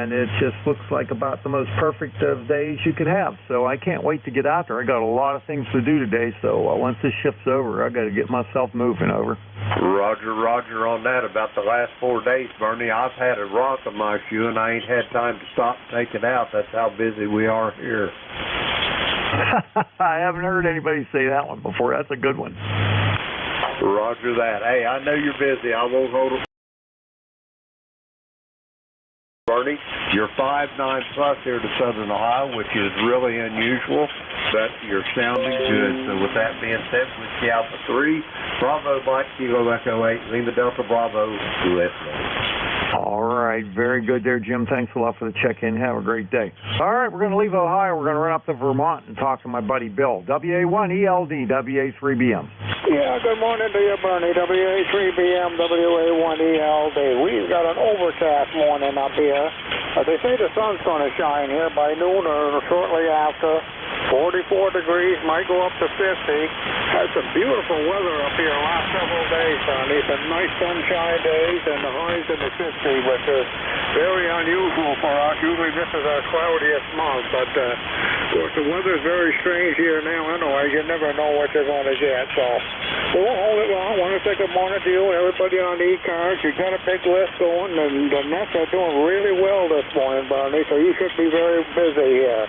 and it just looks like about the most perfect of days you could have. So I can't wait to get out there. I got a lot of things to do today, so once this shift's over, I got to get myself moving over. Roger on that. About the last 4 days, Bernie, I've had a rock on my shoe, and I ain't had time to stop and take it out. That's how busy we are here. I haven't heard anybody say that one before. That's a good one. Roger that. Hey, I know you're busy. I won't hold it. Bernie, you're 5'9" plus here to Southern Ohio, which is really unusual, but you're sounding good. So with that being said, Whiskey Alpha 3, Bravo Mike, Kilo Echo 8, Lima Delta Bravo, USA. All right, very good there, Jim. Thanks a lot for the check-in. Have a great day. All right, we're going to leave Ohio. We're going to run up to Vermont and talk to my buddy Bill. WA1ELD, WA3BM. Yeah, good morning to you, Bernie. WA3BM, WA1ELD. We've got an overcast morning up here. They say the sun's going to shine here by noon or shortly after. 44 degrees, might go up to 50. Had some beautiful weather up here the last several days, Bernie. Some nice sunshine days and the highs in the 50s, which is very unusual for us. Usually this is our cloudiest month, but of course the weather's very strange here now anyway. You never know what you're going to get, so we won't hold it long. I want to say good morning to you and everybody on the ECARS. You got a big list going, and the Nets are doing really well this morning, Bernie, so you should be very busy here.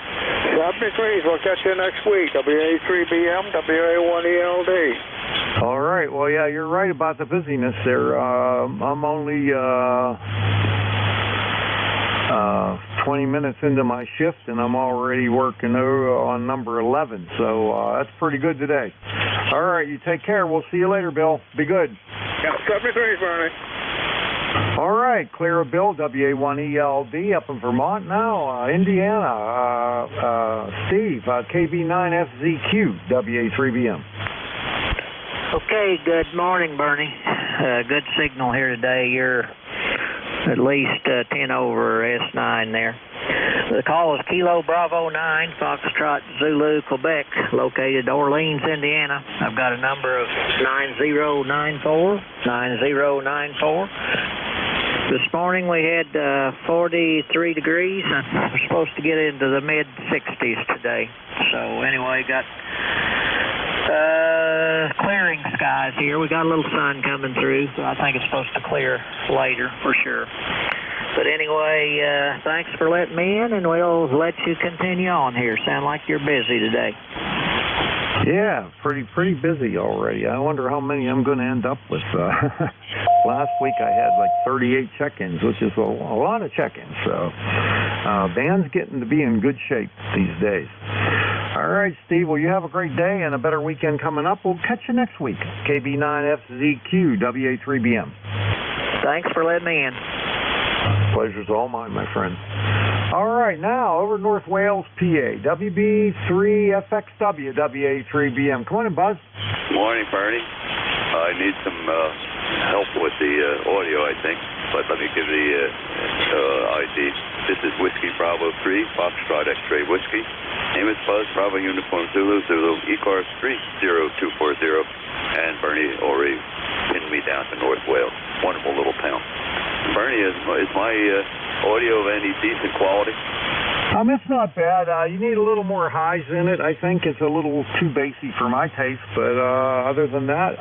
73s, we'll catch you next week. WA3BM, WA1ELD. All right. Well, yeah, you're right about the busyness there. I'm only 20 minutes into my shift, and I'm already working on number 11. So that's pretty good today. All right. You take care. We'll see you later, Bill. Be good. Yeah, 73s, Bernie. All right, clear of Bill, WA1ELD up in Vermont now. Indiana, Steve, KB9FZQ, WA3BM. Okay, good morning, Bernie. Good signal here today. You're at least 10 over S9 there. The call is Kilo Bravo 9, Foxtrot Zulu, Quebec, located Orleans, Indiana. I've got a number of 9094. This morning we had 43 degrees, and we're supposed to get into the mid-60s today. So anyway, got clearing skies here. We got a little sun coming through, so I think it's supposed to clear later for sure. But anyway, thanks for letting me in, and we'll let you continue on here. Sound like you're busy today. Yeah, pretty busy already. I wonder how many I'm going to end up with. Last week I had like 38 check-ins, which is a lot of check-ins. So band's getting to be in good shape these days. All right, Steve, well, you have a great day and a better weekend coming up. We'll catch you next week. KB9FZQ, WA3BM. Thanks for letting me in. Pleasure's all mine, my friend. All right, now over North Wales, PA, WB3FXW, WA3BM. Come on in, Buzz. Morning, Bernie. I need some help with the audio, I think, but let me give the ID. This is Whiskey Bravo 3, Foxtrot X-Ray Whiskey. Name is Buzz, Bravo Uniform Zulu, ECARS 30240. And Bernie already pinned me down to North Wales. Wonderful little town. Bernie, is my audio of any decent quality? It's not bad. You need a little more highs in it. I think it's a little too bassy for my taste, but other than that,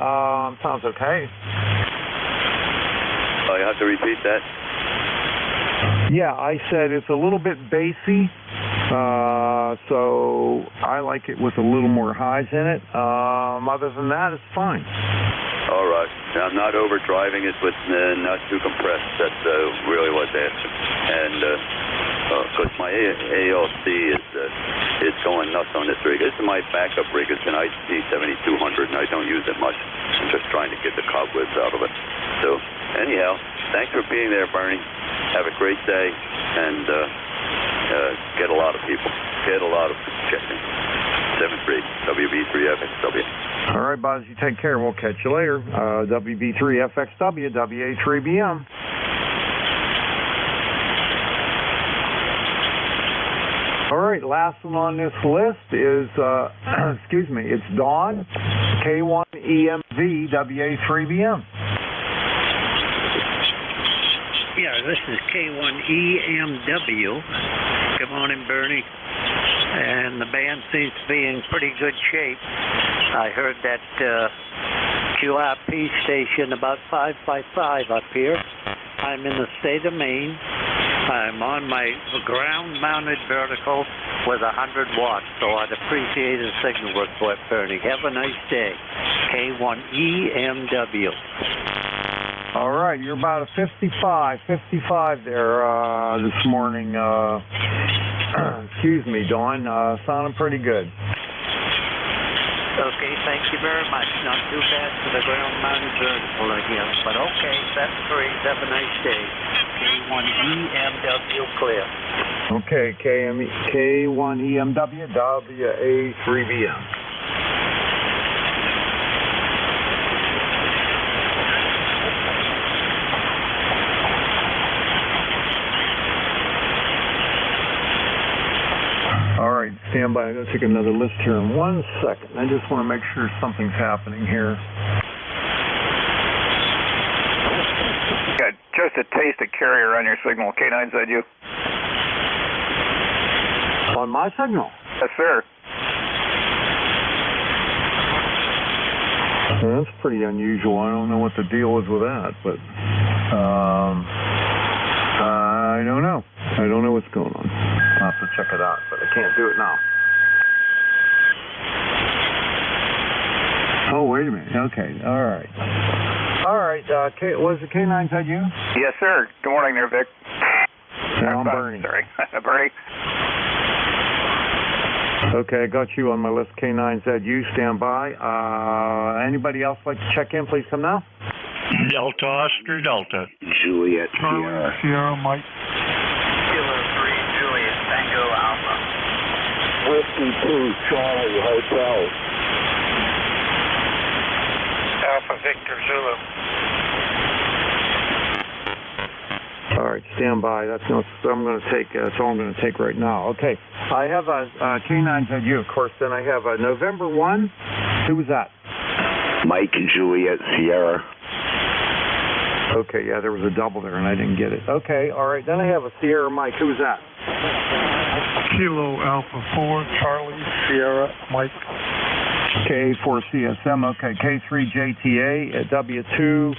sounds okay. I have to repeat that? Yeah, I said it's a little bit bassy, so I like it with a little more highs in it. Other than that, it's fine. All right. Now, I'm not overdriving it, but not too compressed. That's really what's asking. And because my ALC is going nuts on this rig. This is my backup rig. It's an IC7200, and I don't use it much. I'm just trying to get the cobwebs out of it. So, anyhow, thanks for being there, Bernie. Have a great day, and get a lot of people. Get a lot of checking. 73 WB3FXW. All right, Buzz, you take care. We'll catch you later. WB3FXW, WA3BM. All right, last one on this list is, excuse me, it's Dawn, K1EMV, WA3BM. Yeah, This is K1EMW. Good morning, Bernie. And the band seems to be in pretty good shape. I heard that QRP station about 555 up here. I'm in the state of Maine. I'm on my ground-mounted vertical with 100 watts, so I'd appreciate a signal report, Bernie. Have a nice day. K1EMW. All right, you're about a 55 there this morning. Excuse me, Dawn. Sounding pretty good. Okay, thank you very much. Not too bad for the ground-mounted vertical again, but okay, that's great. Have a nice day. K1EMW clear. Okay, K1EMW, WA3BM. All right, stand by. I'm going to take another list here in 1 second. I just want to make sure something's happening here. Got just a taste of carrier on your signal, K9ZU. On my signal? Yes, sir. Well, that's pretty unusual. I don't know what the deal is with that, but I don't know. I don't know what's going on. I'll have to check it out, but I can't do it now. Oh, wait a minute. Okay, all right. All right, was it K9ZU? Yes, sir. Good morning there, Vic. I'm Bernie. Sorry, Bernie. Okay, I got you on my list, K9ZU. Stand by. Anybody else like to check in? Please come now. Delta Oscar Delta. Juliet Sierra. Sierra Mike. Kilo 3 Juliet Tango Alpha. Whiskey 2 Charlie Hotel. Alpha Victor Zulu. All right, stand by. That's all I'm going to take. That's all I'm going to take right now. Okay, I have a K9ZU, of course. Then I have a November 1. Who was that? Mike and Juliet Sierra. Okay, yeah, there was a double there, and I didn't get it. Okay, all right. Then I have a Sierra Mike. Who was that? Kilo Alpha 4 Charlie Sierra Mike. K4CSM. Okay, K3JTA at W2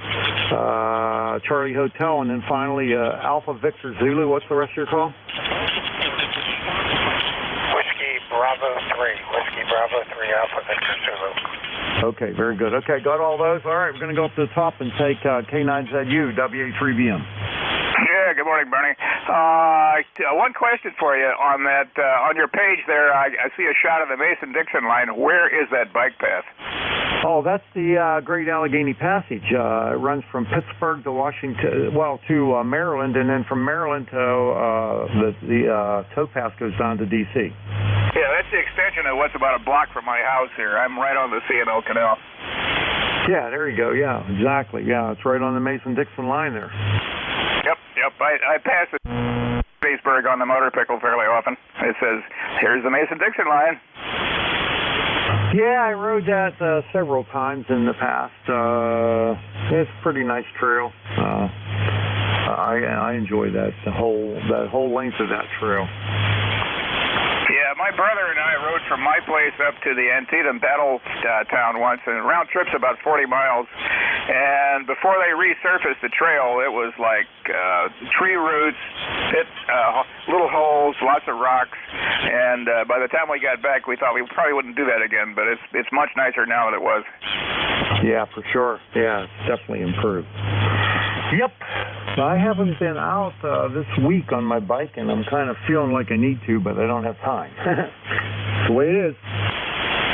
Charlie Hotel, and then finally Alpha Victor Zulu. What's the rest of your call? Whiskey Bravo 3. Whiskey Bravo 3 Alpha Victor Zulu. Okay, very good. Okay, got all those. All right, we're going to go up to the top and take K9ZU, WA3BM. Yeah, good morning, Bernie. One question for you on that. On your page there, I see a shot of the Mason-Dixon line. Where is that bike path? Oh, that's the Great Allegheny Passage. It runs from Pittsburgh to Washington, to Maryland, and then from Maryland to the towpath goes down to D.C. Yeah, that's the extension of what's about a block from my house here. I'm right on the C&O Canal. Yeah, there you go. Yeah, exactly. Yeah, it's right on the Mason-Dixon line there. Yep. I pass it Pittsburgh on the motor pickle fairly often. It says, here's the Mason-Dixon line. Yeah, I rode that several times in the past. It's a pretty nice trail. I enjoy that whole length of that trail. Yeah, my brother and I rode from my place up to the Antietam Battle town once, and round trip's about 40 miles. And before they resurfaced the trail, it was like tree roots, little holes, lots of rocks. And by the time we got back, we thought we probably wouldn't do that again. But it's much nicer now than it was. Yeah, for sure. Yeah, it's definitely improved. Yep. I haven't been out this week on my bike, and I'm kind of feeling like I need to, but I don't have time. It's the way it is.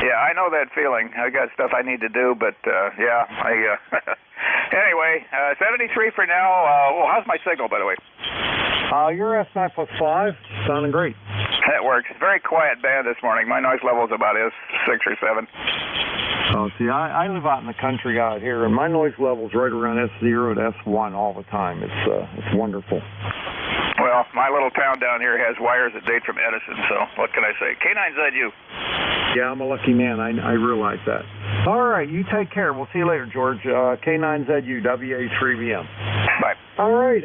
Yeah, I know that feeling. I got stuff I need to do, but anyway, 73 for now. How's my signal, by the way? Your S9+5, sounding great. That works. Very quiet band this morning. My noise level is about S6 or 7. Oh, see, I live out in the country out here, and my noise level's right around S0 to S1 all the time. It's wonderful. Well, my little town down here has wires that date from Edison, so what can I say? K9ZU. Yeah, I'm a lucky man. I realize that. All right, you take care. We'll see you later, George. K9ZU, WA3BM. Bye. All right,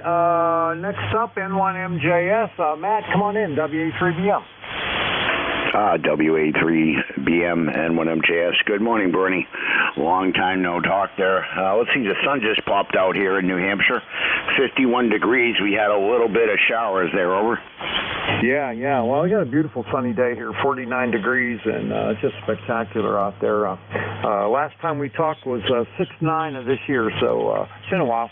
next up, N1MJS. Matt, come on in, WA3BM. WA3BM N1MJS. Good morning, Bernie. Long time no talk there. Let's see, the sun just popped out here in New Hampshire. 51 degrees. We had a little bit of showers there, over. Yeah. Well, we got a beautiful sunny day here, 49 degrees, and it's just spectacular out there. Last time we talked was 6/9 of this year, so it's been a while.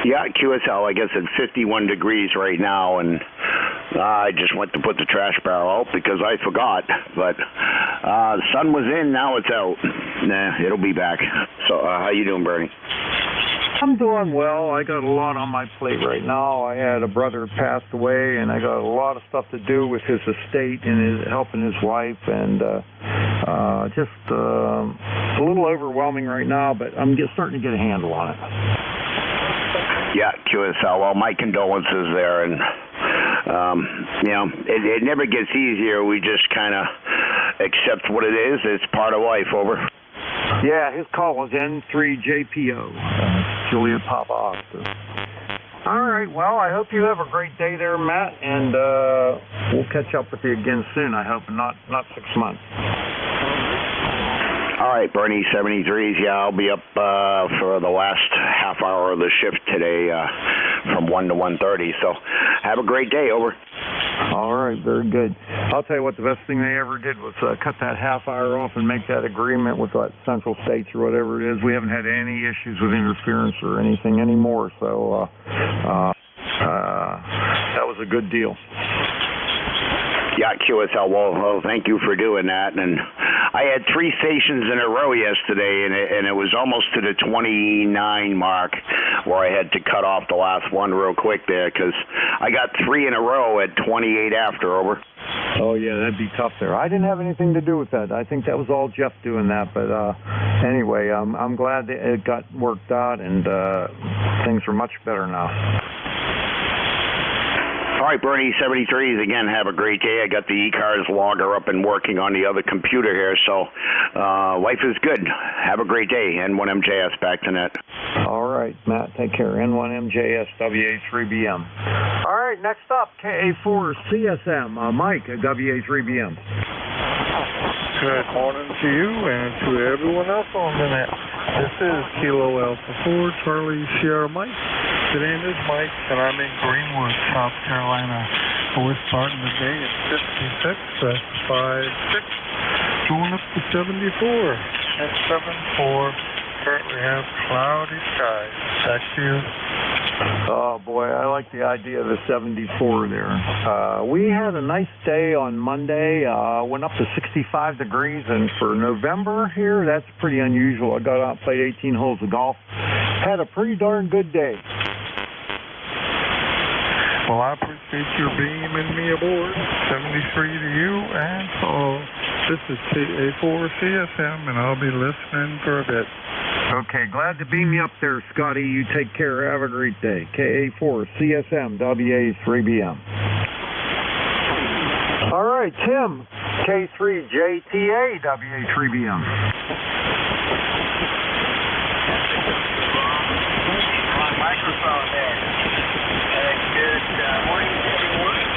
Yeah, QSL, I guess it's 51 degrees right now, and I just went to put the trash barrel out because I forgot. But the sun was in, now it's out. Nah, it'll be back. So how you doing, Bernie? I'm doing well. I got a lot on my plate right now. I had a brother passed away, and I got a lot of stuff to do with his estate and helping his wife, and just a little overwhelming right now, but I'm starting to get a handle on it. Yeah, QSL. Well, my condolences there, and it never gets easier. We just kind of accept what it is. It's part of life, over. Yeah, his call was N3JPO, Juliet Papa Oscar. All right, well, I hope you have a great day there, Matt, and we'll catch up with you again soon, I hope, not 6 months. All right, Bernie, 73s. Yeah, I'll be up for the last half hour of the shift today from 1 to 1:30. So have a great day, over. All right, very good. I'll tell you what, the best thing they ever did was cut that half hour off and make that agreement with Central States or whatever it is. We haven't had any issues with interference or anything anymore, so that was a good deal. Yeah, QSL. Well, thank you for doing that. And I had 3 stations in a row yesterday, and it was almost to the 29 mark where I had to cut off the last one real quick there because I got 3 in a row at 28 after, over. Oh, yeah, that'd be tough there. I didn't have anything to do with that. I think that was all Jeff doing that. But anyway, I'm glad that it got worked out, and things are much better now. All right, Bernie, 73s, again, have a great day. I got the ECARS logger up and working on the other computer here, so life is good. Have a great day. N1MJS, back to net. All right, Matt, take care. N1MJS, WA3BM. All right, next up, KA4CSM, Mike at WA3BM. Good morning to you and to everyone else on the net. This is Kilo Alpha 4, Charlie Sierra Mike. Today is Mike, and I'm in Greenwood, South Carolina. We're starting the day at 56, that's 5-6, going up to 74, at 7-4. Currently have cloudy skies. Back to you. Oh, boy, I like the idea of the 74 there. We had a nice day on Monday, went up to 65 degrees, and for November here, that's pretty unusual. I got out and played 18 holes of golf. Had a pretty darn good day. Well, I appreciate your beaming me aboard. 73 to you, and so this is KA4CSM, and I'll be listening for a bit. Okay, glad to beam you up there, Scotty. You take care. Have a great day. KA4CSM, WA3BM. All right, Tim, K3JTA, WA3BM. On microphone there. Good morning, everyone. It's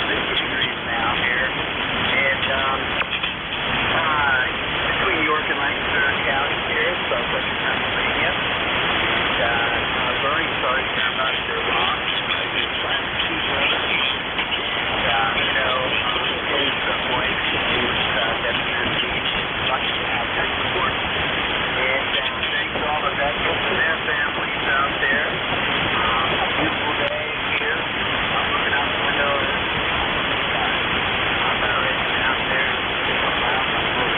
50 degrees now here. And between York and Lancaster County here, southwestern Pennsylvania. And Bernie started here about your rock. Trying to keep up. And, in some ways, definitely lucky to have that support. And thanks to all the veterans and their families out there. Beautiful day here. I'm looking out the window. I'm out there.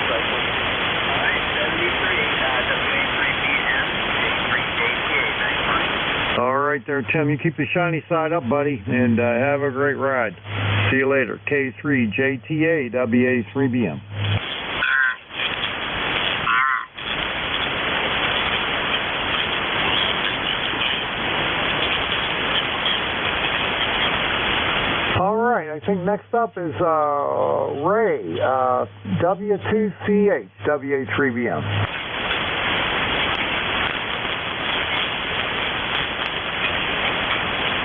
All right, 73, WA3BM, K3JTA. Thanks, Mike. All right there, Tim. You keep the shiny side up, buddy, and have a great ride. See you later. K3JTA, WA3BM. All right, I think next up is Ray, W2CH, WA3BM.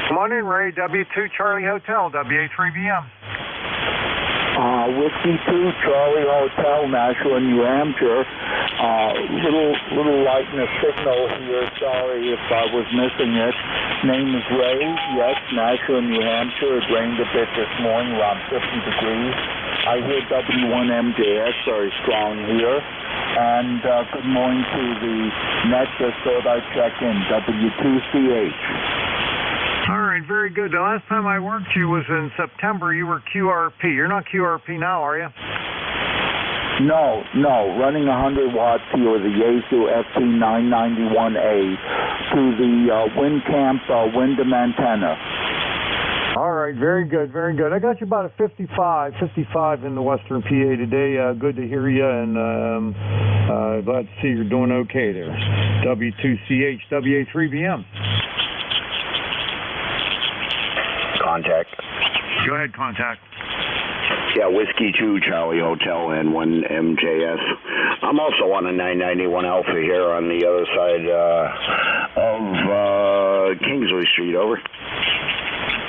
Come on in, Ray. W2 Charlie Hotel, WA3BM. Whiskey 2 Charlie Hotel, Nashua, New Hampshire. Little light in the signal here. Sorry if I was missing it. Name is Ray. Yes, Nashua, New Hampshire. It rained a bit this morning, around 50 degrees. I hear W1MJS very strong here. And good morning to the net. Just thought I'd check in. W2CH. All right, very good. The last time I worked you was in September. You were QRP. You're not QRP now, are you? No. Running 100 watts here with the Yaesu FT991A to the WindCamp Windham antenna. All right, very good, very good. I got you about a 55 in the Western PA today. Good to hear you, and glad to see you're doing okay there. W2CH, WA3BM. Contact. Go ahead, contact. Yeah, Whiskey 2 Charlie Hotel and 1MJS. I'm also on a 991 Alpha here on the other side of Kingsley Street, over.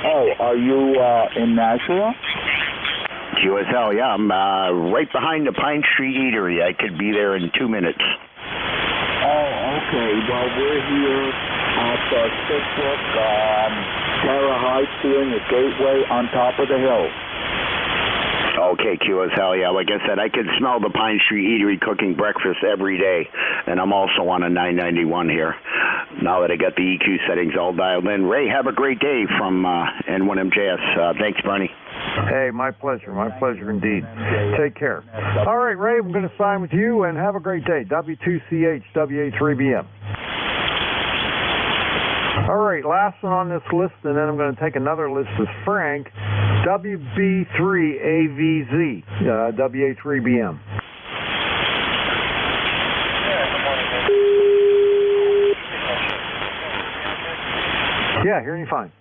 Oh, are you in Nashua? QSL, yeah. I'm right behind the Pine Street Eatery. I could be there in 2 minutes. Oh, okay. Well, we're here at 6 Brook, Terra Heights here in the Gateway on top of the hill. Okay, QSL, yeah. Like I said, I can smell the Pine Street Eatery cooking breakfast every day, and I'm also on a 991 here. Now that I got the EQ settings all dialed in. Ray, have a great day from N1MJS. Thanks, Bernie. Hey, my pleasure indeed. Take care. All right, Ray, I'm going to sign with you, and have a great day. W2CH, WA3BM. All right, last one on this list, and then I'm going to take another list is Frank, WB3AVZ, WA3BM. Yeah, hearing you fine.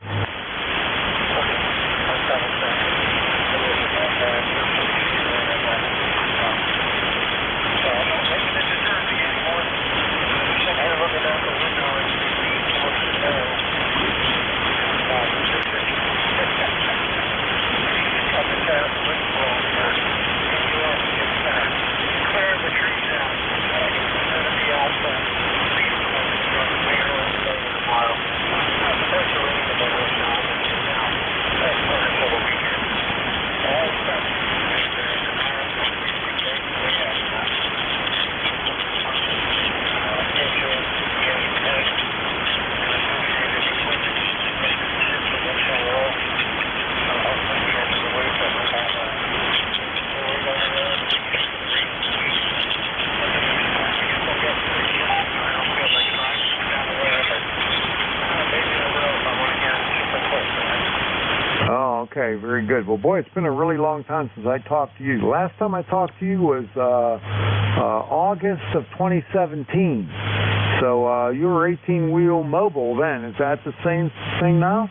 Okay, very good. Well, boy, it's been a really long time since I talked to you. The last time I talked to you was August of 2017. So you were 18-wheel mobile then. Is that the same thing now?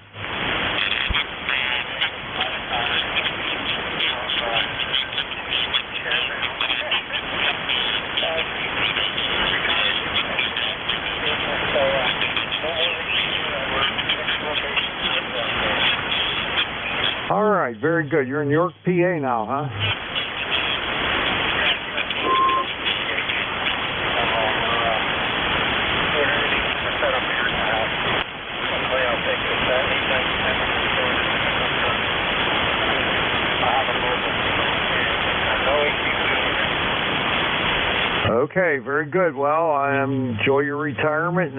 All right, very good. You're in York, PA now, huh? Okay, very good. Well, I enjoy your retirement.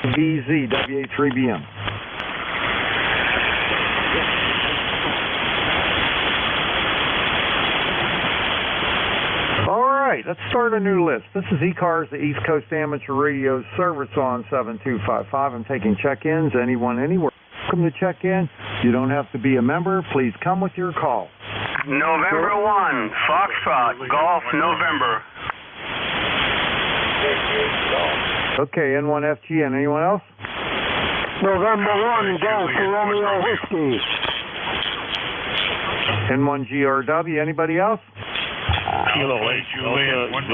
VZ, WA3BM. All right, let's start a new list. This is ECARS, the East Coast Amateur Radio Service on 7255. I'm taking check-ins, anyone, anywhere. Welcome to check-in. You don't have to be a member. Please come with your call. November 1, Foxtrot, Golf, November. Okay, N1FGN. Anyone else? November 1, Golf Romeo Whiskey. N1GRW, anybody else? Kilo 8, Juliet, 1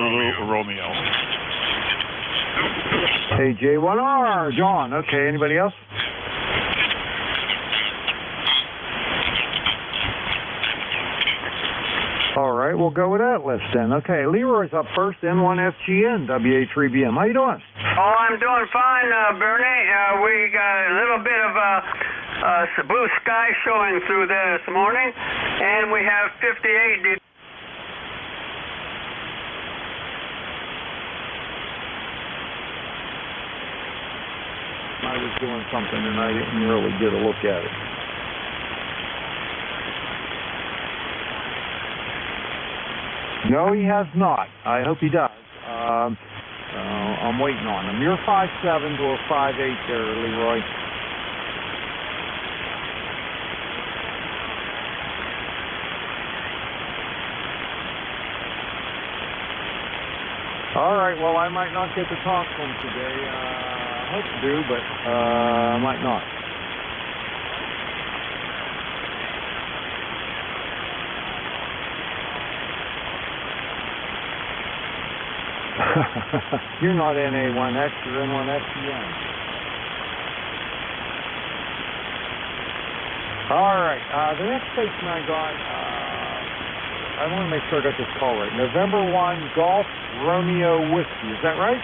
Romeo. Hey, J1R, John. Okay, anybody else? All right, we'll go with that list then. Okay, Leroy's up first, N1FGN, WA3BM. How you doing? Oh, I'm doing fine, Bernie. We got a little bit of blue sky showing through there this morning, and we have 58 degrees. I was doing something and I didn't really get a look at it. No, he has not. I hope he does. I'm waiting on him. You're 5'7" to a 5'8" there, Leroy. All right, well, I might not get to talk to him today. I hope to do, but I might not. You're not NA1X, you're N1FGN. All right, the next station I got, I want to make sure I got this call right. November 1, Golf Romeo Whiskey, is that right?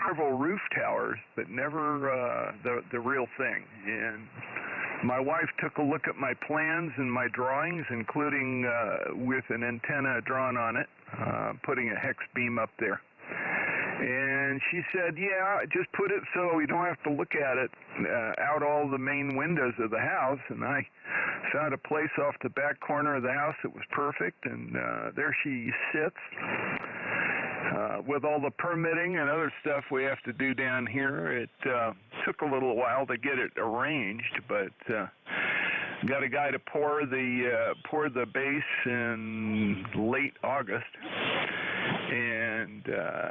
Several roof towers, but never the real thing. And my wife took a look at my plans and my drawings, including with an antenna drawn on it, putting a hex beam up there. And she said, yeah, just put it so you don't have to look at it out all the main windows of the house. And I found a place off the back corner of the house that was perfect, and there she sits. With all the permitting and other stuff we have to do down here, it took a little while to get it arranged, but got a guy to pour the base in late August, and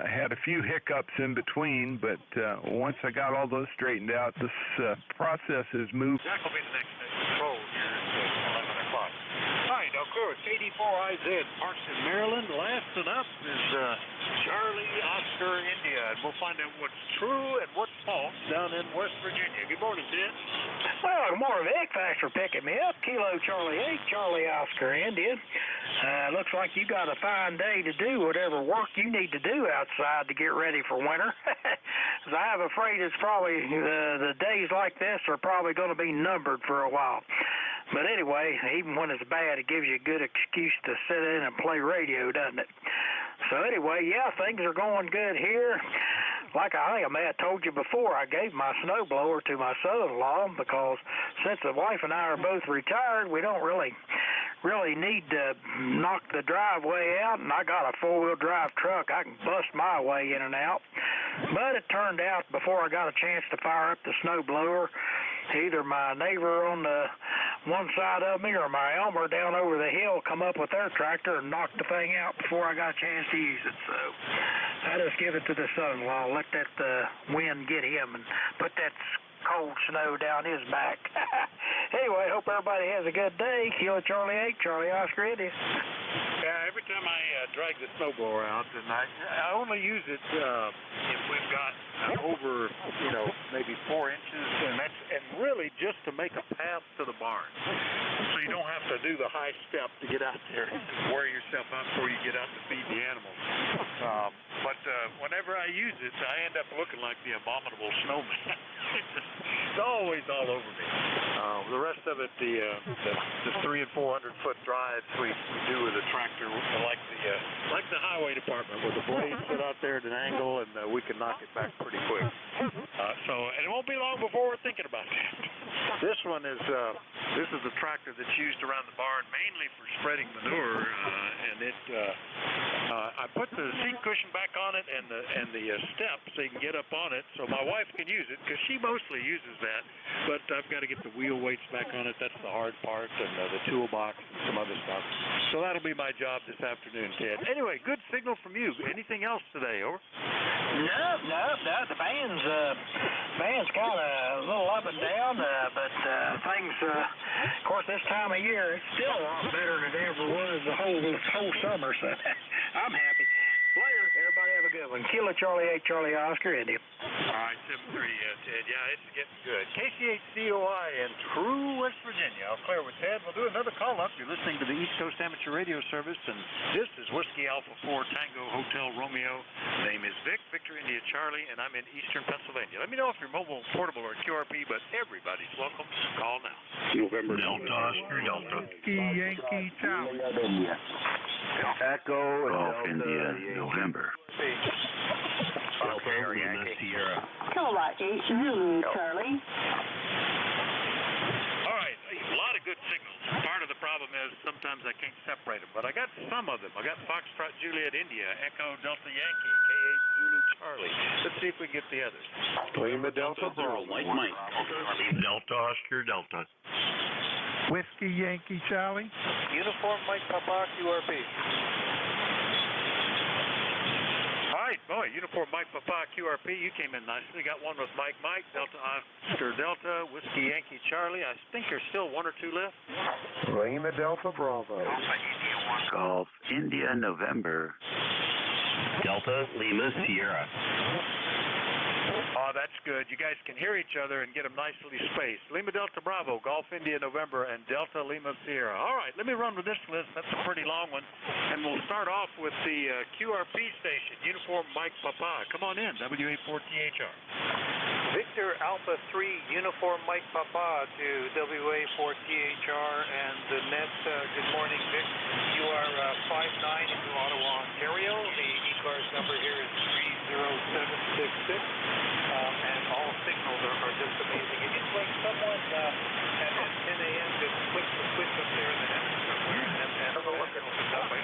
had a few hiccups in between, but once I got all those straightened out, this process has moved. That will be the next control here at 11 o'clock. All right, of course, 84IZ, Parkston, Maryland. Last and up is Charlie Oscar India, and we'll find out what's true and what's false down in West Virginia. Good morning, Ted. Well, good morning, Vic. Thanks for picking me up. Kilo Charlie 8, Charlie Oscar India. Looks like you got a fine day to do whatever work you need to do outside to get ready for winter. I'm afraid it's probably the days like this are probably going to be numbered for a while. But anyway, even when it's bad, it gives you a good excuse to sit in and play radio, doesn't it? So anyway, yeah, things are going good here. Like I may have told you before, I gave my snowblower to my son-in-law because since the wife and I are both retired, we don't really need to knock the driveway out, and I got a four-wheel drive truck. I can bust my way in and out. But it turned out before I got a chance to fire up the snowblower, either my neighbor on the one side of me or my Elmer down over the hill come up with their tractor and knocked the thing out before I got a chance to use it. So I just give it to the son-in-law, let that wind get him and put that cold snow down his back. Anyway, hope everybody has a good day. Kilo Charlie 8, Charlie Oscar India. Yeah, every time I drag the snowblower out, and I only use it if we've got over, maybe 4 inches, and really just to make a path to the barn. So you don't have to do the high step to get out there and wear yourself out before you get out to feed the animals. But whenever I use it, I end up looking like the abominable snowman. It's always all over me. The rest of it, the 300 and 400 foot drives we do with a tractor, like the highway department, where the blades sit out there at an angle, and we can knock it back pretty quick. And it won't be long before we're thinking about that. This one is a tractor that's used around the barn mainly for spreading manure, and I put the seat cushion back on it and the step so you can get up on it, so my wife can use it because she mostly uses that. But I've got to get the wheel weights back on it. That's the hard part, and the toolbox and some other stuff. So that'll be my job this afternoon, Ted. Anyway, good signal from you. Anything else today, over? No. The band's kind of a little up and down, but things, of course, this time of year, it's still a lot better than it ever was the whole summer, so I'm happy. Later, everybody have a good one. Kilo Charlie 8, Charlie Oscar, India. All right, 7-3, Ted. Yeah, it's getting good. KCHCOI in True, West Virginia. I'll clear with Ted. We'll do another call-up. You're listening to the East Coast Amateur Radio Service, and this is Whiskey Alpha 4 Tango Hotel Romeo. Name is Vic, Victor India Charlie, and I'm in eastern Pennsylvania. Let me know if you're mobile, portable, or QRP, but everybody's welcome to call now. November Delta Oscar Delta. Yankee Charlie. Echo Golf India November. Okay, Lima Sierra. Kilowatt 8 Zulu Charlie. All right, a lot of good signals. Part of the problem is sometimes I can't separate them, but I got some of them. I got Foxtrot Juliet India, Echo Delta Yankee, K8 Zulu Charlie. Let's see if we can get the others. Lima Delta Zero, White Mike. Delta Oscar Delta. Whiskey Yankee Charlie. Uniform Mike Papa QRP. All right, boy, Uniform Mike Papa QRP, you came in nicely. Got one with Mike, Delta Oscar Delta, Whiskey Yankee Charlie. I think there's still 1 or 2 left. Lima Delta Bravo. Golf India November. Delta Lima Sierra. Oh, that's good. You guys can hear each other and get them nicely spaced. Lima Delta Bravo, Golf India November, and Delta Lima Sierra. All right, let me run with this list. That's a pretty long one. And we'll start off with the QRP station, Uniform Mike Papa. Come on in, WA4THR. Victor Alpha 3, Uniform Mike Papa to WA4THR and the net. Good morning, Vic. You are 5'9" into Ottawa, Ontario. The ECARS number here is 30766. And all signals are just amazing. It is like someone at 10 a.m. just flipped the switch up there in the heavens somewhere. And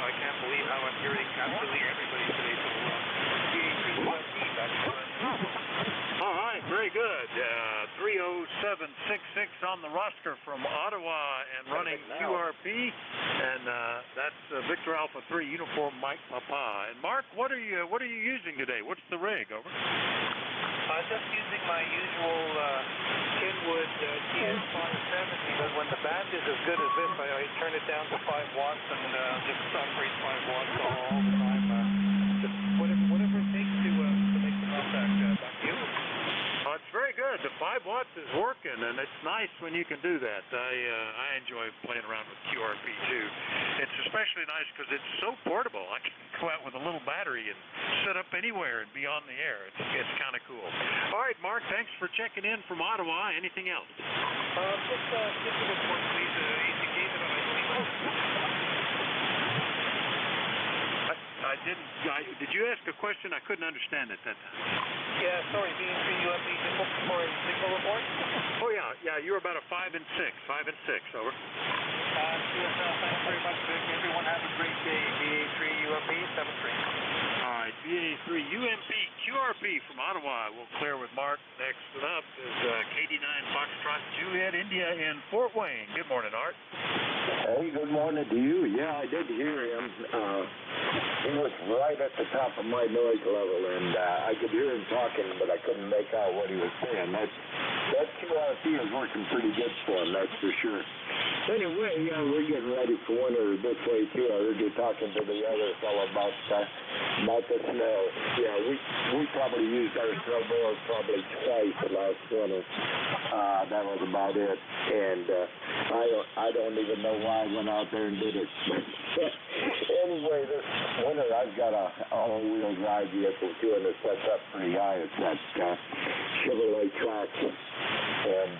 I can't believe how I'm hearing absolutely everybody today so well. All right, very good. 30766 on the roster from Ottawa and running QRP, and that's Victor Alpha 3 Uniform Mike Papa. And Mark, what are you using today? What's the rig? Over. I'm just using my usual Kenwood TS570, but when the band is as good as this, I turn it down to 5 watts and just operate 5 watts all the time. Just whatever it takes to make the contact. Back to you. It's very good. The 5 watts is working, and it's nice when you can do that. I enjoy playing around with QRP too. It's especially nice because it's so portable. I can go out with a little battery and set up anywhere and be on the air. It's kind of cool. All right, Mark, thanks for checking in from Ottawa. Anything else? Just a report, please. ACK that I believe. I didn't. Did you ask a question? I couldn't understand it that time. Yeah, sorry. BA3 UFB just looking for a signal report. Oh yeah. You're about a 5 and 6. 5 and 6. Over. Thanks very much, Vic. Everyone have a great day. BA3 UFB 73. All right, BA3 UMP QRP from Ottawa. We'll clear with Mark. Next up is KD9 Foxtrot Juliet India in Fort Wayne. Good morning, Art. Hey, good morning to you. Yeah, I did hear him. He was right at the top of my noise level, and I could hear him talking, but I couldn't make out what he was saying. That QRP is working pretty good for him, that's for sure. Anyway, we're getting ready for winter this way, too. I heard you talking to the other fellow about the snow. Yeah, we probably used our snowblower probably twice last winter. That was about it. And I don't even know why I went out there and did it. Anyway, this winter I've got a all-wheel drive vehicle too, and it's set up pretty high. It's that Chevrolet track, and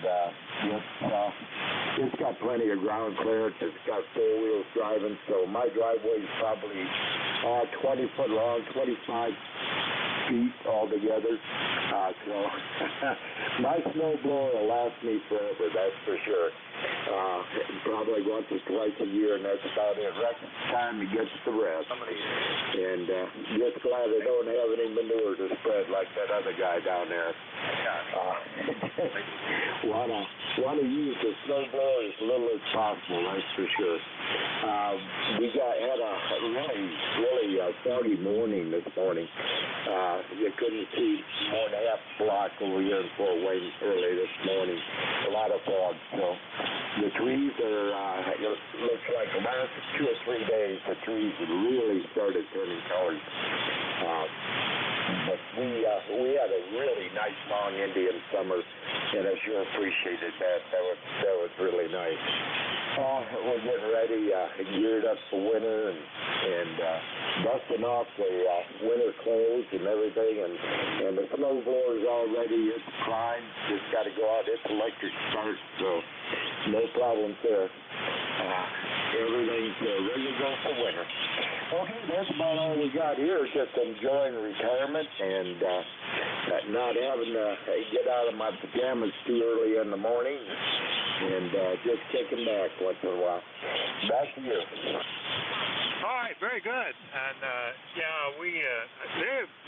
it's got plenty of ground clearance. It's got four wheels driving, so my driveway is probably 20 foot long, 25 feet altogether. So my snowblower will last me forever, that's for sure. Probably once or twice a year, and that's about it. Rest of the time, he gets the rest. And just glad I don't have any manure to spread like that other guy down there. Want to use the snowblower as little as possible, that's for sure. We had a really foggy morning this morning. You couldn't see more than half a block over here in Fort Wayne early this morning. A lot of fog, so the trees are, it looks like the last 2 or 3 days, the trees really started turning colors. But we had a really nice long Indian summer, and I sure appreciated that. That was really nice. We're getting ready, geared up for winter, and dusting off the winter clothes and everything, and the snow blower's all ready. It's primed. Just got to go out. It's electric start, so no problems there. Everything's ready to go for winter. Okay, that's about all we got here. Just enjoying retirement and not having to get out of my pajamas too early in the morning, and just kicking back once in a while. Back to you. All right, very good. And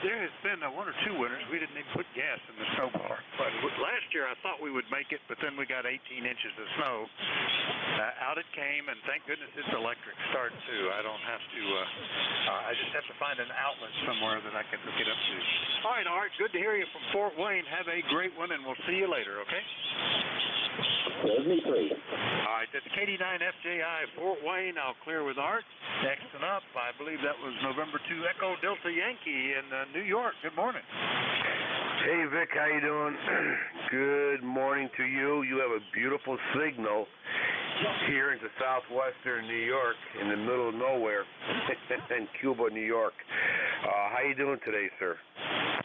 there has been 1 or 2 winters we didn't even put gas in the snowblower. But last year I thought we would make it, but then we got 18 inches of snow. Out it came, and thank goodness it's electric start too. I don't have to. I just have to find an outlet somewhere that I can hook it up to. All right, Art. Good to hear you from Fort Wayne. Have a great one, and we'll see you later. Okay. All right, that's KD9 FJI Fort Wayne. I'll clear with Art. Next one up, I believe that was November 2 Echo Delta Yankee in New York. Good morning. Hey, Vic, how you doing? Good morning to you. You have a beautiful signal here into southwestern New York, in the middle of nowhere, in Cuba, New York. How you doing today, sir?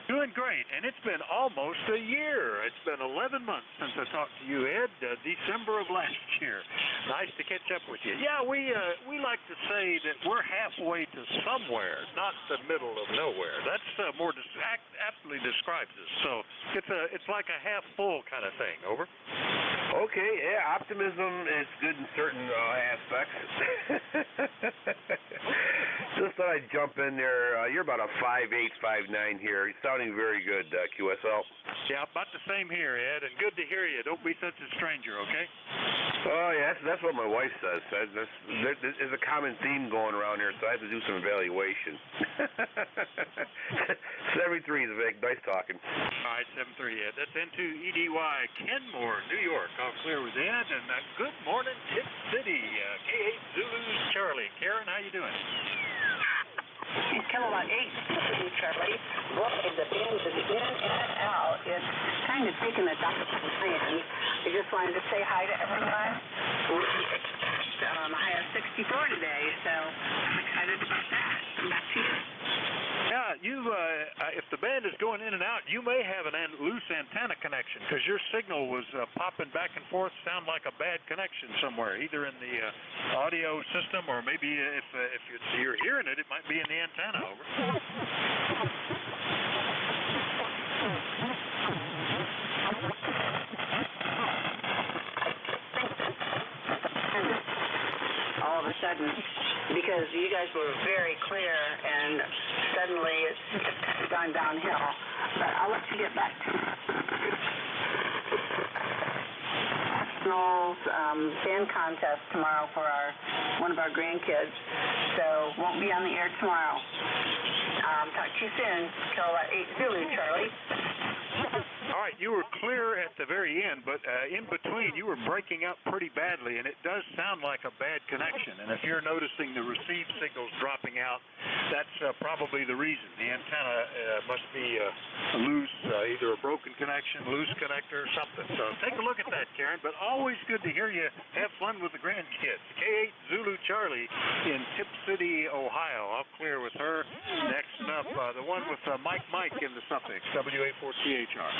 Doing great, and it's been almost a year. It's been 11 months since I talked to you, Ed, December of last year. Nice to catch up with you. Yeah, we like to say that we're halfway to somewhere, not the middle of nowhere. That's more aptly describes us. So it's like a half full kind of thing. Over. Okay, yeah, optimism is good in certain aspects. Just thought I'd jump in there. You're about a 5'8", 5'9" here. You're sounding very good, QSL. Yeah, about the same here, Ed, and good to hear you. Don't be such a stranger, okay? Oh, yeah, that's what my wife says. There's a common theme going around here, so I have to do some evaluation. 73 is Vic. Nice talking. All right, 73, Ed. That's N2EDY, Kenmore, New York. All clear with Ed, and good morning, Tip City, K8 Zulu Charlie. Karen, how you doing? Kilowatt 8, Charlie. Boy, the band is in and out. It's kind of taking the doctor from the hand. I just wanted to say hi to everyone. I have 64 today, so I'm excited about that. Back to you. Yeah, if the band is going in and out, you may have a loose antenna connection because your signal was popping back and forth, sound like a bad connection somewhere, either in the audio system or maybe if you're hearing it, it might be in the antenna. Over. All of a sudden, because you guys were very clear, and suddenly it's gone downhill. But I'll let you get back to band contest tomorrow for one of our grandkids, so won't be on the air tomorrow. Talk to you soon. Kilowatt 8 Zulu, Charlie. All right, you were clear at the very end, but in between you were breaking up pretty badly, and it does sound like a bad connection. And if you're noticing the receive signals dropping out, that's probably the reason. The antenna must be loose, either a broken connection, loose connector, or something. So take a look at that, Karen. But always good to hear you have fun with the grandkids. K8 Zulu Charlie in Tip City, Ohio. I'll clear with her. Next up, the one with Mike in the suffix, WA4THR.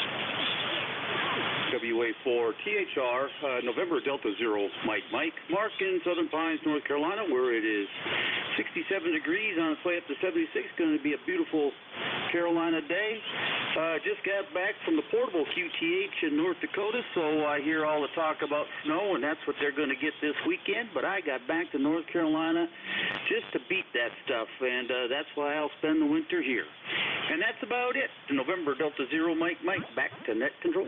WA4THR, November Delta Zero, Mike. Mark in Southern Pines, North Carolina, where it is 67 degrees on its way up to 76. Going to be a beautiful Carolina day. Just got back from the portable QTH in North Dakota, so I hear all the talk about snow, and that's what they're going to get this weekend. But I got back to North Carolina just to beat that stuff, and that's why I'll spend the winter here. And that's about it. November Delta Zero, Mike, back to net control.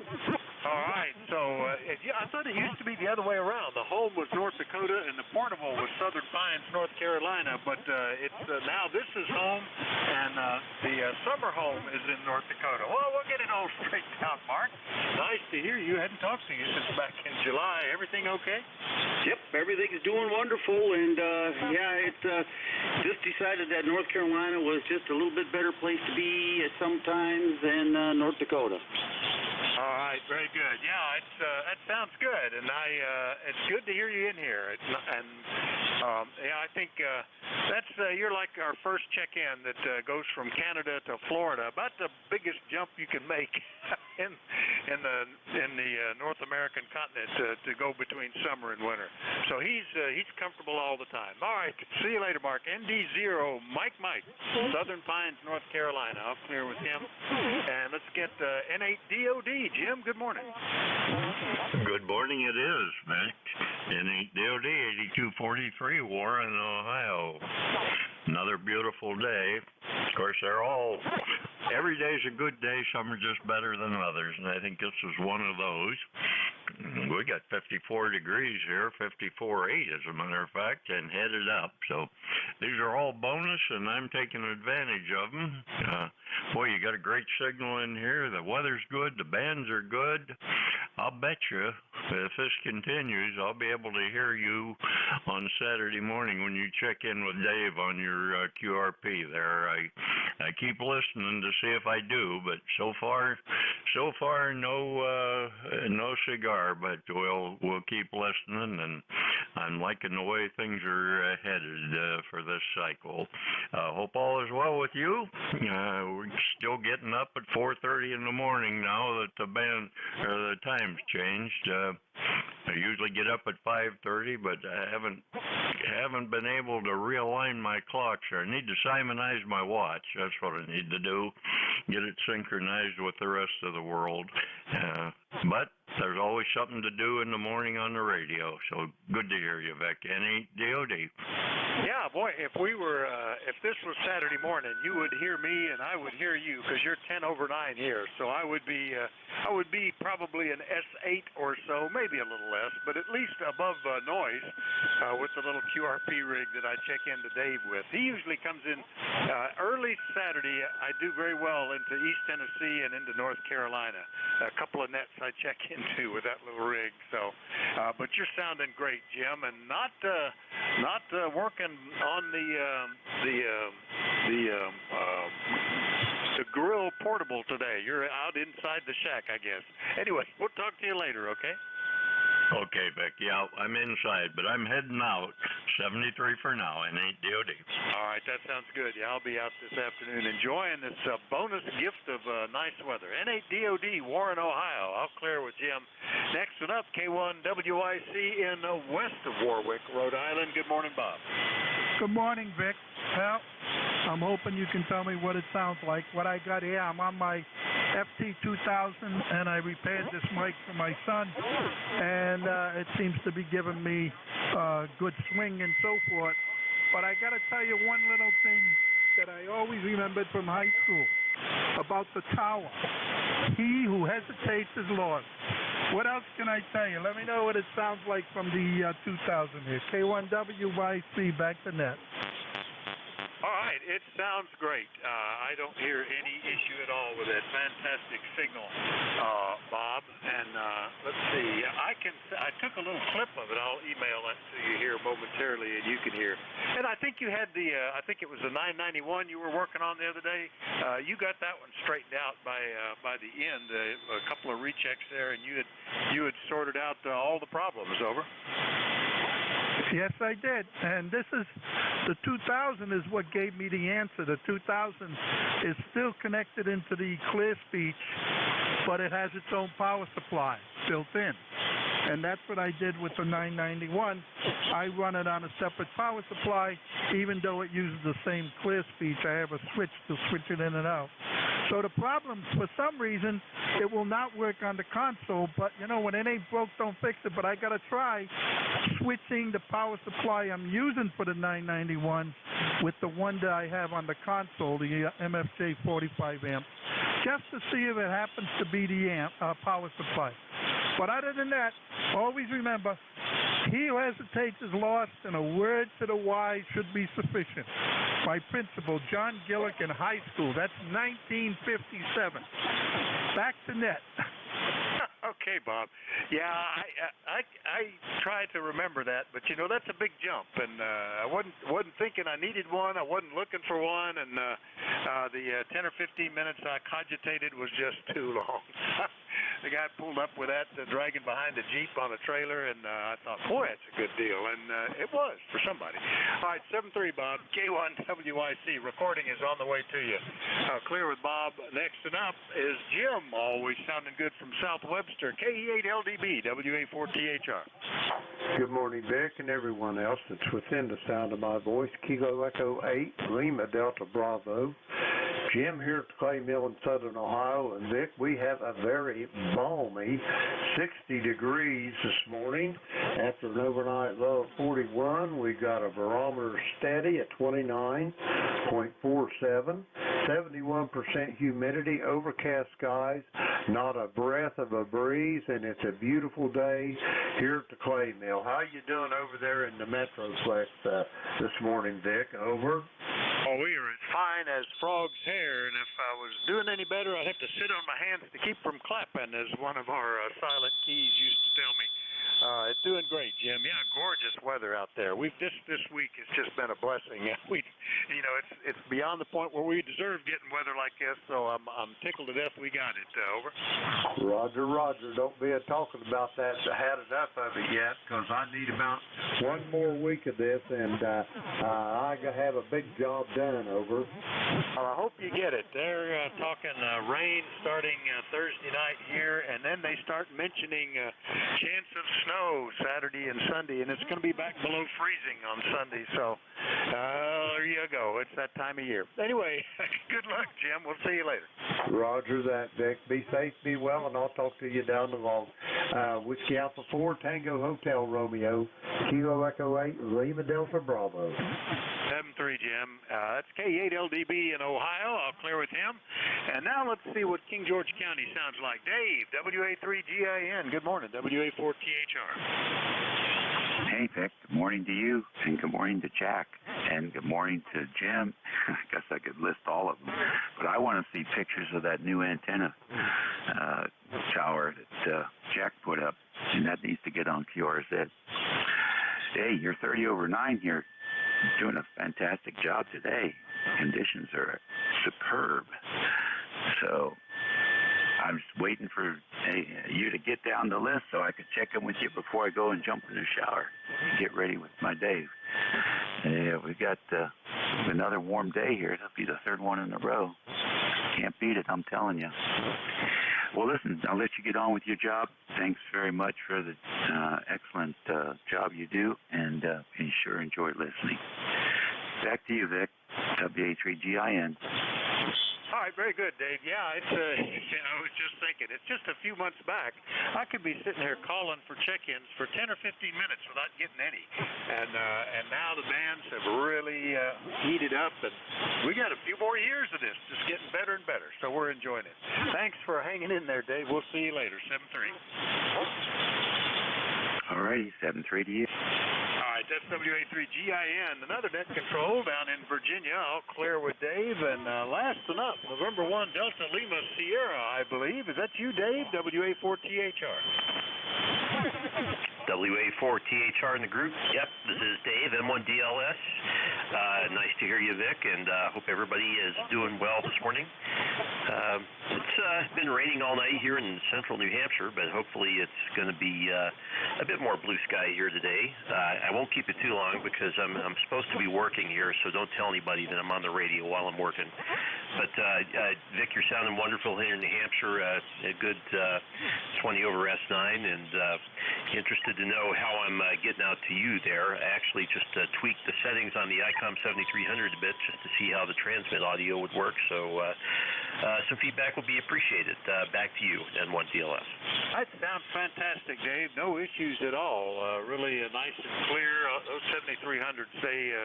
All right, so I thought it used to be the other way around. The home was North Dakota, and the portable was Southern Pines, North Carolina. But it's now this is home, and the summer home is in North Dakota. Well, we'll get it all straightened out, Mark. Nice to hear you. Hadn't talked to you since back in July. Everything okay? Yep, everything's doing wonderful, and it just decided that North Carolina was just a little bit better place to be sometimes than North Dakota. All right, very good. Yeah, that sounds good, and it's good to hear you in here. I think that's you're like our first check-in that goes from Canada to Florida, about the biggest jump you can make in the North American continent to go between summer and winter. So he's comfortable all the time. All right, see you later, Mark. ND0 Mike, Southern Pines, North Carolina. I'll clear with him, and let's get N8DOD. Jim, good morning. Good morning, it is, Mac. N8DOD 8243, Warren, Ohio. Another beautiful day. Of course, every day's a good day. Some are just better than others, and I think this is one of those. We got 54 degrees here, 54.8 as a matter of fact, and headed up. So these are all bonus, and I'm taking advantage of them. Boy, you got a great signal in here. The weather's good. The bands are good. I'll bet you if this continues, I'll be able to hear you on Saturday morning when you check in with Dave on your QRP there. I keep listening to see if I do, but so far no cigar, but we'll keep listening, and I'm liking the way things are headed for this cycle. Hope all is well with you. We're still getting up at 4:30 in the morning now that the time's changed. I usually get up at 5:30, but I haven't been able to realign my clock, so I need to Simonize my watch. That's what I need to do, get it synchronized with the rest of the world. But there's always something to do in the morning on the radio, so good to hear you, Vic. NJ2US. Yeah, boy, if this was Saturday morning, you would hear me and I would hear you, because you're 10 over 9 here. So I would be probably an S8 or so, maybe a little less, but at least above noise with the little QRP rig that I check into Dave with. He usually comes in early Saturday. I do very well into East Tennessee and into North Carolina. A couple of nets I check into with that little rig. So, but you're sounding great, Jim, and not working on the grill portable today. You're out inside the shack, I guess. Anyway, we'll talk to you later, okay? Okay, Vic. Yeah, I'm inside, but I'm heading out. 73 for now, and NJ2US. All right, that sounds good. Yeah, I'll be out this afternoon enjoying this bonus gift of nice weather. NJ2US, Warren, Ohio. I'll clear with Jim. Next one up, K1WIC in west of Warwick, Rhode Island. Good morning, Bob. Good morning, Vic. Well, I'm hoping you can tell me what it sounds like. What I got here, I'm on my FT2000, and I repaired this mic for my son, and it seems to be giving me good swing and so forth. But I got to tell you one little thing that I always remembered from high school about the tower. He who hesitates is lost. What else can I tell you? Let me know what it sounds like from the 2000 here. K1WIC, back to net. All right, it sounds great. I don't hear any issue at all with it. Fantastic signal, Bob. And let's see, I took a little clip of it. I'll email that to you here momentarily, and you can hear. And I think you had I think it was the 991 you were working on the other day. You got that one straightened out by the end. A couple of rechecks there, and you had sorted out all the problems. Over. Yes, I did. And the 2000 is what gave me the answer. The 2000 is still connected into the clear speech, but it has its own power supply built in. And that's what I did with the 991. I run it on a separate power supply, even though it uses the same clear speech. I have a switch to switch it in and out. So the problem, for some reason, it will not work on the console. But, when it ain't broke, don't fix it. But I got to try switching the power supply I'm using for the 991 with the one that I have on the console, the MFJ 45 amp, just to see if it happens to be the power supply. But other than that, always remember, he who hesitates is lost, and a word to the wise should be sufficient. My principal, John Gillick, in high school. That's 1957. Back to net. Okay, Bob. Yeah, I try to remember that, but that's a big jump, and I wasn't thinking I needed one. I wasn't looking for one, and the 10 or 15 minutes I cogitated was just too long. The guy pulled up with that dragging behind a Jeep on a trailer, and I thought, boy, that's a good deal, and it was for somebody. All right, 7-3, Bob. K1WIC. Recording is on the way to you. Clear with Bob. Next and up is Jim, always sounding good from South Webster. KE8LDB, WA4THR. Good morning, Vic, and everyone else that's within the sound of my voice. Kilo Echo 8, Lima Delta Bravo. Jim here at the Clay Mill in Southern Ohio, and Vic, we have a very balmy 60 degrees this morning. After an overnight low of 41, we got a barometer steady at 29.47, 71% humidity, overcast skies, not a breath of a breeze, and it's a beautiful day here at the Clay Mill. How you doing over there in the Metroplex this morning, Vic? Over. Oh, we are as fine as frog's hair, and if I was doing any better, I'd have to sit on my hands to keep from clapping, as one of our silent keys used to tell me. It's doing great, Jim. Yeah, gorgeous weather out there. This week has just been a blessing. It's beyond the point where we deserve getting weather like this. So I'm tickled to death we got it. Over. Roger. Don't be talking about that. I had enough of it yet, because I need about one more week of this, and I have a big job done. Over. I hope you get it. They're talking rain starting Thursday night here, and then they start mentioning chance of snow Saturday and Sunday, and it's going to be back below freezing on Sunday. So there you go. It's that time of year. Anyway, good luck, Jim. We'll see you later. Roger that, Vic. Be safe, be well, and I'll talk to you down the long. Whiskey Alpha 4, Tango Hotel Romeo, Kilo Echo 8, Lima Delta Bravo. 7-3, Jim. That's K8LDB in Ohio. I'll clear with him. And now let's see what King George County sounds like. Dave, WA3GIN. Good morning, WA4THR. Hey, Vic. Good morning to you, and good morning to Jack, and good morning to Jim. I guess I could list all of them, but I want to see pictures of that new antenna tower that Jack put up, and that needs to get on QRZ. Hey, you're 30 over 9 here. Doing a fantastic job today. Conditions are superb. So I'm just waiting for you to get down the list so I could check in with you before I go and jump in the shower and get ready with my Dave. We got another warm day here. It'll be the third one in a row. Can't beat it, I'm telling you. Well, listen, I'll let you get on with your job. Thanks very much for the excellent job you do, and sure enjoy listening. Back to you, Vic. WA3GIN. All right, very good, Dave. Yeah, it's I was just thinking, it's just a few months back, I could be sitting here calling for check-ins for 10 or 15 minutes without getting any. And now the bands have really heated up, and we got a few more years of this, just getting better and better. So we're enjoying it. Thanks for hanging in there, Dave. We'll see you later. 7-3. All righty, 7-3 to you. All right, that's WA3GIN. Another net control down in Virginia. I'll clear with Dave. And last and up, November 1 Delta Lima Sierra, I believe. Is that you, Dave? WA4THR. WA4THR in the group. Yep, this is Dave, M1DLS. Nice to hear you, Vic, and hope everybody is doing well this morning. It's been raining all night here in central New Hampshire, but hopefully it's going to be a bit more blue sky here today. I won't keep it too long because I'm supposed to be working here, so don't tell anybody that I'm on the radio while I'm working. But Vic, you're sounding wonderful here in New Hampshire. A good 20 over S9, and interested to know how I'm getting out to you there. I actually just tweaked the settings on the ICOM 7300 a bit just to see how the transmit audio would work. So some feedback would be appreciated. Back to you, N1DLS. That sounds fantastic, Dave. No issues at all. Really nice and clear. Those 7300s, they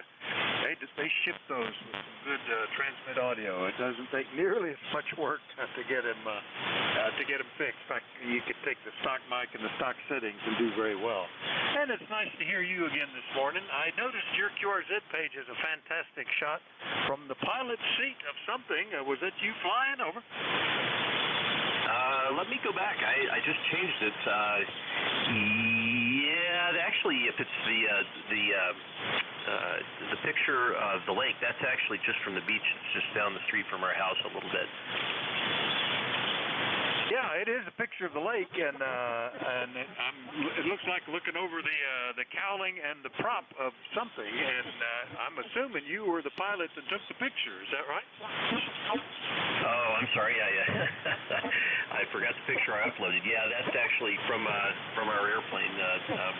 ship those with some good transmit audio. It doesn't take nearly as much work to get them fixed. In fact, you could take the stock mic and the stock settings and do very well. And it's nice to hear you again this morning. I noticed your QRZ page is a fantastic shot from the pilot's seat of something. Was that you flying over? Let me go back. I just changed it. Yeah, actually, if it's the picture of the lake, that's actually just from the beach. It's just down the street from our house a little bit. Yeah, it is a picture of the lake, and it looks like looking over the cowling and the prop of something, and I'm assuming you were the pilot that took the picture. Is that right? Oh, I'm sorry. I forgot the picture I uploaded. Yeah, that's actually from our airplane.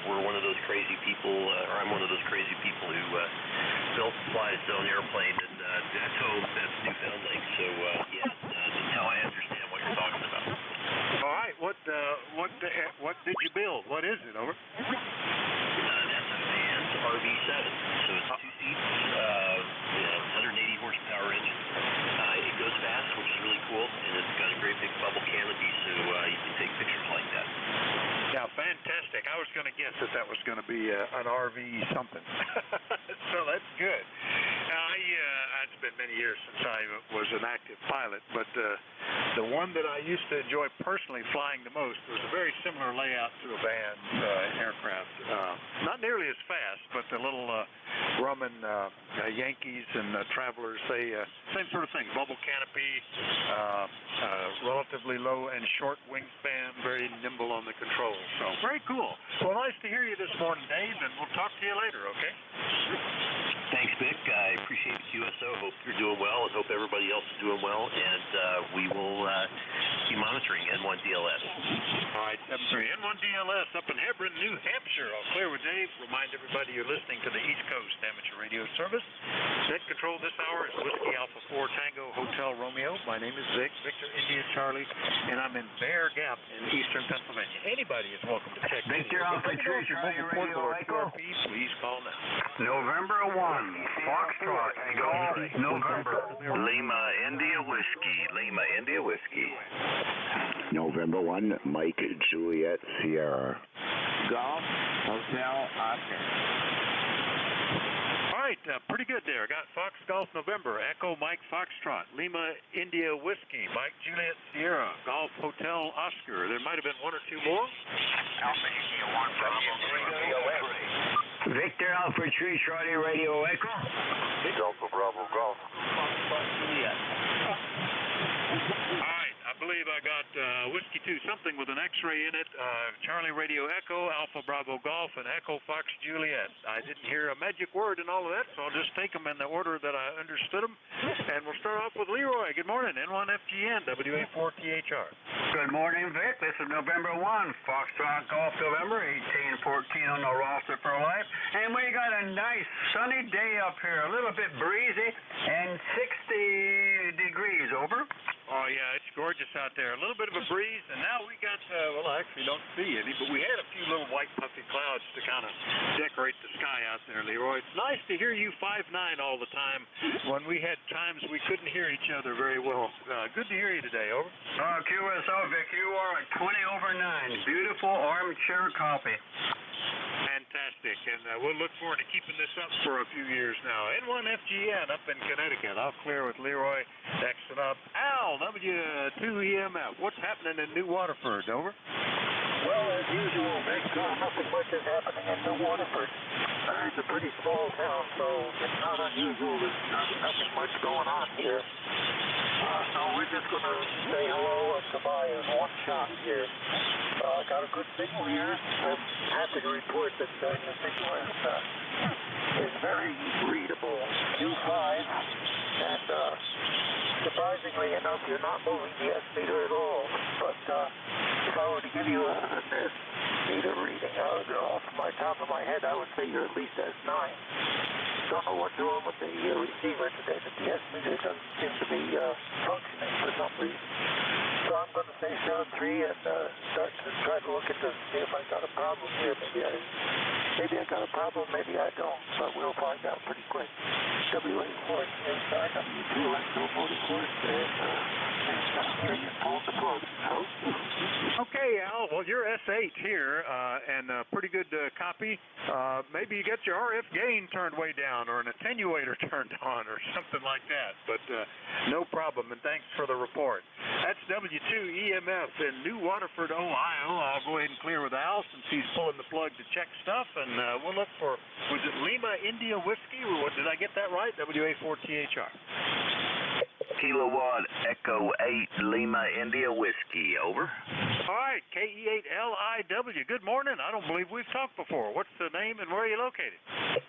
We're one of those crazy people, or I'm one of those crazy people who built and flies his own airplane, and that's home. That's Newfound Lake. So now I understand what you're talking about. All right. What did you build? What is it? Over. That's a Vans RV7. So it's 2 seats, 180 horsepower engine. It goes fast, which is really cool, and it's got a great big bubble canopy, so you can take pictures like that. Yeah, fantastic. I was going to guess that was going to be an RV something. So that's good. it's been many years since I was an active pilot, but the one that I used to enjoy personally flying the most was a very similar layout to a band aircraft. Not nearly as fast, but the little Grumman Yankees and Travelers, they same sort of thing. Bubble canopy, relatively low and short wingspan, very nimble on the controls. So very cool. Well, nice to hear you this morning, Dave, and we'll talk to you later, okay? Thanks, Vic. I appreciate the QSO. Hope you're doing well, and hope everybody else is doing well. And we will be monitoring N1DLS. All right, 73 N1DLS up in Hebron, New Hampshire. I'll clear with Dave. Remind everybody you're listening to the East Coast Amateur Radio Service. Net control this hour is Whiskey Alpha 4 Tango Hotel Romeo. My name is Vic, Victor India Charlie, and I'm in Bear Gap in eastern Pennsylvania. Anybody is welcome to check in. Victor Alpha 2 Radio Echo. Please call now. November 1, Foxtrot, Golf, November. Lima India Whiskey, Lima India Whiskey. November 1, Mike Juliet Sierra. Golf, Hotel, Oscar. All right, pretty good there. Got Fox Golf November, Echo Mike Foxtrot, Lima India Whiskey, Mike Juliet Sierra, Golf Hotel Oscar. There might have been one or two more. Alpha India 1, Bravo, Victor Alpha 3, Charlie Radio Echo. Alpha Bravo Golf. All right, I believe I got Whiskey 2, something with an X-ray in it, Charlie Radio Echo, Alpha Bravo Golf, and Echo Fox Juliet. I didn't hear a magic word in all of that, so I'll just take them in the order that I understood them. And we'll start off with Leroy. Good morning, N1FGN, WA4THR. Good morning, Vic. This is November 1, Foxtrot Golf November, 1814 on the roster for life. And we got a nice sunny day up here, a little bit breezy, and 60 degrees, over. Oh, yeah, it's gorgeous out there. A little bit of a breeze, and now we got, well, I actually don't see any, but we had a few little white puffy clouds to kind of decorate the sky out there, Leroy. It's nice to hear you 5'9" all the time when we had times we couldn't hear each other very well. Good to hear you today, over. QSO, Vic, you are a 20 over 9. Beautiful armchair copy. Fantastic, and we'll look forward to keeping this up for a few years now. N1FGN up in Connecticut. I'll clear with Leroy. Next up, Al, W2EMF. What's happening in New Waterford, over? Well, as usual, Vic, nothing much is happening in New Waterford. It's a pretty small town, so it's not unusual. There's nothing much going on here. So we're just going to say hello and goodbye in one shot here. Got a good signal here. I'm happy to report that the signal is very readable. Q5, and surprisingly enough, you're not moving the S meter at all. But if I were to give you an S meter reading off my top of my head, I would say you're at least S9. Don't know what's wrong with the receiver today, but the S meter doesn't seem to be functioning for some reason. So I'm going to say 7-3 and start to try to look into see if I got a problem here. Maybe I got a problem, maybe I don't, but we'll find out pretty quick. WA4 inside W2US Motorcourse and pull the plug. Okay, Al. Well, you're S8 here, and a pretty good copy. Maybe you get your RF gain turned way down, or an attenuator turned on, or something like that. But no problem, and thanks for the report. That's W2EMF in New Waterford, Ohio. I'll go ahead and clear with Al since he's pulling the plug to check stuff, and we'll look for, was it Lima India Whiskey? Or did I get that right? WA4THR. Kilowatt Echo 8 Lima India Whiskey, over. All right, KE8LIW. Good morning. I don't believe we've talked before. What's the name and where are you located?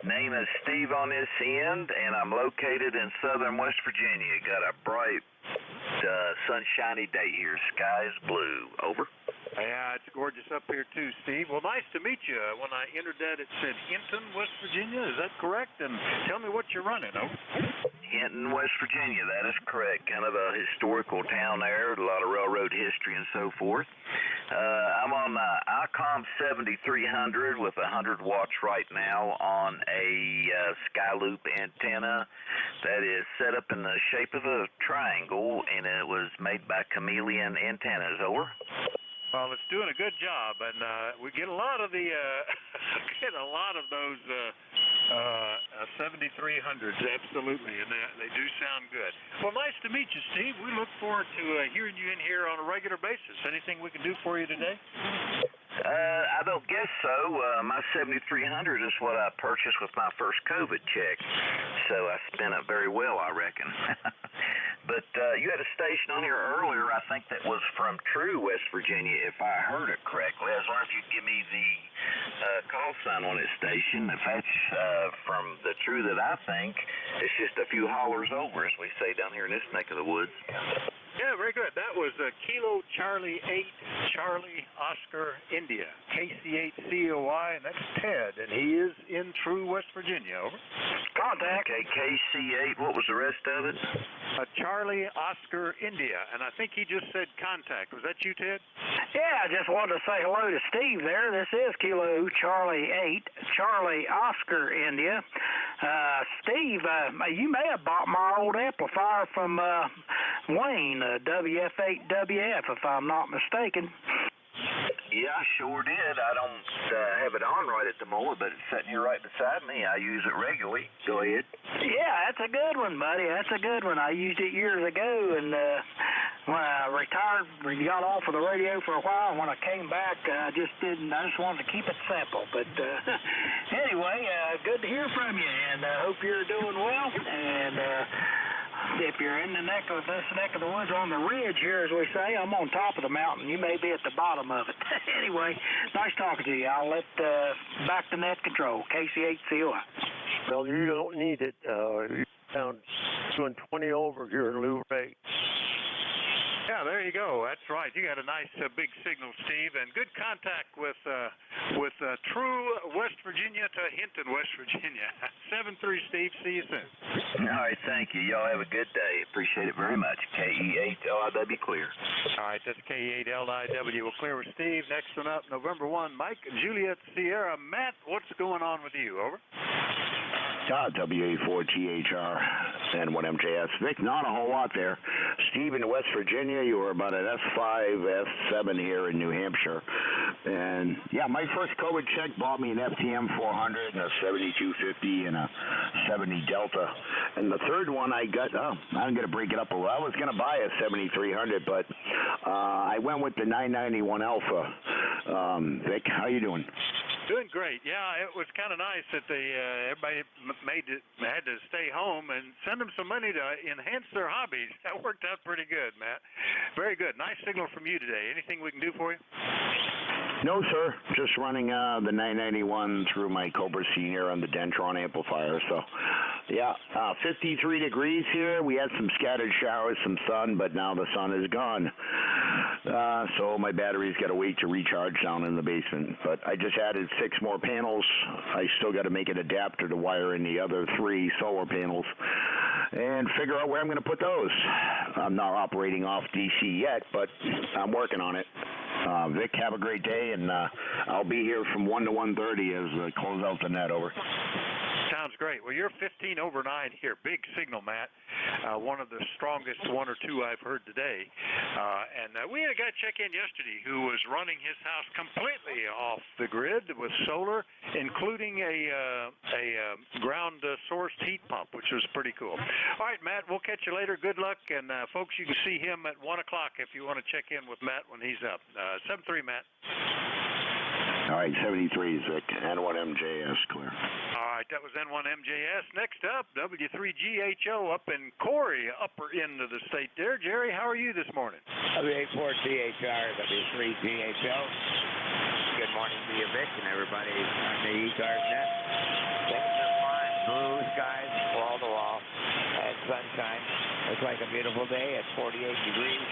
Name is Steve on this end, and I'm located in southern West Virginia. Got a bright, sunshiny day here. Sky is blue, over. Yeah, it's gorgeous up here too, Steve. Well, nice to meet you. When I entered that, it said Hinton, West Virginia. Is that correct? And tell me what you're running, over. Hinton, West Virginia. That is correct. Kind of a historical town there, a lot of railroad history and so forth. I'm on ICOM 7300 with 100 watts right now on a Skyloop antenna that is set up in the shape of a triangle, and it was made by Chameleon Antennas, over. Well, it's doing a good job, and we get a lot of the those 7300s, absolutely, and they do sound good. Well, nice to meet you, Steve. We look forward to hearing you in here on a regular basis. Anything we can do for you today? I don't guess so. My 7300 is what I purchased with my first COVID check, so I spent it very well, I reckon. But you had a station on here earlier, I think that was from True, West Virginia, if I heard it correctly. I was wondering if you'd give me the call sign on that station. If that's from the True that I think, it's just a few hollers over, as we say down here in this neck of the woods. Yeah, very good. That was Kilo Charlie 8 Charlie Oscar India, KC8COI, and that's Ted, and he is in True, West Virginia. Over. Contact. Okay, KC8, what was the rest of it? Charlie Oscar India, and I think he just said contact. Was that you, Ted? Yeah, I just wanted to say hello to Steve there. This is Kilo Charlie 8 Charlie Oscar India. Steve, you may have bought my old amplifier from Wayne, WF8WF, if I'm not mistaken. Yeah, I sure did. I don't have it on right at the moment, but it's sitting here right beside me. I use it regularly. Go ahead. Yeah, that's a good one, buddy. That's a good one. I used it years ago, and when I retired, got off of the radio for a while, and when I came back, I just wanted to keep it simple. But anyway, good to hear from you, and I hope you're doing well. And if you're in this neck of the woods on the ridge here, as we say, I'm on top of the mountain. You may be at the bottom of it. Anyway, nice talking to you. I'll let back to net control, KC8COI. Well, you don't need it. You sound doing 20 over your new rate. Yeah, there you go. That's right. You got a nice big signal, Steve, and good contact with True, West Virginia to Hinton, West Virginia. 7-3, Steve. See you soon. All right, thank you. Y'all have a good day. Appreciate it very much. KE8LIW clear. All right, that's KE8LIW. We'll clear with Steve. Next one up, November 1, Mike, Juliet, Sierra. Matt, what's going on with you? Over. WA4THR and 1MJS. Vic, not a whole lot there. Steve in West Virginia, you were about an S5, S7 here in New Hampshire. And yeah, my first COVID check bought me an FTM 400 and a 7250 and a 70 Delta. And the third one I got, I'm going to break it up a little. I was going to buy a 7300, but I went with the 991 Alpha. Vic, how you doing? Doing great. Yeah, it was kind of nice that everybody had to stay home and send them some money to enhance their hobbies. That worked out pretty good, Matt. Very good. Nice signal from you today. Anything we can do for you? No, sir. Just running the 991 through my Cobra Senior on the Dentron amplifier. So, yeah, 53 degrees here. We had some scattered showers, some sun, but now the sun is gone. So my battery's got to wait to recharge down in the basement. But I just added 6 more panels. I still got to make an adapter to wire in the other 3 solar panels and figure out where I'm going to put those. I'm not operating off DC yet, but I'm working on it. Vic, have a great day, and I'll be here from 1 to 1:30 as I close out the net. Over. Sounds great. Well, you're 15 over 9 here. Big signal, Matt. One of the strongest 1 or 2 I've heard today. And we had a guy check in yesterday who was running his house completely off the grid with solar, including a ground-sourced heat pump, which was pretty cool. All right, Matt, we'll catch you later. Good luck. And, folks, you can see him at 1 o'clock if you want to check in with Matt when he's up. 7-3, Matt. All right, 73 is Vic. N1MJS clear. All right, that was N1MJS. Next up, W3GHO up in Corey, upper end of the state there. Jerry, how are you this morning? W84CHR, W3GHO. Good morning to you, Vic, and everybody on the ECARS net. Things are fine. Blue skies, wall to wall, and sunshine. Looks like a beautiful day at 48 degrees,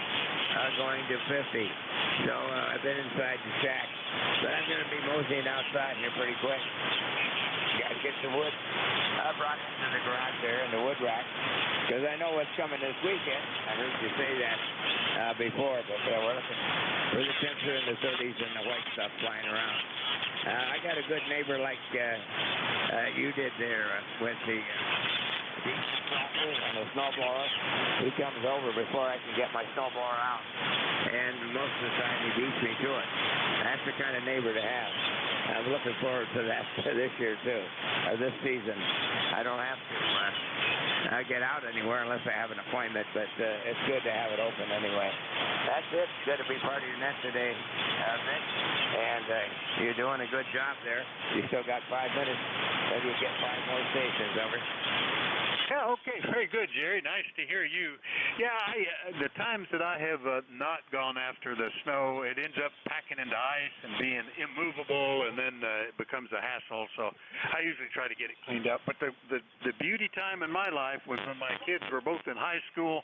going to 50. So I've been inside the shack, but I'm going to be moseying outside here pretty quick. Got to get the wood. I brought it into the garage there in the wood rack because I know what's coming this weekend. I heard you say that before, but we're looking for the temps are in the 30s and the white stuff flying around. I got a good neighbor like you did there with the and the snowblower, he comes over before I can get my snowblower out. And most of the time he beats me to it. That's the kind of neighbor to have. I'm looking forward to that this year too, or this season. I don't have to get out anywhere unless I have an appointment, but it's good to have it open anyway. That's it. Good to be part of your net today, Vic. And you're doing a good job there. You still got 5 minutes. Maybe you get 5 more stations, over. Yeah, okay, very good, Jerry. Nice to hear you. Yeah, the times that I have not gone after the snow, it ends up packing into ice and being immovable, and then it becomes a hassle. So I usually try to get it cleaned up. But the beauty time in my life was when my kids were both in high school,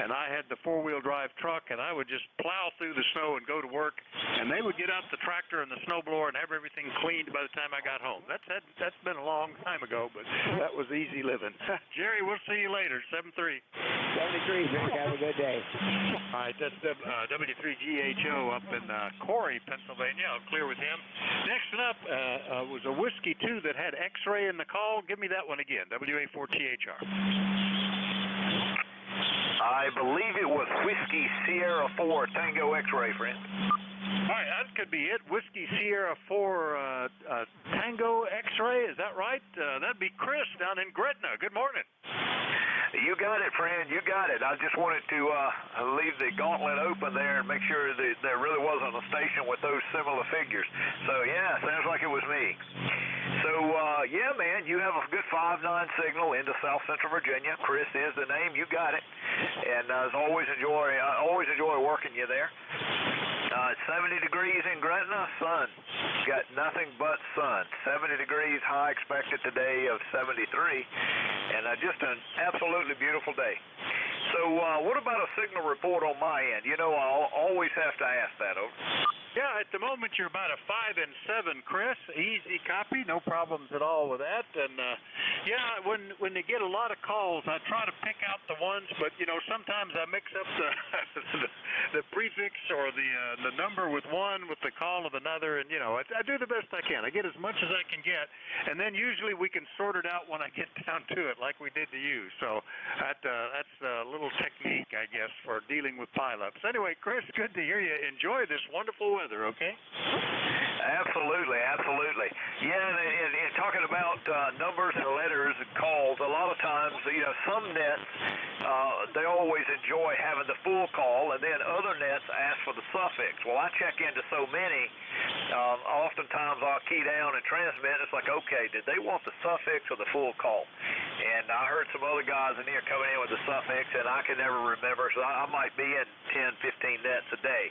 and I had the four-wheel drive truck, and I would just plow through the snow and go to work, and they would get out the tractor and the snowblower and have everything cleaned by the time I got home. That's been a long time ago, but that was easy living. Jerry, we'll see you later, 7-3. 73, Vic, have a good day. All right, that's W3GHO up in Corey, Pennsylvania. I'll clear with him. Next one up was a Whiskey 2 that had X-ray in the call. Give me that one again, WA4THR. I believe it was Whiskey Sierra 4 Tango X-ray, friend. All right, that could be it. Whiskey Sierra 4 Tango X-ray, is that right? That'd be Chris down in Gretna. Good morning. You got it, friend. You got it. I just wanted to leave the gauntlet open there and make sure that there really wasn't a station with those similar figures. So, yeah, sounds like it was me. So, yeah, man, you have a good 5-9 signal into South Central Virginia. Chris is the name. You got it. And as always, I always enjoy working you there. It's 70 degrees in Gretna, sun. Got nothing but sun. 70 degrees, high expected today of 73, and just an absolutely beautiful day. So what about a signal report on my end? You know, I'll always have to ask that, over. Yeah, at the moment you're about a 5 and 7, Chris. Easy copy, no problems at all with that. And yeah, when they get a lot of calls, I try to pick out the ones, but you know, sometimes I mix up the prefix or the number with one with the call of another, and you know, I do the best I can. I get as much as I can get, and then usually we can sort it out when I get down to it, like we did to you. So that's a little technique, I guess, for dealing with pileups. Anyway, Chris, good to hear you. Enjoy this wonderful weather, okay? Absolutely, absolutely. Yeah, and talking about numbers and letters and calls, a lot of times, you know, some nets, they always enjoy having the full call, and then other nets ask for the suffix. Well, I check into so many, oftentimes I'll key down and transmit. It's like, okay, did they want the suffix or the full call? And I heard some other guys in here coming in with the suffix, and I can never remember, so I might be in 10, 15 nets a day.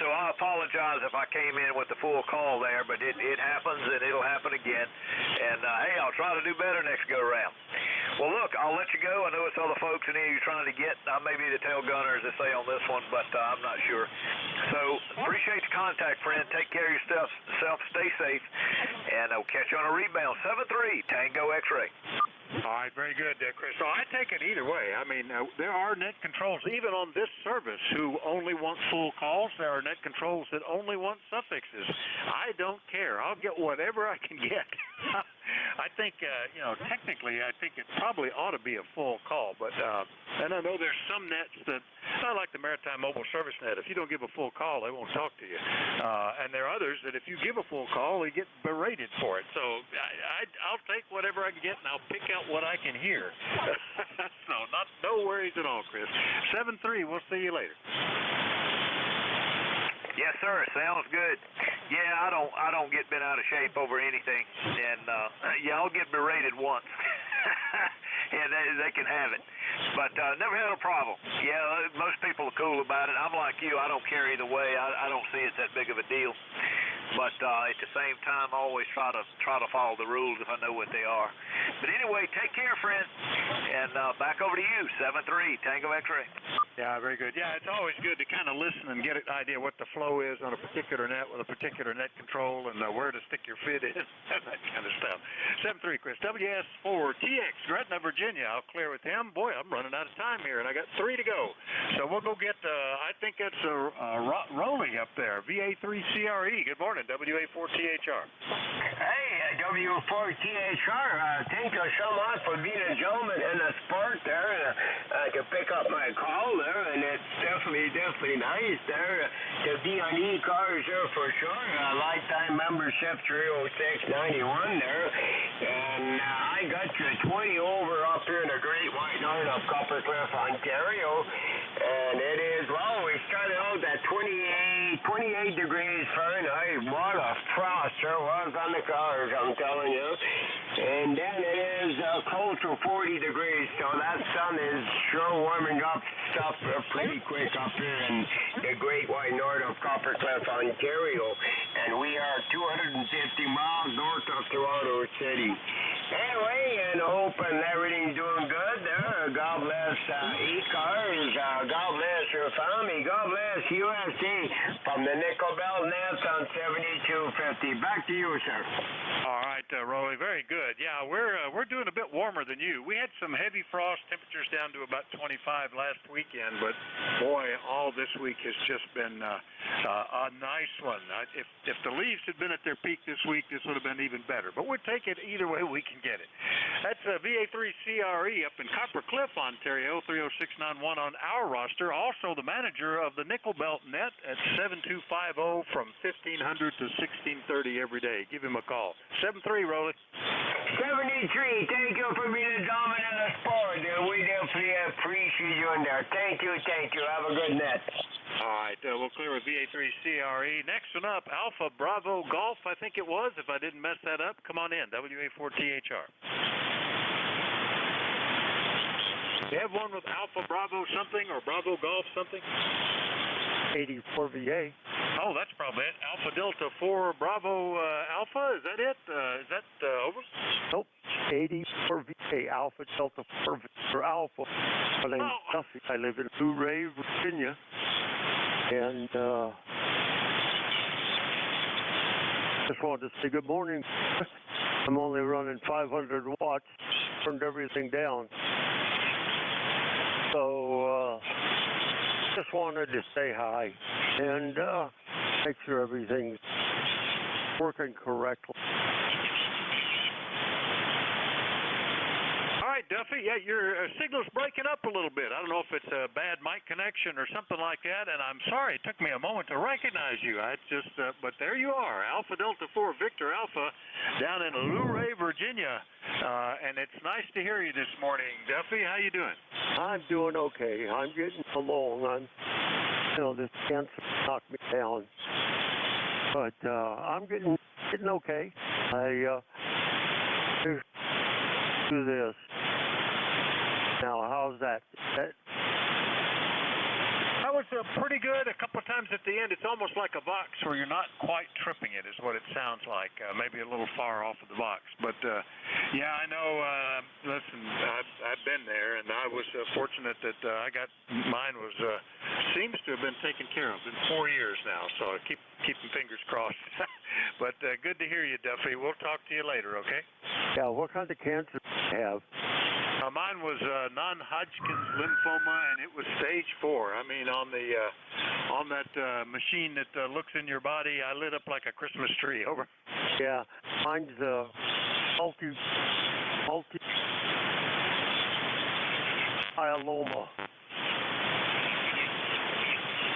So I apologize if I came in with the full call there, but it happens, and it'll happen again. And, hey, I'll try to do better next go-around. Well, look, I'll let you go. I know it's other folks in here you're trying to get. I may be the tail gunner, as they say on this one, but I'm not sure. So appreciate the contact, friend. Take care of yourself. Stay safe, and I'll catch you on a rebound. 7-3, Tango X-ray. All right, very good, Chris. So I take it either way. I mean, there are net controls, even on this service, who only want full calls. There are net controls that only want suffixes. I don't care. I'll get whatever I can get. I think, you know, technically, I think it probably ought to be a full call. But, and I know there's some nets that, not like the Maritime Mobile Service Net. If you don't give a full call, they won't talk to you. And there are others that if you give a full call, they get berated for it. So I'll take whatever I can get, and I'll pick out what I can hear. So no worries at all, Chris. 7-3. We'll see you later. Yes, sir. Sounds good. Yeah, I don't get bent out of shape over anything, and yeah, I'll get berated once. Yeah, they can have it, but never had a problem. Yeah, most people are cool about it. I'm like you. I don't care either way. I don't see it's that big of a deal. But at the same time, I always try to follow the rules if I know what they are. But anyway, take care, friend, and back over to you. 7-3, Tango X-ray. Yeah, very good. Yeah, it's always good to kind of listen and get an idea what the flow is on a particular net with a particular net control and where to stick your fit in, that kind of stuff. 7-3, Chris. WS4TX, Gretna, Virginia. I'll clear with him. Boy, I'm running out of time here, and I got 3 to go. So we'll go get, I think it's Rolly up there, VA3CRE. Good morning, WA4THR. Hey, W4THR, thank you so much for being a gentleman in the sport there. I can pick up my call there, and it's definitely nice there to be on ECARS there for sure. Lifetime membership 306.91 there, and I got you 20 over up here in the Great White North of Copper Cliff, Ontario, and it is, well, we started out at 28 degrees Fahrenheit. What a frost there was on the cars, I'm telling you. And then it is close to 40 degrees, so that sun is sure warming up stuff pretty quick up here in the Great White North of Copper Cliff, Ontario. And we are 250 miles north of Toronto City. Anyway, and hoping everything's doing good there. God bless ECARS. God bless your family. God bless USA from the Nickel Belt Nets on 7250. Back to you, sir. All right, Rolly, very good. Yeah, we're doing a bit warmer than you. We had some heavy frost temperatures down to about 25 last weekend, but boy, all this week has just been a nice one. If the leaves had been at their peak this week, this would have been even better. But we'll take it either way we can get it. That's VA3CRE up in Copper Cliff, Ontario, 30691 on our roster. Also the manager of the Nickel Belt Net at 7250 from 1500 to 1630 every day. Give him a call. 7-3, Rolly. 73, thank you for being a dominant in the sport. We definitely appreciate you in there. Thank you. Have a good net. All right, we'll clear with VA3CRE. Next one up, Alpha Bravo Golf, I think it was, if I didn't mess that up. Come on in, WA4THR. You have one with Alpha Bravo something or Bravo Golf something? 84 VA. Oh, that's probably it. Alpha Delta 4 Bravo Alpha, is that it? Is that over? Nope, 84 VA, Alpha Delta 4 for Alpha. My name's Duffy. I live in Luray, Virginia. And just wanted to say good morning. I'm only running 500 watts, turned everything down. So just wanted to say hi and make sure everything's working correctly. All right, Duffy. Yeah, your signal's breaking up a little bit. I don't know if it's a bad mic connection or something like that, and I'm sorry. It took me a moment to recognize you. But there you are, Alpha Delta 4 Victor Alpha down in Luray, Virginia. And it's nice to hear you this morning, Duffy. How you doing? I'm doing okay. I'm getting along. This cancer knocked me down, but I'm getting okay. I do this. Now, how's that? That was pretty good. A couple of times at the end, it's almost like a box where you're not quite tripping it, is what it sounds like. Maybe a little far off of the box. But, yeah, I know. Listen, I've been there, and I was fortunate that mine was seems to have been taken care of in 4 years now. So I keep fingers crossed. But good to hear you, Duffy. We'll talk to you later, okay? Yeah, what kind of cancer do you have? Mine was non-Hodgkin's lymphoma, and it was stage 4. I mean, on that machine that looks in your body, I lit up like a Christmas tree. Over. Yeah, mine's multi myeloma.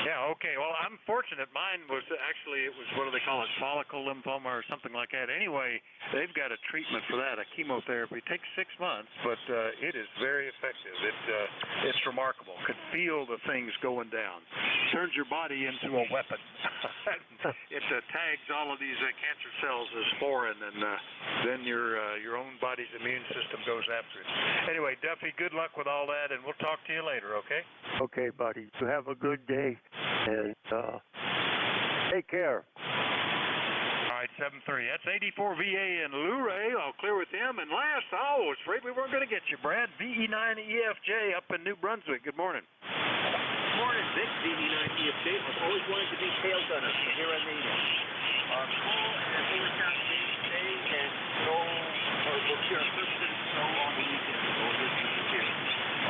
Yeah, okay. Well, I'm fortunate. Mine was actually, it was, what do they call it, follicle lymphoma or something like that. Anyway, they've got a treatment for that, a chemotherapy. It takes 6 months, but it is very effective. It's remarkable. Could feel the things going down. Turns your body into a weapon. It tags all of these cancer cells as foreign, and then your own body's immune system goes after it. Anyway, Duffy, good luck with all that, and we'll talk to you later, okay? Okay, buddy. You have a good day, and take care. All right, 7-3. That's 84 VA in Luray. I'll clear with him. And last, I was afraid we weren't going to get you, Brad. VE9EFJ up in New Brunswick. Good morning. morning, Vic, VD9EFJ. I've always wanted to be tail gunner, so here I made it. Cool and overcast day today, and we'll see our first bit of snow on the weekend, so we'll get to here.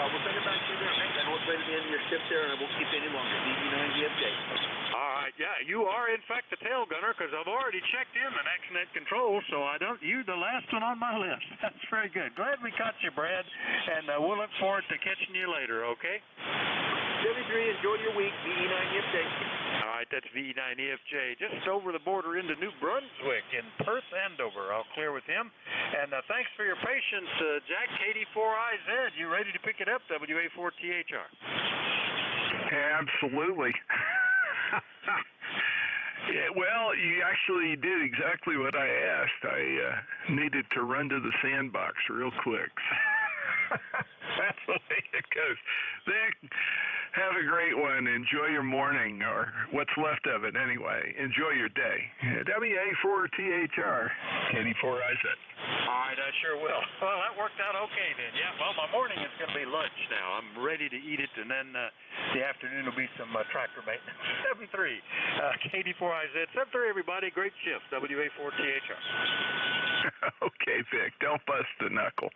We'll send it back to you there, Vic. I know it's right at the end of your shift there, and I won't keep you any longer. VD9EFJ. All right, yeah, you are in fact the tail gunner because I've already checked in the next net control, so you're the last one on my list. That's very good. Glad we caught you, Brad, and we'll look forward to catching you later, okay? 73, enjoy your week, VE9EFJ. All right, that's VE9EFJ, just over the border into New Brunswick in Perth, Andover. I'll clear with him. And thanks for your patience, Jack. KD4IZ, you ready to pick it up, WA4THR? Absolutely. Yeah, well, you actually did exactly what I asked. I needed to run to the sandbox real quick. That's the way it goes. Vic, have a great one. Enjoy your morning, or what's left of it anyway. Enjoy your day. WA4THR, KD4IZ. All right, I sure will. Well, that worked out okay then. Yeah, well, my morning is going to be lunch now. I'm ready to eat it, and then the afternoon will be some tractor maintenance. 7-3, KD4IZ. 7-3, everybody. Great shift. WA4THR. Okay, Vic, don't bust the knuckle.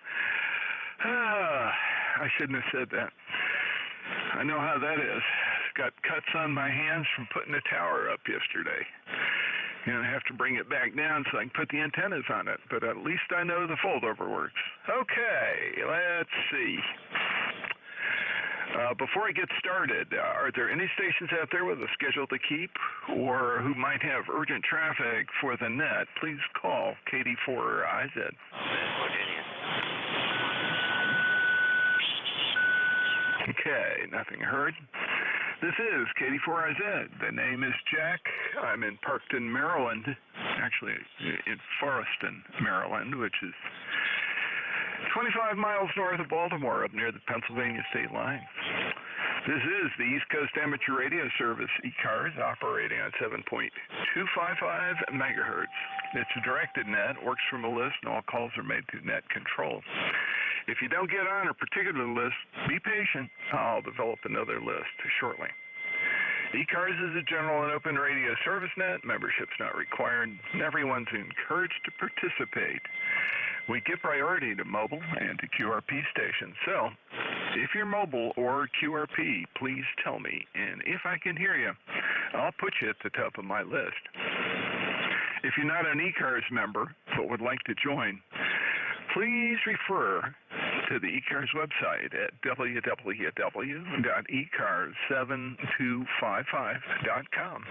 I shouldn't have said that. I know how that is. Got cuts on my hands from putting the tower up yesterday. Gonna have to bring it back down so I can put the antennas on it, but at least I know the foldover works. Okay, let's see. Before I get started, are there any stations out there with a schedule to keep or who might have urgent traffic for the net? Please call KD4IZ. Okay, nothing heard. This is KD4IZ. The name is Jack. I'm in Parkton, Maryland. Actually, in Forreston, Maryland, which is 25 miles north of Baltimore, up near the Pennsylvania state line. This is the East Coast Amateur Radio Service, ECARS, operating on 7.255 megahertz. It's a directed net, works from a list, and all calls are made through net control. If you don't get on a particular list, be patient. I'll develop another list shortly. ECARS is a general and open radio service net. Membership's not required, and everyone's encouraged to participate. We give priority to mobile and to QRP stations. So, if you're mobile or QRP, please tell me. And if I can hear you, I'll put you at the top of my list. If you're not an ECARS member but would like to join, please refer to the ECARS website at www.ecars7255.com.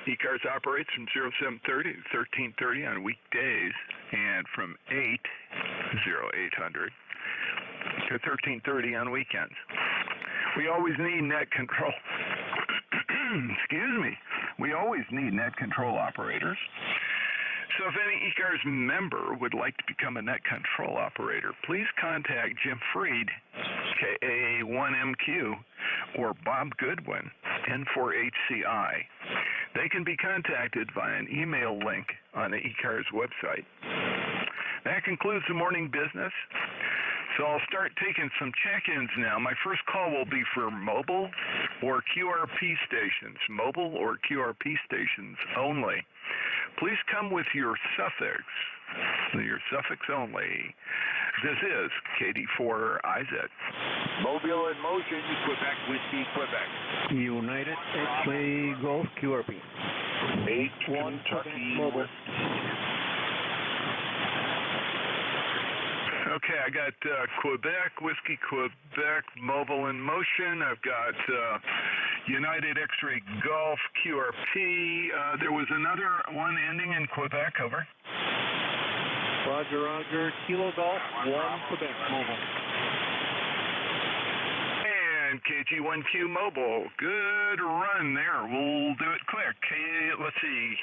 ECARS operates from 0730 to 1330 on weekdays and from 0800 to 1330 on weekends. We always need net control. Excuse me. We always need net control operators. So if any ECARS member would like to become a net control operator, please contact Jim Freed, KA1MQ, or Bob Goodwin, N4HCI. They can be contacted via an email link on the ECARS website. That concludes the morning business. So I'll start taking some check-ins now. My first call will be for mobile or QRP stations, mobile or QRP stations only. Please come with your suffix only. This is KD4IZ. Mobile in motion, Quebec, Whiskey, Quebec. United X-Ray Golf QRP. 8-1 Kentucky Mobile. Okay, I got Quebec, Whiskey, Quebec, mobile in motion. I've got United X-Ray Golf, QRP. There was another one ending in Quebec, over. Roger, Roger. Kilo Golf, 1 Quebec, mobile. And KG1Q mobile. Good run there. We'll do it quick. Let's see.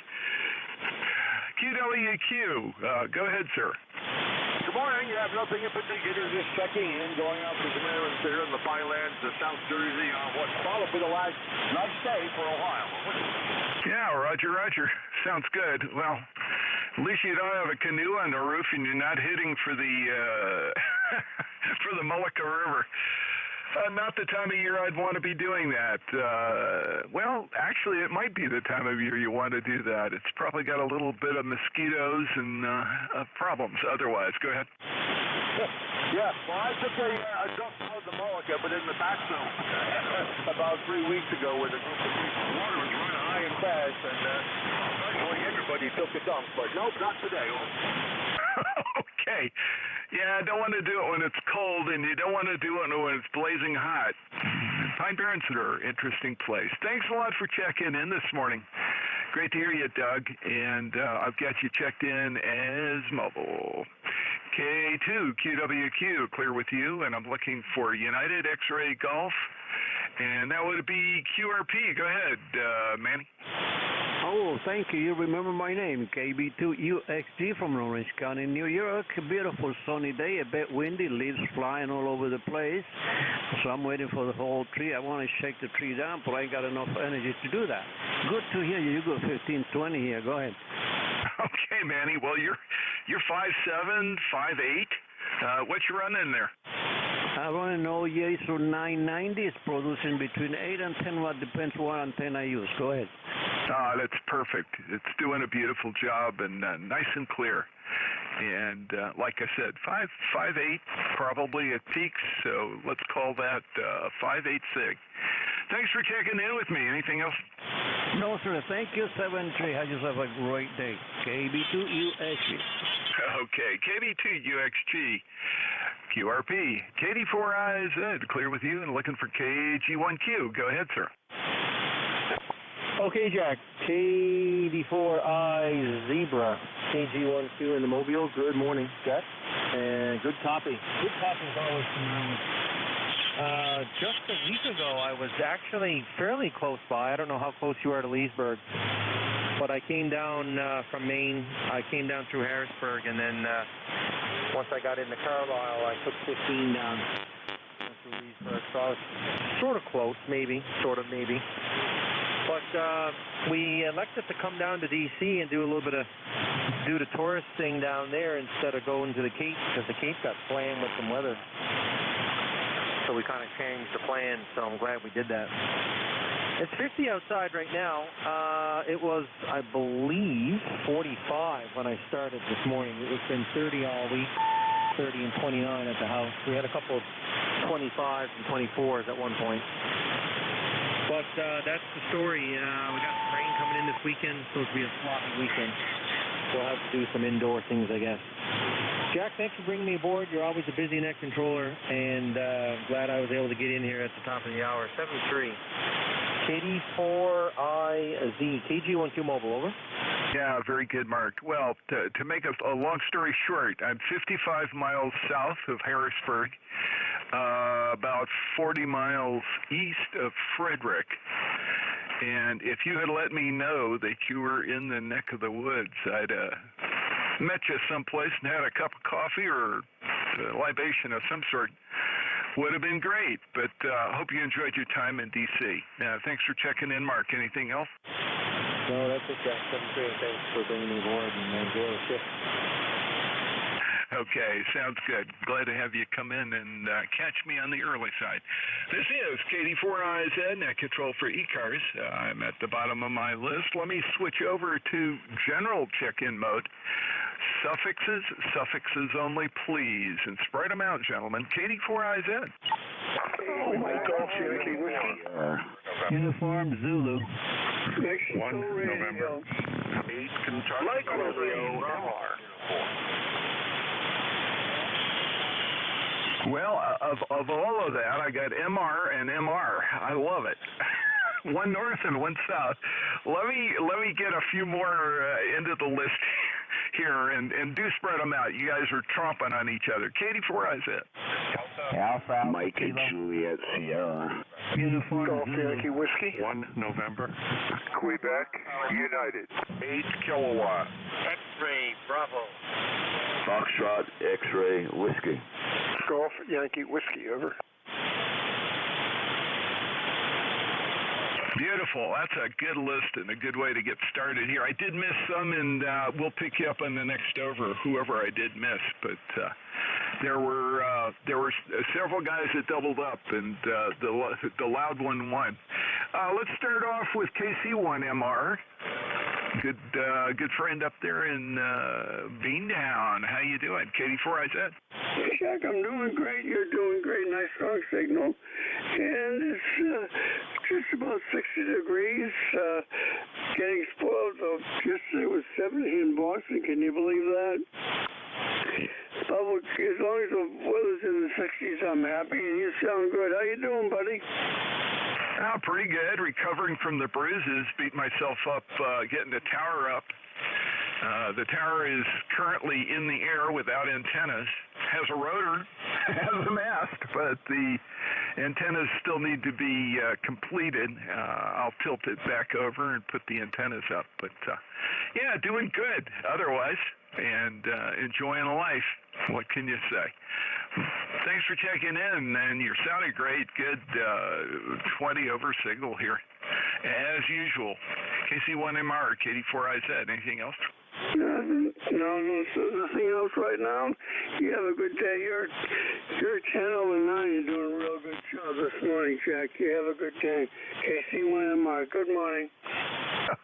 QWQ. Go ahead, sir. Good morning. You have nothing in particular, just checking in, going out to some errands here in the Finelands of South Jersey on what's probably the last nice day for a while. Yeah, Roger, Roger. Sounds good. Well, at least you don't have a canoe on the roof and you're not hitting for the for the Mullica River. not the time of year I'd want to be doing that. Well, actually, it might be the time of year you want to do that. It's probably got a little bit of mosquitoes and problems otherwise. Go ahead. Yeah, well, I took a dump out the Mullica, but in the back zone about 3 weeks ago where the water was running high and fast, and virtually everybody took a dump, but nope, not today. Okay. Yeah, I don't want to do it when it's cold, and you don't want to do it when it's blazing hot. Pine Barrens are an interesting place. Thanks a lot for checking in this morning. Great to hear you, Doug, and I've got you checked in as mobile. K2, QWQ, clear with you, and I'm looking for United X-Ray Golf, and that would be QRP. Go ahead, Manny. Oh, thank you. You remember my name, KB2UXG from Orange County, New York. A beautiful sunny day, a bit windy, leaves flying all over the place. So I'm waiting for the whole tree. I want to shake the tree down, but I ain't got enough energy to do that. Good to hear you. You go 15-20 here. Go ahead. Okay, Manny. Well, you're 5'7", 5'8". What you running there? I run an OEA 990. It's producing between 8 and 10 watt, depends what antenna I use. Go ahead. That's perfect. It's doing a beautiful job and nice and clear. And like I said, 5'8", probably at peaks, so let's call that 5'8" sig. Thanks for checking in with me. Anything else? No, sir. Thank you, 7-3. Have yourself a great day. KB2UXG. Okay, KB2UXG. QRP. KD4IZ, clear with you and looking for KG1Q. Go ahead, sir. Okay, Jack. KD4I Zebra. KG1Q in the Mobile. Good morning, Jack. And good copy. Good copy is always phenomenal. Just a week ago, I was actually fairly close by. I don't know how close you are to Leesburg, but I came down from Maine. I came down through Harrisburg, and then once I got into Carlisle, I took 15 down through Leesburg. So I was sort of close, maybe, maybe. But we elected to come down to D.C. and do a little bit of do the tourist thing down there instead of going to the Cape, because the Cape got slammed with some weather. So we kind of changed the plan, so I'm glad we did that. It's 50 outside right now. It was, I believe, 45 when I started this morning. It's been 30 all week, 30 and 29 at the house. We had a couple of 25s and 24s at one point. But that's the story. We got rain coming in this weekend. It's supposed to be a sloppy weekend. We'll have to do some indoor things, I guess. Jack, thanks for bringing me aboard. You're always a busy net controller, and glad I was able to get in here at the top of the hour. 7-3. KD4IZ, KG1Q Mobile, over. Yeah, very good, Mark. Well, to make a long story short, I'm 55 miles south of Harrisburg, about 40 miles east of Frederick. And if you had let me know that you were in the neck of the woods, I'd met you someplace and had a cup of coffee or a libation of some sort. Would have been great, but hope you enjoyed your time in D.C. Thanks for checking in, Mark. Anything else? No, that's it, Jack. 7-3. Thanks for bringing me aboard and enjoy the shift. Okay, sounds good. Glad to have you come in and catch me on the early side. This is KD4IZ, net control for ECARS. I'm at the bottom of my list. Let me switch over to general check-in mode. Suffixes only, please. And spread them out, gentlemen. KD4IZ. Oh, my God, Cherokee Whiskey. Uniform Zulu. 1 November. 8 Kentucky. Mike Romeo, MR. Well, of all of that, I got MR and MR. I love it. One north and one south. Let me get a few more into the list here and do spread them out. You guys are tromping on each other. KD4IZ. Alpha Mike and Juliet Sierra. Uniform Golf Yankee Whiskey. 1 November. Quebec United. 8 kilowatt. X-ray Bravo. Foxtrot X-ray Whiskey. Golf Yankee Whiskey, over. Beautiful. That's a good list and a good way to get started here. I did miss some, and we'll pick you up on the next over, whoever I did miss. But there were several guys that doubled up, and the loud one won. Let's start off with KC1MR. Good friend up there in Beantown. How you doing? KD4IZ. Jack, I'm doing great. You're doing great. Nice strong signal. And it's just about 60 degrees. Getting spoiled. Yesterday was 70 in Boston. Can you believe that? As long as the weather's in the 60s, I'm happy. And you sound good. How you doing, buddy? Oh, pretty good. Recovering from the bruises. Beat myself up getting the tower up. The tower is currently in the air without antennas. Has a rotor, has a mast, but the antennas still need to be completed. I'll tilt it back over and put the antennas up. But, yeah, doing good otherwise and enjoying life. What can you say? Thanks for checking in, and you're sounding great. Good 20 over signal here, as usual. KC1MR, KD4IZ. Anything else? Nothing. Nothing else right now. You have a good day. You're 10 over 9. You're doing a real good job this morning, Jack. You have a good day. KC1MR. Good morning.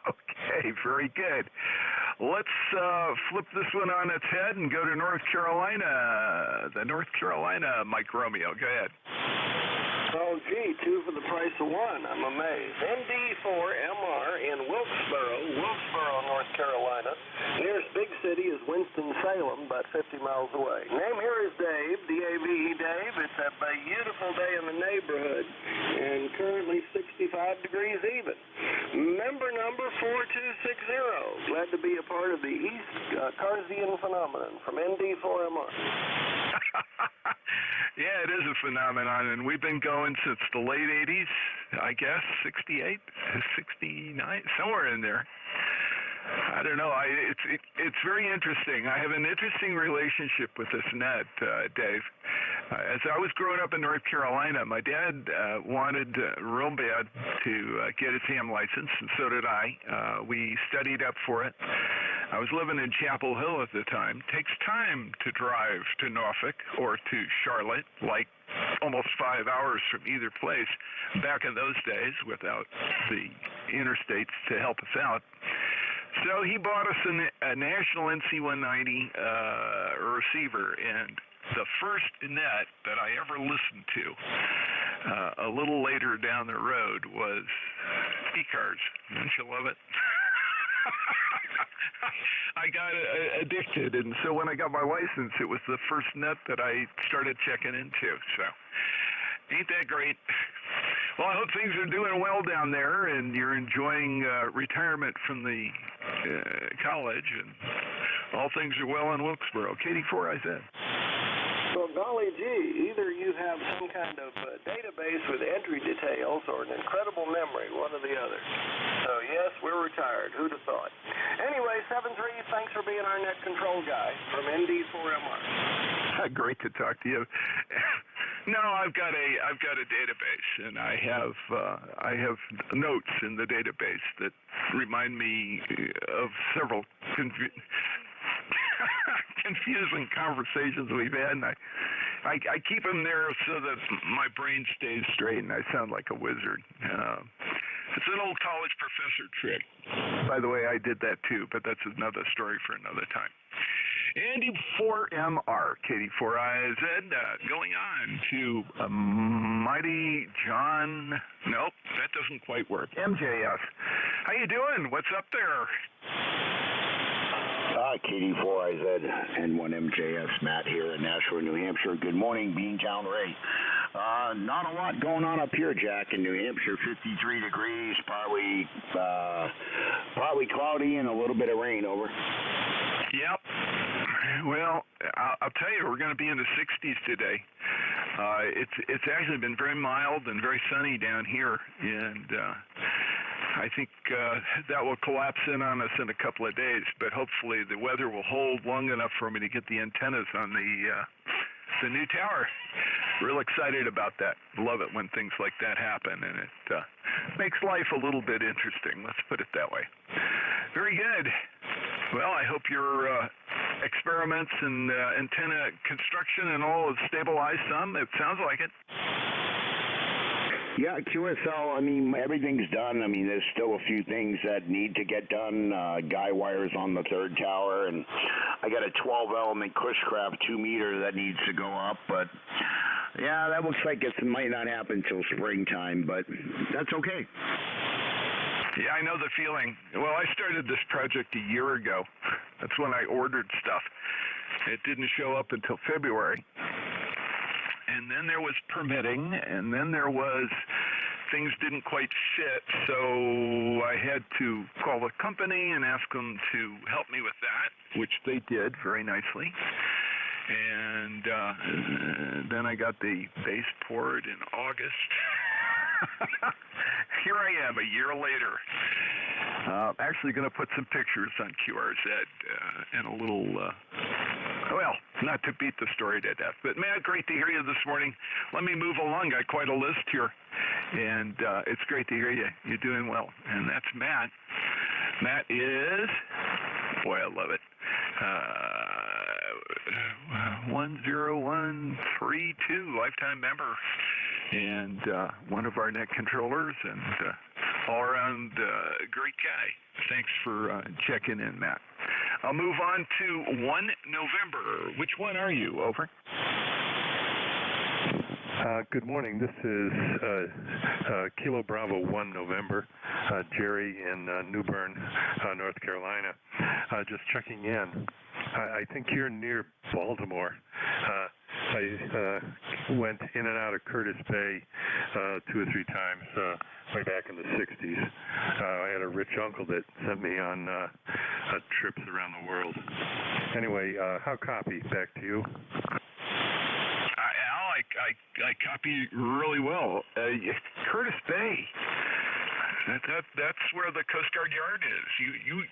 Okay, very good. Let's flip this one on its head and go to North Carolina. The North Carolina Mike Romeo. Go ahead. Oh, gee, 2 for the price of 1. I'm amazed. ND4MR in Wilkesboro, North Carolina. Nearest big city is Winston-Salem, about 50 miles away. Name here is Dave, D-A-V-E, Dave. It's a beautiful day in the neighborhood, and currently 65 degrees even. Member number 4260. Glad to be a part of the ECARSian phenomenon from ND4MR. Yeah, it is a phenomenon, and we've been going since the late 80s, I guess, 68, 69, somewhere in there. I don't know. It's very interesting. I have an interesting relationship with this net, Dave. As I was growing up in North Carolina, my dad wanted real bad to get his ham license, and so did I. We studied up for it. I was living in Chapel Hill at the time. Takes time to drive to Norfolk or to Charlotte, like almost 5 hours from either place back in those days without the interstates to help us out. So he bought us a national NC190 receiver, and the first net that I ever listened to a little later down the road was ECARS. Don't you love it? I got addicted, and so when I got my license, it was the first net that I started checking into. So, ain't that great? Well, I hope things are doing well down there, and you're enjoying retirement from the college, and all things are well in Wilkesboro. KD4IZ. Well, golly gee, either you have some kind of database with entry details or an incredible memory, one or the other. So, yes, we're retired. Who'd have thought? Anyway, 7-3, thanks for being our net control guy from ND4MR. Great to talk to you. No, I've got a database, and I have notes in the database that remind me of several confusing conversations we've had, and I keep them there so that my brain stays straight and I sound like a wizard. It's an old college professor trick. By the way, I did that too, but that's another story for another time. ND4MR, KD4IZ, going on to Mighty John. Nope, that doesn't quite work. MJS. How you doing? What's up there? KD4IZ, N1MJS, Matt here in Nashua, New Hampshire. Good morning, Beantown Ray. Not a lot going on up here, Jack, in New Hampshire. 53 degrees, probably cloudy and a little bit of rain over. Yep. Well, I'll tell you, we're going to be in the 60s today. It's actually been very mild and very sunny down here, and I think that will collapse in on us in a couple of days, but hopefully the weather will hold long enough for me to get the antennas on the new tower. Real excited about that. Love it when things like that happen, and it makes life a little bit interesting. Let's put it that way. Very good. Well, I hope you're experiments and antenna construction and all have stabilized some. It sounds like it. Yeah, QSL, I mean, everything's done. I mean, there's still a few things that need to get done. Guy wires on the third tower, and I got a 12-element Cushcraft 2-meter that needs to go up. But, yeah, that looks like it might not happen till springtime, but that's okay. Yeah, I know the feeling. Well, I started this project a year ago. That's when I ordered stuff. It didn't show up until February. And then there was permitting, and then there was things didn't quite fit, so I had to call the company and ask them to help me with that, which they did very nicely. And then I got the base poured in August. Here I am a year later. Actually going to put some pictures on QRZ and a little, well, not to beat the story to death. But, Matt, great to hear you this morning. Let me move along. Got quite a list here. And it's great to hear you. You're doing well. And that's Matt. Matt is, boy, I love it. 10132, lifetime member. And one of our net controllers and all-around great guy. Thanks for checking in, Matt. I'll move on to 1 November. Which one are you? Over. Good morning. This is Kilo Bravo 1 November. Jerry in New Bern, North Carolina. Just checking in. I think you're near Baltimore. I went in and out of Curtis Bay 2 or 3 times way back in the 60s. I had a rich uncle that sent me on trips around the world. Anyway, how copy? Back to you. Al, I copy really well. Curtis Bay. That's where the Coast Guard Yard is. You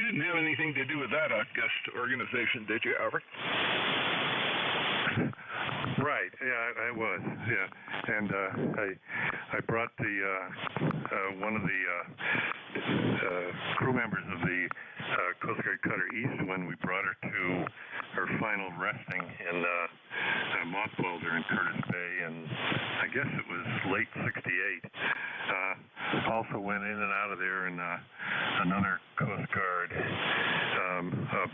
didn't have anything to do with that august organization, did you, Albert? Right. Yeah, I was. Yeah, and I brought the one of the crew members of the Coast Guard Cutter East when we brought her to her final resting in mothball there in Curtis Bay, and I guess it was late '68. Also went in and out of there in another Coast Guard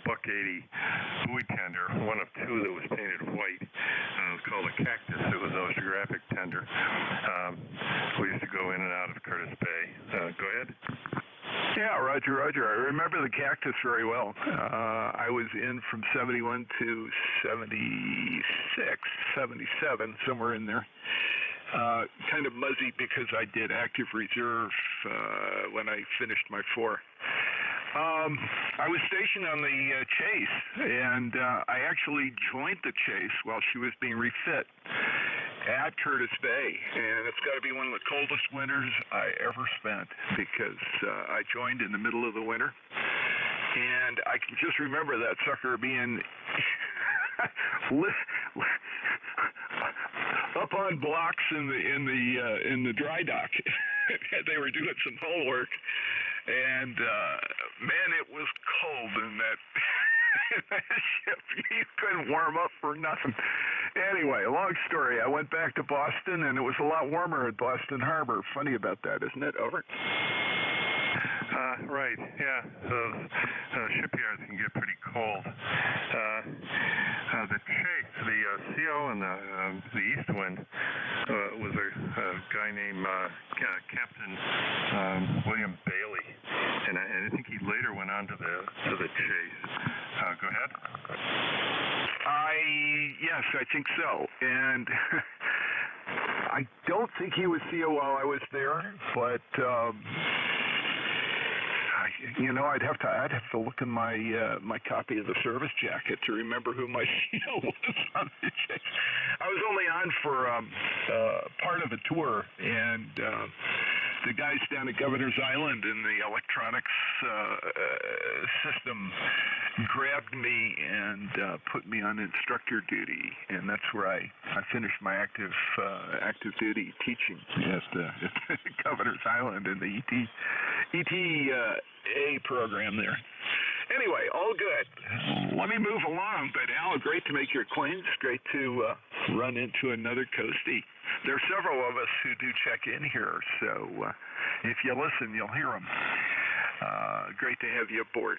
Buck 80 buoy tender, one of 2 that was painted white. It was called a Cactus. It was an oceanographic tender. We used to go in and out of Curtis Bay. Go ahead. Yeah, Roger. I remember the Cactus very well. I was in from 71 to 76, 77, somewhere in there. Kind of muzzy because I did active reserve when I finished my 4. I was stationed on the Chase, and I actually joined the Chase while she was being refit at Curtis Bay, and it's got to be one of the coldest winters I ever spent because I joined in the middle of the winter, and I can just remember that sucker being up on blocks in the dry dock. They were doing some hull work, and man, it was cold in that ship. You couldn't warm up for nothing. Anyway, long story. I went back to Boston, and it was a lot warmer at Boston Harbor. Funny about that, isn't it? Over. Right, yeah. Shipyards can get pretty cold. The Chase, the CO and the East Wind was a guy named Captain William Bailey, and I think he later went on to the Chase. Go ahead. Yes, I think so. And I don't think he was CO while I was there, but I'd have to look in my my copy of the service jacket to remember who my CO was on the Chase. I was only on for part of a tour, and the guys down at Governor's Island in the electronics system grabbed me and put me on instructor duty, and that's where I finished my active duty teaching at Governor's Island in the ETA program there. Anyway, all good. Let me move along, but Al, great to make your acquaintance. Great to run into another coastie. There are several of us who do check in here, so if you listen, you'll hear them. Great to have you aboard.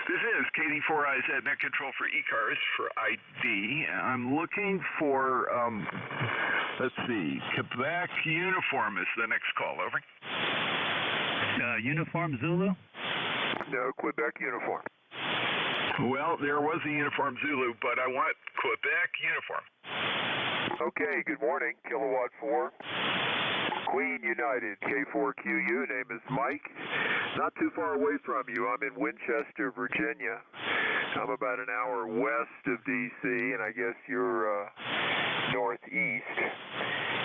This is KD4IZ Net Control for ECARS for ID. I'm looking for, let's see, Quebec Uniform is the next call. Over. Uniform Zulu? No, Quebec Uniform. Well, there was a Uniform Zulu, but I want Quebec Uniform. Okay, good morning. Kilowatt 4. Queen United, K4QU, name is Mike. Not too far away from you. I'm in Winchester, Virginia. I'm about an hour west of D.C., and I guess you're northeast.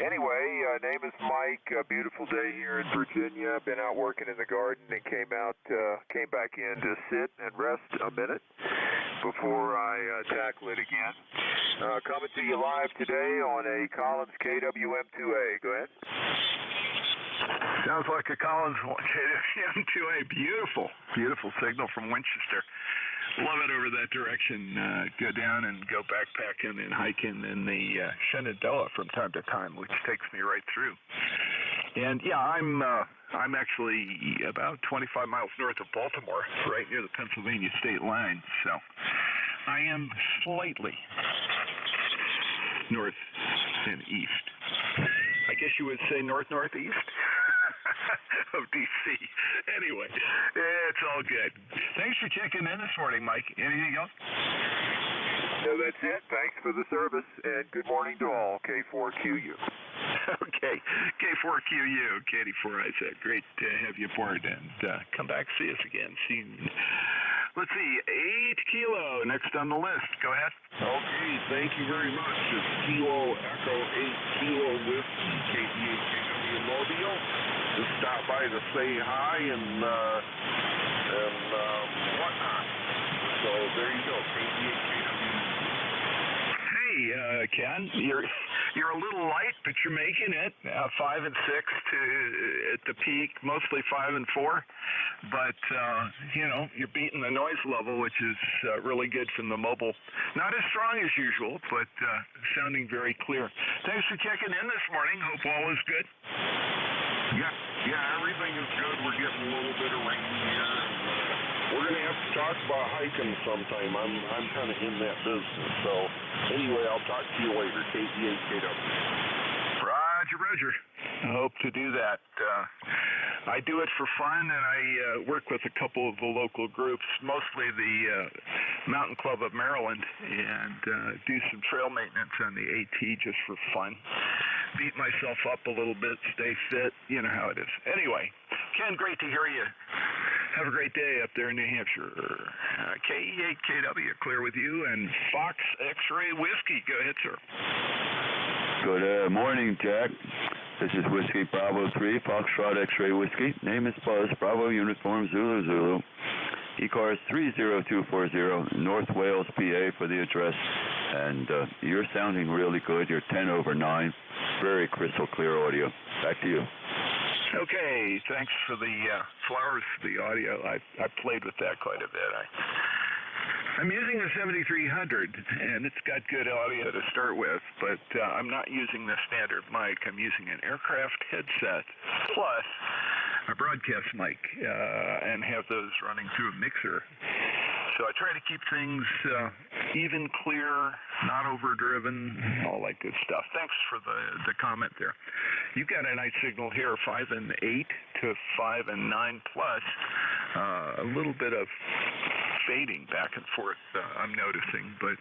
Anyway, name is Mike. A beautiful day here in Virginia. Been out working in the garden and came back in to sit and rest a minute before I tackle it again. Coming to you live today on a Collins KWM2A. Go ahead. Sounds like a Collins KWM2A. Beautiful, beautiful signal from Winchester. Love it over that direction. Go down and go backpacking and hiking in the Shenandoah from time to time, which takes me right through. And yeah, I'm actually about 25 miles north of Baltimore, right near the Pennsylvania state line. So I am slightly north and east. I guess you would say northeast of D.C. Anyway, it's all good. Thanks for checking in this morning, Mike. Anything else? No, that's it. Thanks for the service, and good morning to all. K4QU. Okay, K4QU, KD4IZ. Great to have you aboard, and come back, see us again soon. Let's see, 8 Kilo, next on the list. Go ahead. Okay, thank you very much. It's Kilo Echo 8 Kilo Whiskey, KDA Mobile. Just stop by to say hi and whatnot. So there you go, KDA. Hey, Ken, you're a little light, but you're making it. 5 and 6 at the peak, mostly 5 and 4. But you're beating the noise level, which is really good from the mobile. Not as strong as usual, but sounding very clear. Thanks for checking in this morning. Hope all is good. Yeah, everything is good. We're getting a little bit of rain here. We're going to have to talk about hiking sometime. I'm kind of in that business. So anyway, I'll talk to you later. KD8KW. Roger. I hope to do that. I do it for fun, and I work with a couple of the local groups, mostly the Mountain Club of Maryland, and do some trail maintenance on the AT just for fun. Beat myself up a little bit, stay fit, you know how it is. Anyway, Ken, great to hear you. Have a great day up there in New Hampshire. KE8KW, clear with you, and Fox X-Ray Whiskey. Go ahead, sir. Good morning, Jack. This is Whiskey Bravo 3, Foxtrot X-Ray Whiskey. Name is Buzz, Bravo Uniform Zulu Zulu. ECARS 30240, North Wales, PA for the address. And you're sounding really good. You're 10 over 9. Very crystal clear audio. Back to you. Okay, thanks for the flowers for the audio. I played with that quite a bit. I'm using a 7300, and it's got good audio to start with, but I'm not using the standard mic. I'm using an aircraft headset plus a broadcast mic, and have those running through a mixer. So I try to keep things even, clear, not overdriven, all that good stuff. Thanks for the comment there. You've got a nice signal here, 5 and 8 to 5 and 9 plus. A little bit of fading back and forth, I'm noticing, but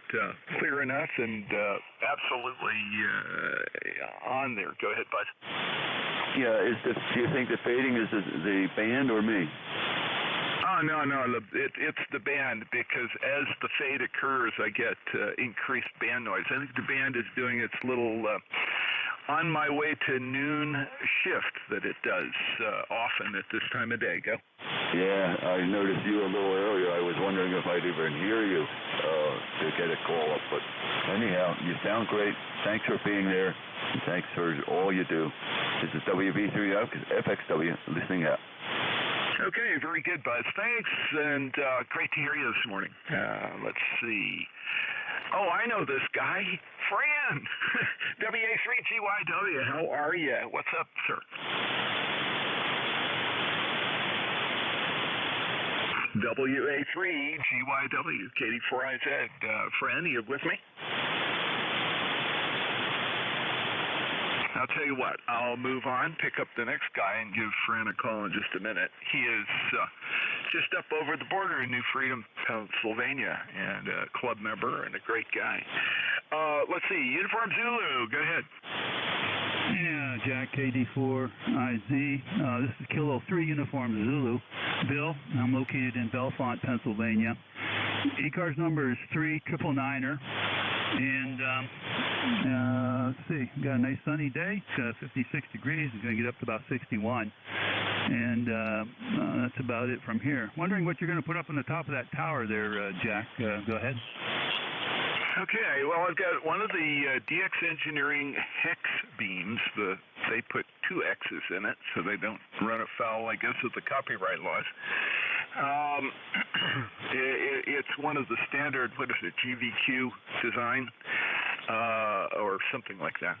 clear enough and absolutely on there. Go ahead, Bud. Yeah, do you think the fading is the band or me? Oh, no, it's the band, because as the fade occurs, I get increased band noise. I think the band is doing its little on my way to noon shift that it does often at this time of day. Go. Yeah, I noticed you a little earlier. I was wondering if I'd even hear you to get a call up. But anyhow, you sound great. Thanks for being there, and thanks for all you do. This is WB3FXW, listening out. Okay, very good, Buzz. Thanks, and great to hear you this morning. Let's see. Oh, I know this guy, Fran. WA3GYW, how are you? What's up, sir? WA3GYW, KD4IZ. Fran, are you with me? I'll tell you what, I'll move on, pick up the next guy, and give Fran a call in just a minute. He is just up over the border in New Freedom, Pennsylvania, and a club member and a great guy. Let's see, Uniform Zulu, go ahead. Yeah, Jack, KD4IZ. This is Kilo 3 Uniform Zulu. Bill, I'm located in Bellefonte, Pennsylvania. ECARS number is 3999er. And let's see, got a nice sunny day. It's 56 degrees. It's going to get up to about 61. And that's about it from here. Wondering what you're going to put up on the top of that tower there, Jack. Go ahead. Okay, well, I've got one of the DX Engineering hex beams. They put 2 X's in it, so they don't run afoul, I guess, of the copyright laws. It's one of the standard, what is it, GVQ design, or something like that.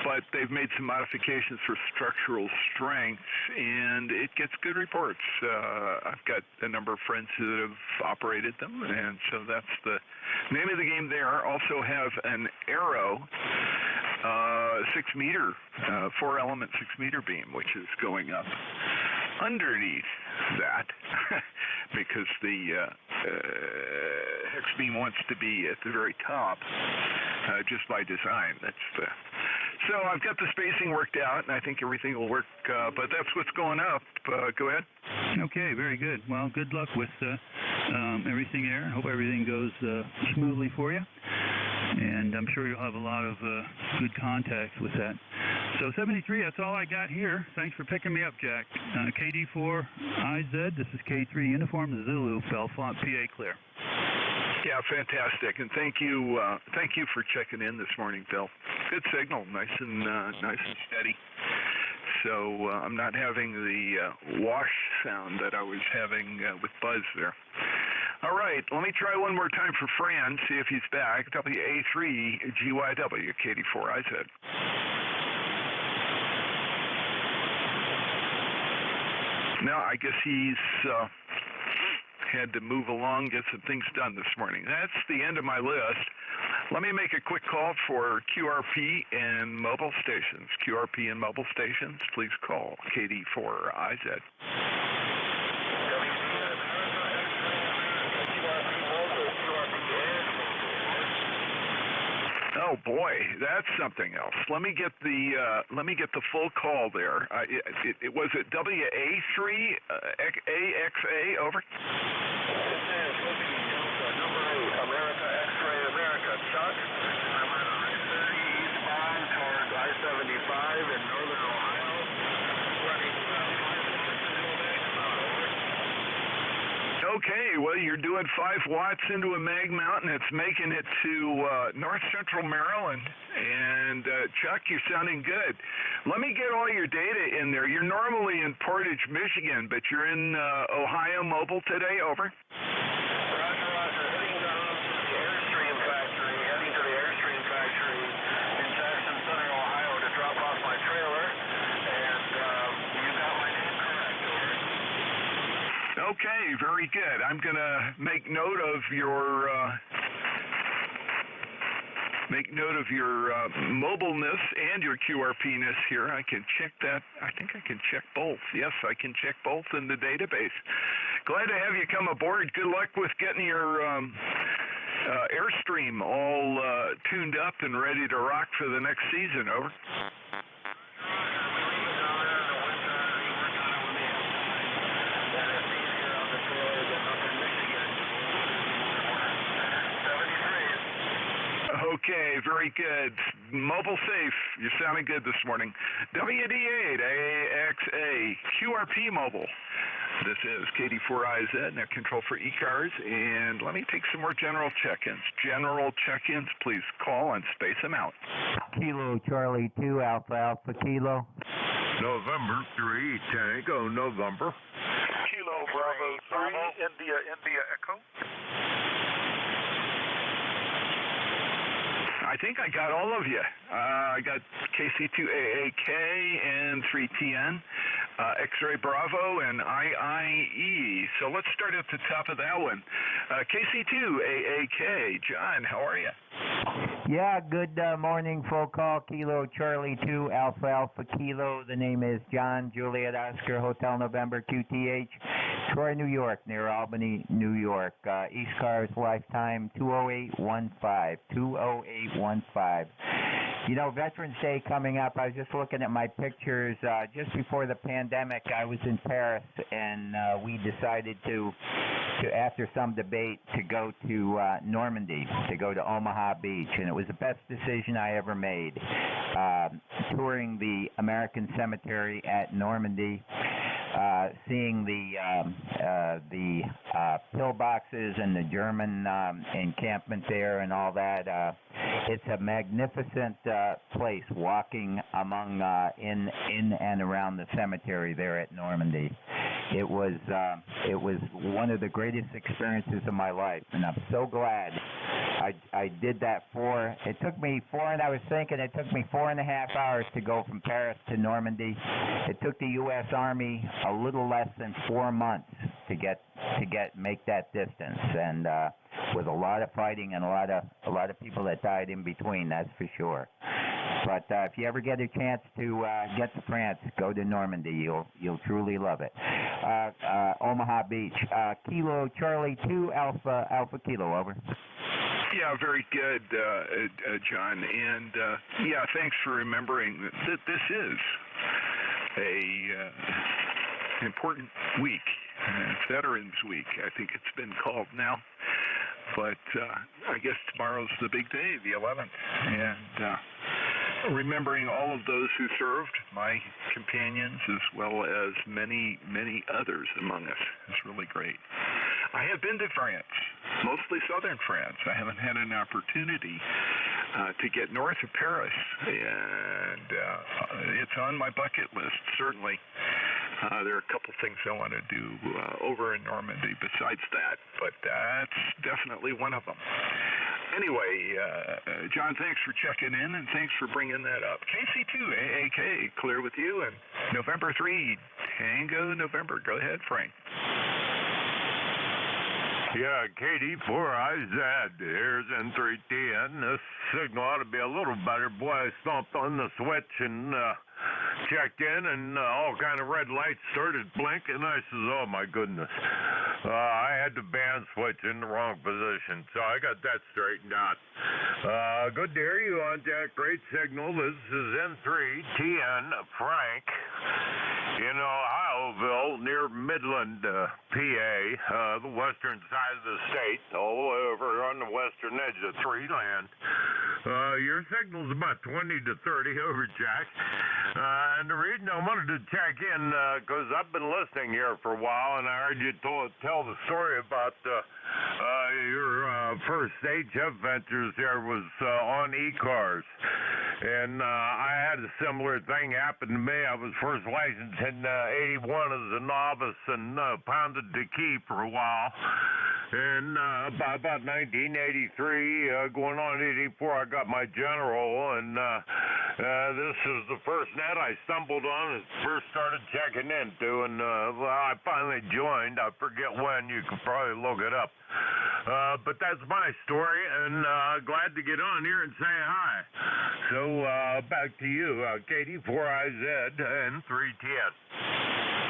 But they've made some modifications for structural strength, and it gets good reports. I've got a number of friends that have operated them, and so that's the name of the game there. Also have an Arrow 6-meter, 4-element 6-meter beam, which is going up underneath that because the hex beam wants to be at the very top just by design. So I've got the spacing worked out, and I think everything will work, but that's what's going up. Go ahead. Okay, very good. Well, good luck with everything there. Hope everything goes smoothly for you. And I'm sure you'll have a lot of good contacts with that. So 73, that's all I got here. Thanks for picking me up, Jack. KD4IZ, this is K3 Uniform Zulu, Bellefonte, PA clear. Yeah, fantastic, and thank you for checking in this morning, Phil. Good signal, nice and steady. So I'm not having the wash sound that I was having with Buzz there. All right, let me try one more time for Fran, see if he's back. WA3GYW, KD4IZ. Now, I guess he's had to move along, get some things done this morning. That's the end of my list. Let me make a quick call for QRP and mobile stations. QRP and mobile stations, please call KD4IZ. Oh boy, that's something else. Let me get the full call there. It was it WA3 AXA over. This is number 8, America X-ray America. Chuck, I'm on I-30 eastbound towards I-75 in northern Ohio. Running 5 watts into a mag mount. Okay, well you're doing 5 watts into a mag mount, and it's making it to north central Maryland. And Chuck, you're sounding good. Let me get all your data in there. You're normally in Portage, Michigan, but you're in Ohio mobile today, over. Roger, roger. Heading down to the Airstream factory, heading to the Airstream factory in Jackson Center, Ohio to drop off my trailer. And you got my name correct, over. Okay, very good. I'm going to make note of your mobileness and your QRP-ness here. I can check that. I think I can check both. Yes, I can check both in the database. Glad to have you come aboard. Good luck with getting your Airstream all tuned up and ready to rock for the next season, over. Okay, very good. Mobile safe. You're sounding good this morning. WD8 AXA QRP mobile. This is KD4IZ, net control for ECARS, and let me take some more general check-ins. General check-ins, please call and space them out. Kilo Charlie 2 Alpha Alpha Kilo. November 3, Tango, November. Kilo Bravo 3, India Echo. I think I got all of you. I got KC2AAK and 3TN, X-Ray Bravo, and IIE. So let's start at the top of that one. KC2AAK, John, how are you? Yeah, good morning, full call, Kilo Charlie 2, Alpha Alpha Kilo. The name is John, Juliet Oscar, Hotel November 2TH, Troy, New York, near Albany, New York. ECARS lifetime 20815, 20815. You know, Veterans Day coming up, I was just looking at my pictures. Just before the pandemic, I was in Paris, and we decided to after some debate, to go to Normandy, to go to Omaha Beach, and it was the best decision I ever made. Touring the American Cemetery at Normandy, seeing the pillboxes and the German encampment there and all that. It's a magnificent place, walking among in and around the cemetery there at Normandy. It was one of the greatest experiences of my life, and I'm so glad I did that it took me it took me 4.5 hours to go from Paris to Normandy. It took the U.S. Army a little less than 4 months to make that distance, and with a lot of fighting and a lot of people that died in between, that's for sure. But if you ever get a chance to get to France, go to Normandy. You'll truly love it. Omaha Beach. Kilo Charlie 2 Alpha Kilo, over. Yeah, very good, John. And yeah, thanks for remembering that this is a important week. Veterans Week, I think it's been called now. But I guess tomorrow's the big day, the 11th. And remembering all of those who served, my companions, as well as many, many others among us, is really great. I have been to France, mostly southern France. I haven't had an opportunity to get north of Paris, and it's on my bucket list, certainly. There are a couple things I want to do over in Normandy besides that, but that's definitely one of them. Anyway, John, thanks for checking in, and thanks for bringing that up. KC2AAK, clear with you, and November 3, Tango November. Go ahead, Frank. Yeah, KD4IZ, here's N3TN. This signal ought to be a little better. Boy, I stomped on the switch and checked in, and all kind of red lights started blinking. I says, oh my goodness. I had the band switch in the wrong position, so I got that straightened out. Good to hear you on that great signal. This is N3TN Frank in Ohioville, near Midland, PA, the western side of the state, all the way over on the western edge of Three Land. Your signal's about 20 to 30 over, Jack. And the reason I wanted to check in, because I've been listening here for a while, and I heard you tell the story about your first HF ventures there was on ECARS. And I had a similar thing happen to me. I was first licensed in 81 as a novice and pounded the key for a while. And by about 1983, going on 84, I got my general, and this is the first net I stumbled on and first started checking into, and I finally joined. I forget when. You could probably look it up. But that's my story, and glad to get on here and say hi. So back to you, KD4IZ and 310.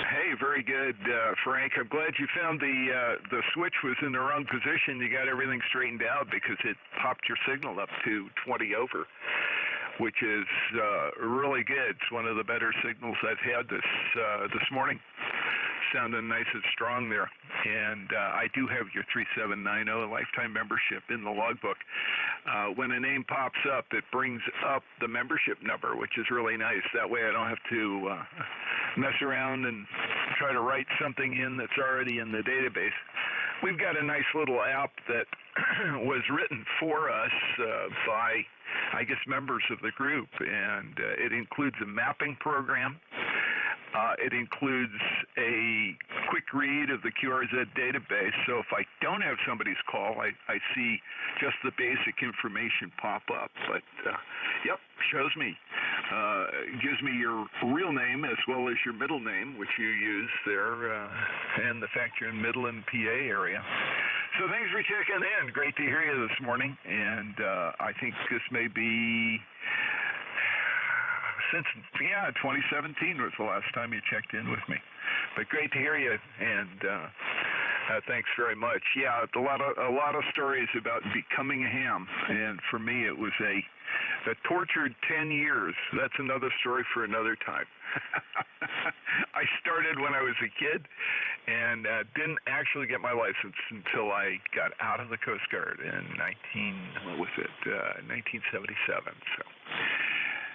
Hey, very good, Frank. I'm glad you found the switch was in the wrong position. You got everything straightened out because it popped your signal up to 20 over, which is really good. It's one of the better signals I've had this morning. Sounding nice and strong there. And I do have your 3790 lifetime membership in the logbook. When a name pops up, it brings up the membership number, which is really nice. That way I don't have to mess around and try to write something in that's already in the database. We've got a nice little app that was written for us by, I guess, members of the group, and it includes a mapping program It includes a quick read of the QRZ database, so if I don't have somebody's call, I see just the basic information pop up. But, yep, shows me. Gives me your real name as well as your middle name, which you use there, and the fact you're in Midland, PA area. So thanks for checking in. Great to hear you this morning, and I think this may be... Since 2017 was the last time you checked in with me. But great to hear you, and thanks very much. Yeah, a lot of stories about becoming a ham, and for me it was a tortured 10 years. That's another story for another time. I started when I was a kid, and didn't actually get my license until I got out of the Coast Guard in 1977. So.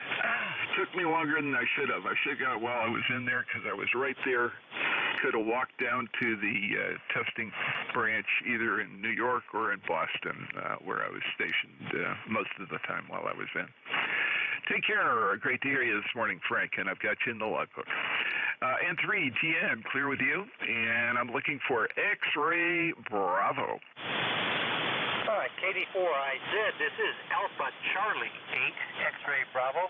It took me longer than I should have. I should have got it while I was in there because I was right there. Could have walked down to the testing branch either in New York or in Boston, where I was stationed most of the time while I was in. Take care. Great to hear you this morning, Frank, and I've got you in the logbook. N3, TN, clear with you, and I'm looking for X-Ray Bravo. All right, KD4IZ, this is Alpha Charlie 8, X-Ray Bravo.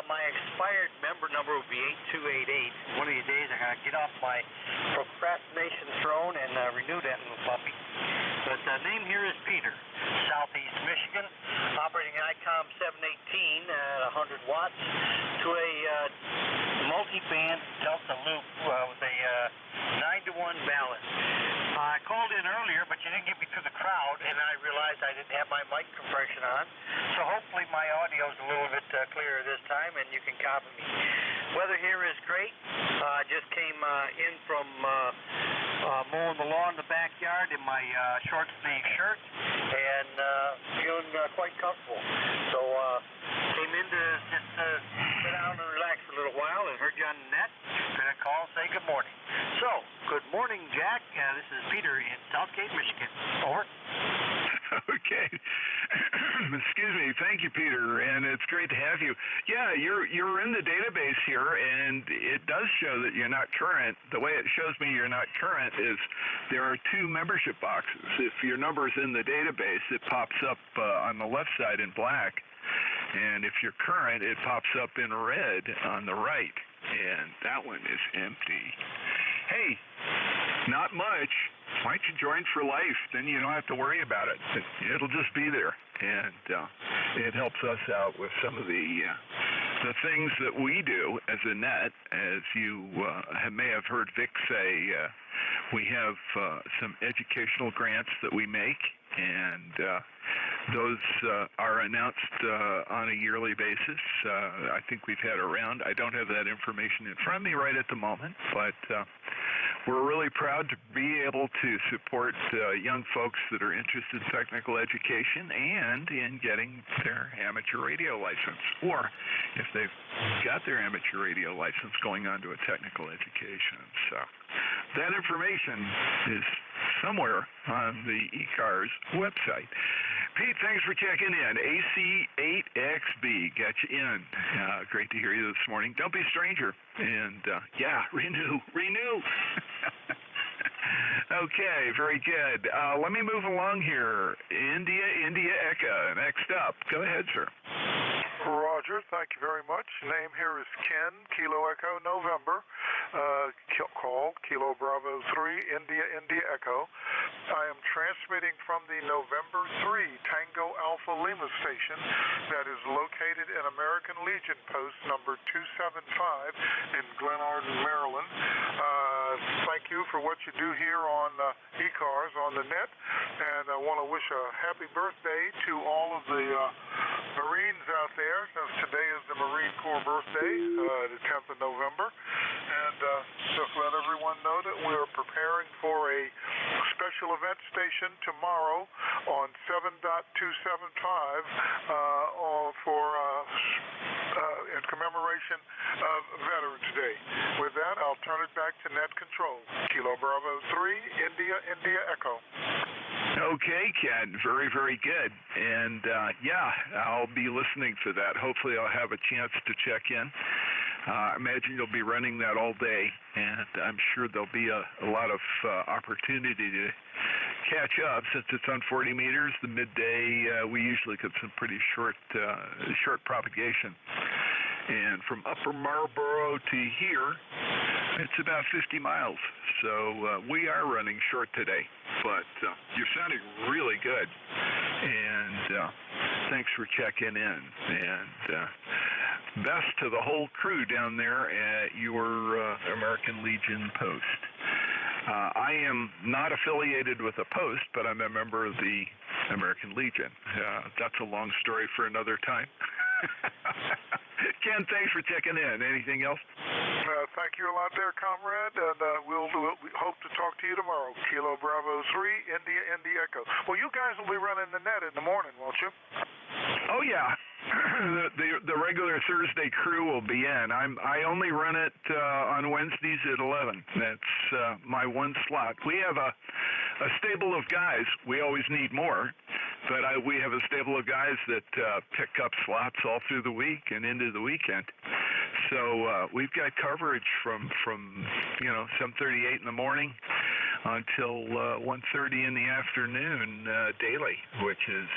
My expired member number will be 8288. One of these days I gotta get off my procrastination throne and renew that little puppy. But the name here is Peter, Southeast Michigan, operating ICOM 718 at 100 watts to a multi-band Delta loop with a 9-to-1 balance. I called in earlier, but you didn't get me through the crowd, and I realized I didn't have my mic compression on. So hopefully my audio is a little bit clearer this time, and you can copy me. Weather here is great. I just came in from mowing the lawn in the backyard in my short sleeve shirt, and feeling quite comfortable. So came in to just sit down and relax for a little while, and heard you on the net. Gonna call and say good morning. So, good morning, Jack. This is Peter in Southgate, Michigan. Over. Okay. Excuse me. Thank you, Peter, and it's great to have you. Yeah, you're in the database here, and it does show that you're not current. The way it shows me you're not current is there are two membership boxes. If your number is in the database, it pops up on the left side in black, and if you're current, it pops up in red on the right, and that one is empty. Hey, not much. Why don't you join for life? Then you don't have to worry about it. It'll just be there, and it helps us out with some of the things that we do as a net. As you may have heard Vic say, we have some educational grants that we make, and those are announced on a yearly basis. I think we've had around. I don't have that information in front of me right at the moment, but we're really proud to be able to support young folks that are interested in technical education and in getting their amateur radio license, or if they've got their amateur radio license, going on to a technical education. So that information is somewhere on the ECARS website. Pete, thanks for checking in. AC8XB, got you in. Great to hear you this morning. Don't be a stranger. And, renew. Okay, very good. Let me move along here. India Echo, next up. Go ahead, sir. Roger, thank you very much. Name here is Ken, Kilo Echo, November. Call, Kilo Bravo 3, India Echo. I am transmitting from the November 3 Tango Alpha Lima station that is located in American Legion Post number 275 in Glenarden, Maryland. Thank you for what you do here on ECARS on the net, and I want to wish a happy birthday to all of the Marines out there, since today is the Marine Corps birthday, the 10th of November, and just let everyone know that we are preparing for a special event station tomorrow on 7.275 in commemoration of Veterans Day. With that, I'll turn it back to Net Control. Kilo Bravo 3, India Echo. Okay, Ken. Very, very good. And, I'll be listening for that. Hopefully I'll have a chance to check in. I imagine you'll be running that all day, and I'm sure there'll be a lot of opportunity to catch up since it's on 40 meters. The midday, we usually get some pretty short propagation. And from Upper Marlboro to here, it's about 50 miles. So we are running short today, but you're sounding really good. And thanks for checking in. And best to the whole crew down there at your American Legion post. I am not affiliated with a post, but I'm a member of the American Legion. That's a long story for another time. Ken, thanks for checking in. Anything else? Thank you a lot there, comrade, and we'll hope to talk to you tomorrow. Kilo Bravo 3, India Echo. Well, you guys will be running the net in the morning, won't you? Oh, yeah. The regular Thursday crew will be in. I only run it on Wednesdays at 11. That's my one slot. We have a stable of guys. We always need more, but we have a stable of guys that pick up slots all through the week and into the weekend. So we've got coverage from 7:38 in the morning until 1:30 in the afternoon daily, which is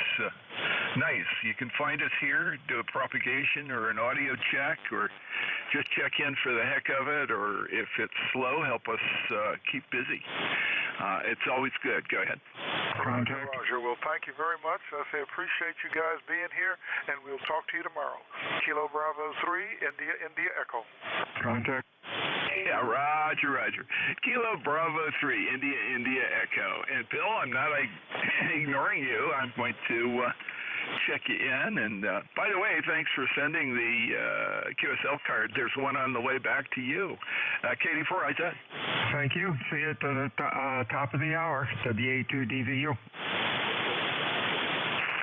nice. You can find us here, do a propagation or an audio check, or just check in for the heck of it, or if it's slow, help us keep busy. It's always good. Go ahead. Roger. Well, thank you very much. I appreciate you guys being here, and we'll talk to you tomorrow. Kilo Bravo 3, India Echo. Contact. Yeah, Roger. Kilo Bravo 3, India Echo. And Bill, I'm not ignoring you. I'm going to check you in. And by the way, thanks for sending the QSL card. There's one on the way back to you. KD4, I said. Thank you. See you at the top of the hour, WA2DVU.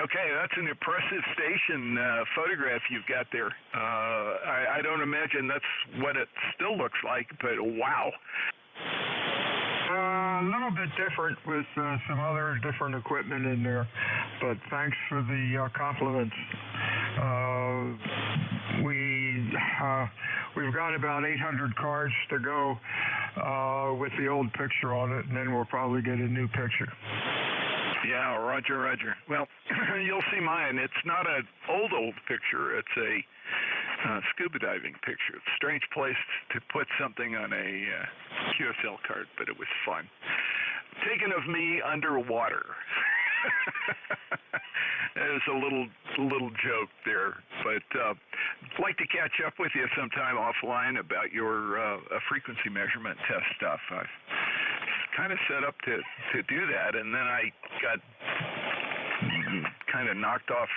Okay, that's an impressive station photograph you've got there. I don't imagine that's what it still looks like, but wow. A little bit different with some other different equipment in there, but thanks for the compliments. We've got about 800 cards to go with the old picture on it, and then we'll probably get a new picture. Yeah, Roger. Well, you'll see mine. It's not an old picture. It's a scuba diving picture. It's a strange place to put something on a QSL card, but it was fun. Taken of me underwater. There's a little joke there, but I'd like to catch up with you sometime offline about your frequency measurement test stuff. I've kind of set up to do that, and then I got kind of knocked off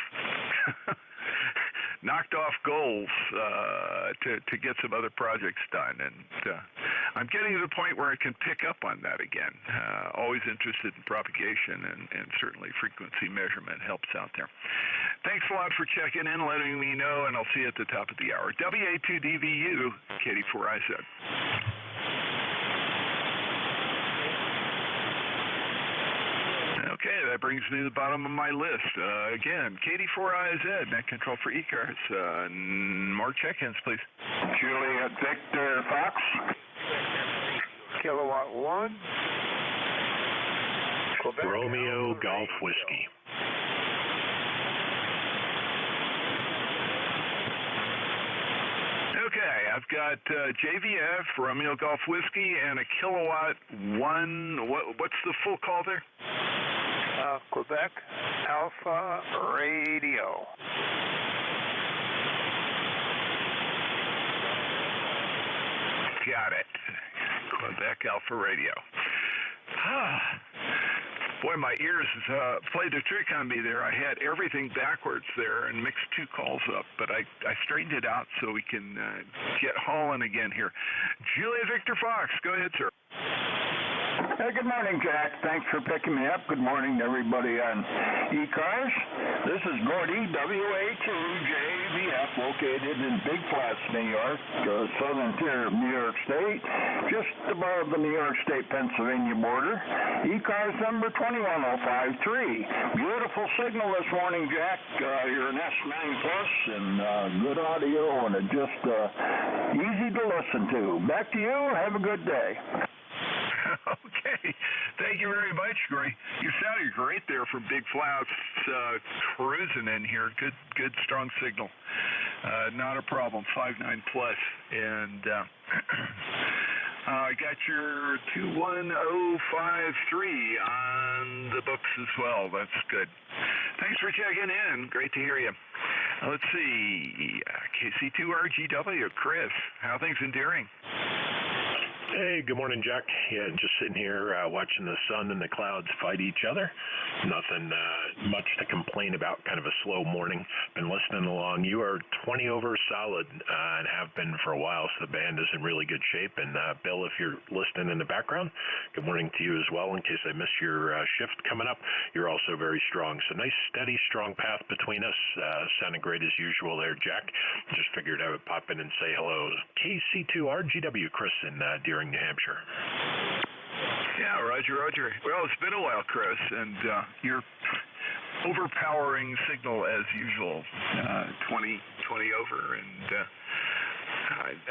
goals to get some other projects done, and I'm getting to the point where I can pick up on that again. Always interested in propagation, and certainly frequency measurement helps out there. Thanks a lot for checking in, letting me know, and I'll see you at the top of the hour. WA2DVU, KD4IZ. Okay, that brings me to the bottom of my list. Again, KD4IZ, net control for ECARS. More check-ins, please. Juliet Victor Fox. Kilowatt 1. Quebec Romeo Golf Whiskey. Okay, I've got JVF, Romeo Golf Whiskey, and a Kilowatt 1. What's the full call there? Quebec Alpha Radio. Got it. Quebec Alpha Radio. Boy, my ears played a trick on me there. I had everything backwards there and mixed two calls up, but I straightened it out so we can get hauling again here. Julia Victor Fox, go ahead, sir. Hey, good morning, Jack. Thanks for picking me up. Good morning to everybody on ECARS. This is Gordy, WA2JVF, located in Big Flats, New York, southern tier of New York State, just above the New York State-Pennsylvania border. ECARS number 21053. Beautiful signal this morning, Jack. You're an S9 Plus and good audio and just easy to listen to. Back to you. Have a good day. Okay. Thank you very much, Gray. You sounded great there from Big Flats, cruising in here. Good, strong signal. Not a problem. 5.9 plus. And I got your 21053 on the books as well. That's good. Thanks for checking in. Great to hear you. Let's see. KC2RGW, Chris. How are things enduring? Hey, good morning, Jack. Yeah, just sitting here watching the sun and the clouds fight each other. Nothing much to complain about. Kind of a slow morning. Been listening along. You are 20 over solid and have been for a while, so the band is in really good shape. And Bill, if you're listening in the background, good morning to you as well. In case I missed your shift coming up, you're also very strong. So nice, steady, strong path between us. Sounding great as usual there, Jack. Just figured I would pop in and say hello. KC2RGW, Chris in Deering, New Hampshire. Yeah, Roger. Well, it's been a while, Chris, and your overpowering signal as usual, 20 over, and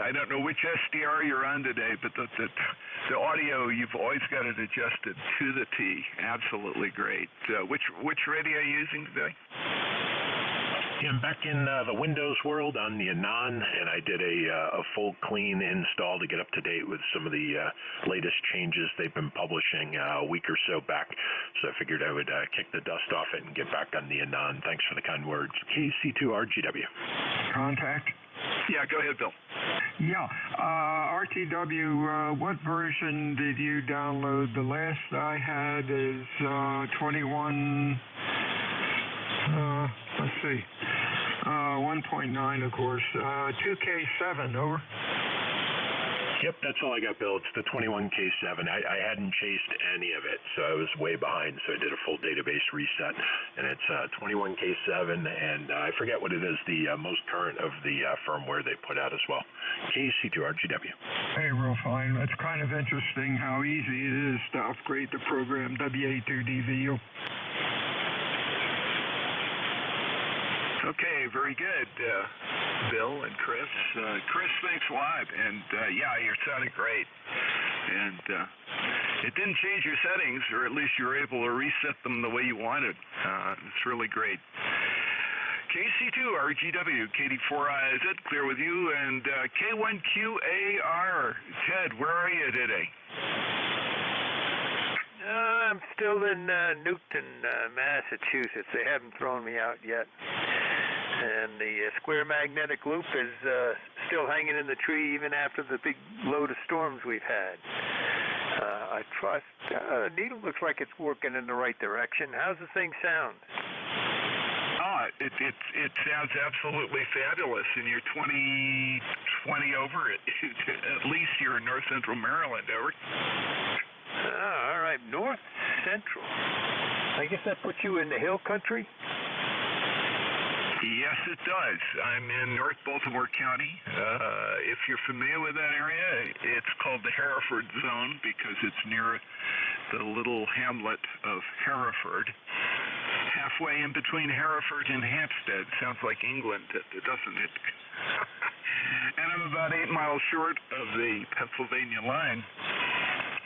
I don't know which SDR you're on today, but the audio, you've always got it adjusted to the T. Absolutely great. Which radio are you using today? Yeah, I'm back in the Windows world on the Anon, and I did a full clean install to get up to date with some of the latest changes they've been publishing a week or so back. So I figured I would kick the dust off it and get back on the Anon. Thanks for the kind words. KC2RGW. Contact? Yeah, go ahead, Bill. Yeah, RTW, what version did you download? The last I had is 21... let's see, 1.9, of course, 2K7, over. Yep, that's all I got, Bill. It's the 21K7. I hadn't chased any of it, so I was way behind, so I did a full database reset, and it's 21K7, and I forget what it is, the most current of the firmware they put out as well. KC2RGW. Hey, real fine. It's kind of interesting how easy it is to upgrade the program WA2DVU. Okay, very good, Bill and Chris. Chris, thanks a lot, and yeah, you're sounding great. And it didn't change your settings, or at least you were able to reset them the way you wanted. It's really great. KC2RGW, KD4I, is it clear with you? And K1QAR, Ted, where are you today? I'm still in Newton, Massachusetts. They haven't thrown me out yet. And the square magnetic loop is still hanging in the tree even after the big load of storms we've had. I trust the needle looks like it's working in the right direction. How's the thing sound? It sounds absolutely fabulous, and you're 20 over it. At least you're in north central Maryland, over. All right, north central. I guess that puts you in the hill country? Yes, it does. I'm in North Baltimore County. If you're familiar with that area, it's called the Hereford Zone because it's near the little hamlet of Hereford. Halfway in between Hereford and Hampstead. Sounds like England, doesn't it? And I'm about 8 miles short of the Pennsylvania line,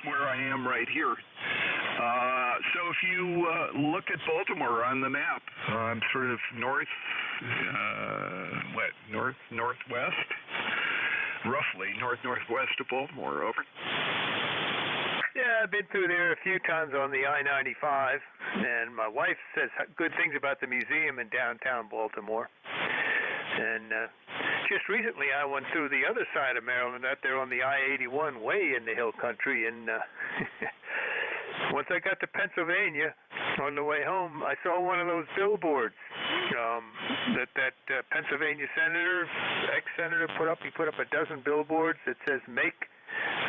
where I am right here. So if you look at Baltimore on the map, I'm sort of northwest, roughly northwest of Baltimore, over. Yeah, I've been through there a few times on the I-95, and my wife says good things about the museum in downtown Baltimore. And just recently I went through the other side of Maryland out there on the I-81 way in the hill country, and once I got to Pennsylvania on the way home, I saw one of those billboards that Pennsylvania senator, ex-senator put up. He put up a dozen billboards that says "Make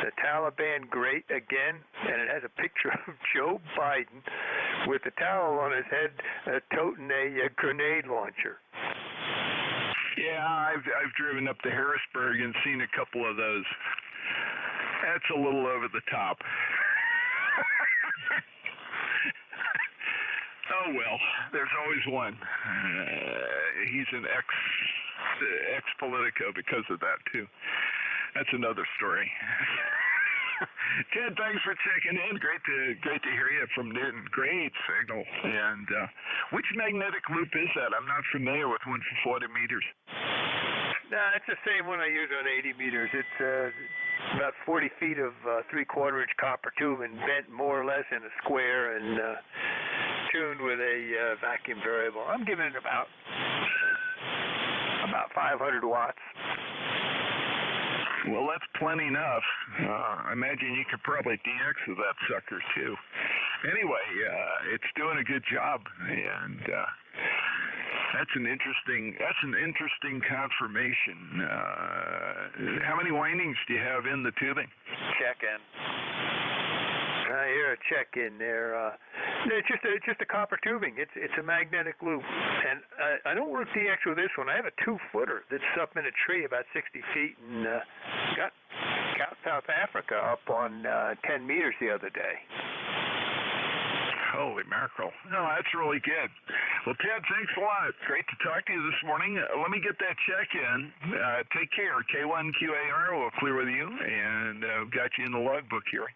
the Taliban great again, and it has a picture of Joe Biden with a towel on his head, toting a grenade launcher. Yeah, I've driven up to Harrisburg and seen a couple of those. That's a little over the top. Oh well, there's always one. He's an ex-Politico because of that too. That's another story. Ted, thanks for checking in. Great to hear you from Newton. Great signal. And which magnetic loop is that? I'm not familiar with one for 40 meters. Nah, it's the same one I use on 80 meters. It's about 40 feet of 3/4 inch copper tube and bent more or less in a square and tuned with a vacuum variable. I'm giving it about 500 watts. Well, that's plenty enough. I imagine you could probably DX with that sucker too. Anyway, it's doing a good job, and that's an interesting confirmation. How many windings do you have in the tubing? Check in. I hear a check in there. It's just a copper tubing. It's a magnetic loop, and I don't work DX with this one. I have a 2-footer that's up in a tree about 60 feet, and got South Africa up on 10 meters the other day. Holy mackerel. No, that's really good. Well, Ted, thanks a lot. Great to talk to you this morning. Let me get that check in. Take care. K1QAR will clear with you, and got you in the logbook here.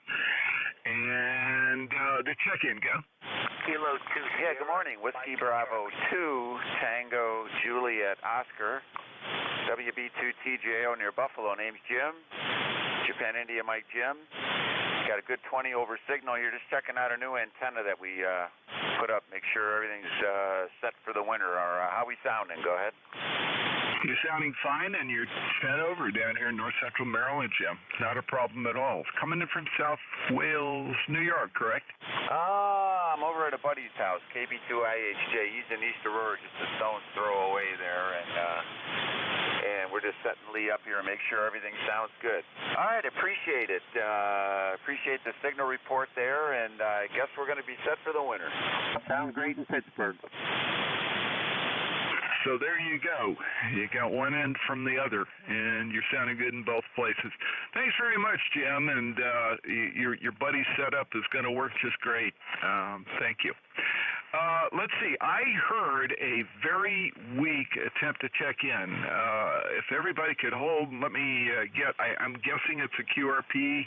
And the check-in, go. Kilo 2. Yeah, good morning. Whiskey Bravo 2, Tango Juliet Oscar, WB2TJO near Buffalo. Name's Jim. Japan India Mike Jim. Got a good 20 over signal here. Just checking out a new antenna that we put up. Make sure everything's set for the winter. Or how we sounding? Go ahead. You're sounding fine, and you're 10 over down here in north central Maryland, Jim. Not a problem at all. Coming in from South Wales, New York, correct? I'm over at a buddy's house, KB2IHJ. He's in East Aurora, just a stone's throw away there, and we're just setting Lee up here and make sure everything sounds good. All right, appreciate it. Appreciate the signal report there, and I guess we're going to be set for the winter. Sounds great in Pittsburgh. So there you go. You got one end from the other, and you're sounding good in both places. Thanks very much, Jim, and your buddy's setup is going to work just great. Thank you. Let's see. I heard a very weak attempt to check in. If everybody could hold, let me get. I'm guessing it's a QRP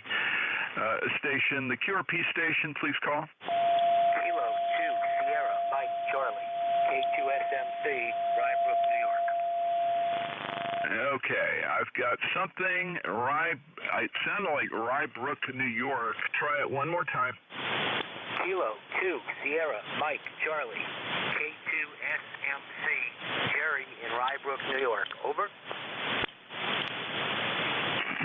station. The QRP station, please call. Kilo 2, Sierra, Mike, Charlie, K2SMC, Rybrook, New York. Okay, I've got something. It sounded like Rybrook, New York. Try it one more time. Kilo 2, Sierra, Mike, Charlie, K2SMC, Jerry in Rybrook, New York. Over.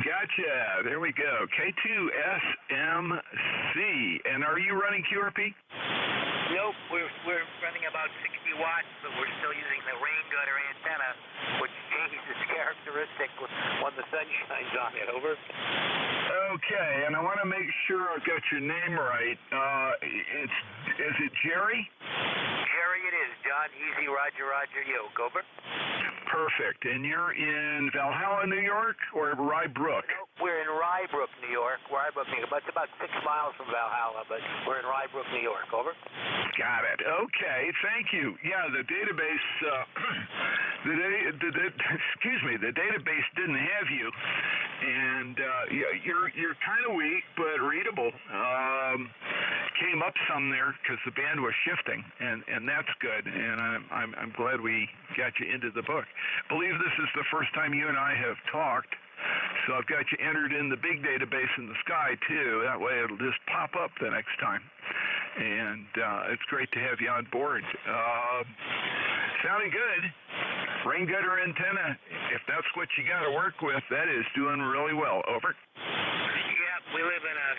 Gotcha. There we go. K2SMC. And are you running QRP? Nope, we're running about 60 watts, but we're still using the rain gutter antenna, which changes characteristic when the sun shines on it. Over. Okay, and I want to make sure I've got your name right. Is it Jerry? Jerry it is. John, Easy, Roger, Yoke. Over. Perfect. And you're in Valhalla, New York, or Rybrook? No, we're in Rybrook, New York. But it's about 6 miles from Valhalla, but we're in Rybrook, New York. Over. Got it. Okay, thank you. Yeah, the database, the database didn't have you, and you're kind of weak but readable. Came up some there because the band was shifting, and that's good. And I'm glad we got you into the book. I believe this is the first time you and I have talked. So I've got you entered in the big database in the sky, too. That way it'll just pop up the next time. And it's great to have you on board. Sounding good. Rain gutter antenna, if that's what you got to work with, that is doing really well. Over. Yeah, we live in a